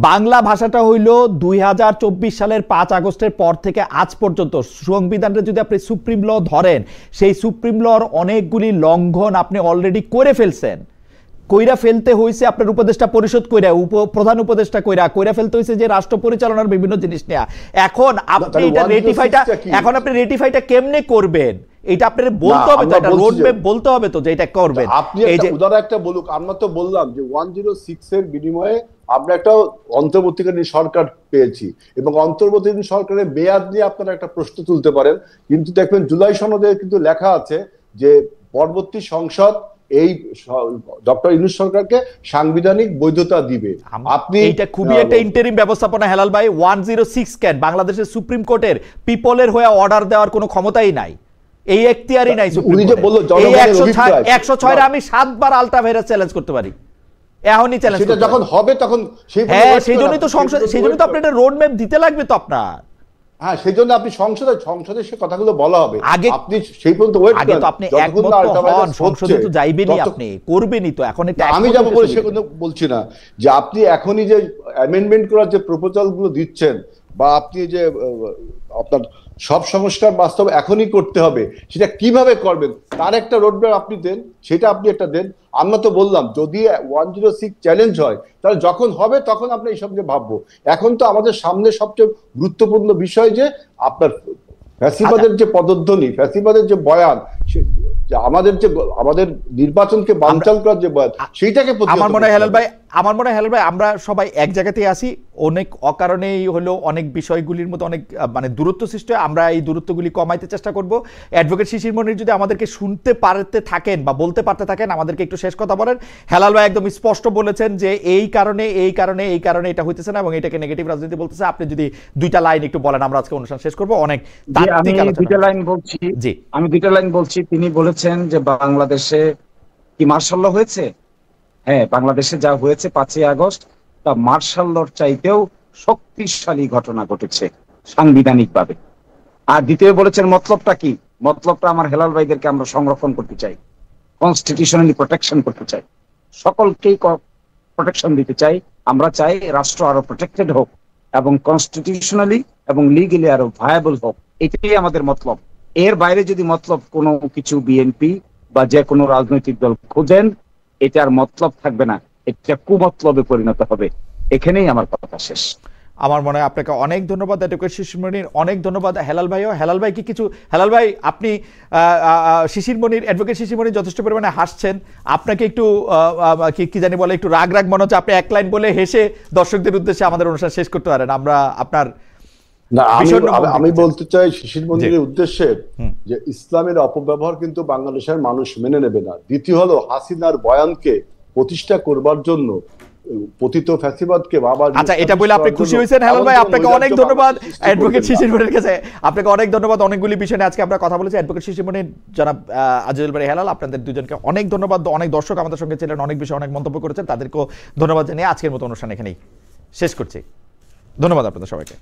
বাংলা ভাষাটা হইল 2024 সালের 5 আগস্টের পর থেকে আজ পর্যন্ত সংবিধানটা যদি আপনি সুপ্রিম ল ধরেন, সেই সুপ্রিম লর অনেকগুলি লঙ্ঘন আপনি অলরেডি করে ফেলছেন। কইরা ফেলতে হয়েছে আপনার উপদেষ্টা পরিষদ কইরা, প্রধান উপদেষ্টা কইরা ফেলতে হয়েছে যে রাষ্ট্র পরিচালনার বিভিন্ন জিনিস নেয়া। এখন আপনি এটা রেটিফাইটা কেমনে করবেন? এটা আপনাদের বলতে হবে তো, এটা রোড ম্যাপ বলতে হবে তো যে এটা করবেন। আপনি উদাহরণ একটা বলুক, আমরা তো বললাম যে 106 এর বিনিময়ে আমরা একটা অন্তর্বর্তীকালীন সরকার পেয়েছি, এবং অন্তর্বর্তীকালীন সরকারের মেয়াদ নিয়ে আপনারা একটা প্রশ্ন তুলতে পারেন, কিন্তু দেখবেন জুলাই সনদে কিন্তু লেখা আছে যে পরবর্তী সংসদ এই ডক্টর ইউনূস সরকারকে সাংবিধানিক বৈধতা দিবে। আপনি এটা খুবই একটা ইন্টারিম ব্যবস্থাপনা হেলাল ভাই। 106 কেন? বাংলাদেশের সুপ্রিম কোর্টের পিপলের হয়ে অর্ডার দেওয়ার কোনো ক্ষমতাই নাই, এই এখতিয়ারই নাই। উনি যে বলল জনগণের অভিপ্রায়, 106 আমি 7 বার আলট্রা ভাইরাস চ্যালেঞ্জ করতে পারি, এখনই চ্যালেঞ্জ করতে, যখন হবে তখন সেই জন্যই তো সংসদ, সেই জন্যই তো আপনাদের রোড ম্যাপ দিতে লাগবে তো আপনার। হ্যাঁ, সেই জন্য আপনি সংসদে সে কথাগুলো বলা হবে, আপনি সেই পর্যন্ত ওয়েট করেন, আপনি একমত হন, সংসদে তো যাইবেনই, আপনি করবেনই তো। এখন এটা আমি যাব বলে সে কথা বলছি না, যে আপনি এখনই যে অ্যামেন্ডমেন্ট করার যে প্রপোজাল গুলো দিচ্ছেন, বা আপনি যে আপনার সব সংস্কার বাস্তব এখনই করতে হবে, সেটা কিভাবে করবেন তার একটা রোডম্যাপ আপনি দেন, সেটা আপনি একটা দেন। আমরা তো বললাম যদি 106 চ্যালেঞ্জ হয়, তাহলে যখন হবে তখন আমরা এইসব নিয়ে ভাববো। এখন তো আমাদের সামনে সবচেয়ে গুরুত্বপূর্ণ বিষয় যে আপনার ফ্যাসিবাদের যে পদধ্বনি, ফ্যাসিবাদের যে বয়ান, আমাদের নির্বাচনকে বানচাল করার যে বয়ান, সেইটাকে আমার মনে হয় হেলাল ভাই আমরা সবাই এক জায়গাতেই আসি, অনেক অকারণেই হলো অনেক বিষয়গুলির মধ্যে অনেক মানে দূরত্ব সৃষ্টি হয়, আমরা এই দূরত্বগুলি কমাইতে চেষ্টা করব। অ্যাডভোকেট শিশির মনির যদি আমাদেরকে শুনতে পারতে থাকেন বা বলতে পারতে থাকেন, আমাদেরকে একটু শেষ কথা বলেন। হেলাল ভাই একদম স্পষ্ট বলেছেন যে এই কারণে এটা হইতেছে না এবং এটাকে নেগেটিভ রাজনীতি বলতেছে। আপনি যদি 2টা লাইন একটু বলেন, আমরা আজকে অনুষ্ঠান শেষ করব। অনেক আমি 2টা লাইন বলছি। তিনি বলেছেন যে বাংলাদেশে কি মার্শাল ল হয়েছে? হ্যাঁ, বাংলাদেশে যা হয়েছে 5ই আগস্ট তা মার্শাল লর চাইতেও শক্তিশালী ঘটনা ঘটেছে সাংবিধানিকভাবে। আর দ্বিতীয় বলেছেন মতলবটা কি? মতলবটা আমার হেলাল ভাইদেরকে আমরা সংরক্ষণ করতে চাই, কনস্টিটিউশনালি প্রোটেকশন করতে চাই, সকলকেই প্রোটেকশন দিতে চাই। আমরা চাই রাষ্ট্র আরো প্রোটেক্টেড হোক এবং কনস্টিটিউশনালি এবং লিগ্যালি আরো ভায়াবল হোক, এটাই আমাদের মতলব। এর বাইরে যদি মতলব কোনো কিছু বিএনপি বা যে কোনো রাজনৈতিক দল খোঁজেন, এটার মতলব থাকবে না, এটা কুমতলবে পরিণত হবে। এখানেই আমার কথা শেষ। আমার মনে হয় আপনাকে অনেক ধন্যবাদ অ্যাডভোকেট শিশির মনির, অনেক ধন্যবাদ হেলাল ভাইও। হেলাল ভাই কি কিছু, হেলাল ভাই আপনি শিশির মনির, অ্যাডভোকেট শিশির মনির যথেষ্ট পরিমাণে হাসছেন, আপনাকে একটু কি জানি বলে একটু রাগ মনে হচ্ছে, আপনি এক লাইন বলে হেসে দর্শকদের উদ্দেশ্যে আমাদের অনুষ্ঠান শেষ করতে পারেন। আমরা আপনার আমি বলতে চাই শিশির মনিরের উদ্দেশ্যে যে ইসলামের অপব্যবহার কিন্তু বাংলাদেশের মানুষ মেনে নেবে না। দ্বিতীয় হলো হাসিনার বয়ানকে প্রতিষ্ঠা করবার জন্য পতিত ফ্যাসিবাদকে বাবা। আচ্ছা, এটা বলে আপনি খুশি হয়েছেন হেলাল ভাই, আপনাকে অনেক ধন্যবাদ। অ্যাডভোকেট শিশির মনির কাছে আপনাকে অনেক ধন্যবাদ। অনেকগুলি বিষয় নিয়ে আজকে আমরা কথা বলেছি। অ্যাডভোকেট শিশির মনির, জনাব আজিজুল বারী হেলাল, আপনাদের দুজনকে অনেক ধন্যবাদ। অনেক দর্শক আমাদের সঙ্গে ছিলেন, অনেক বিষয়ে অনেক মন্তব্য করেছেন, তাদেরকেও ধন্যবাদ জানিয়ে আজকের মতো অনুষ্ঠান এখানেই শেষ করছি। ধন্যবাদ আপনাদের সবাইকে।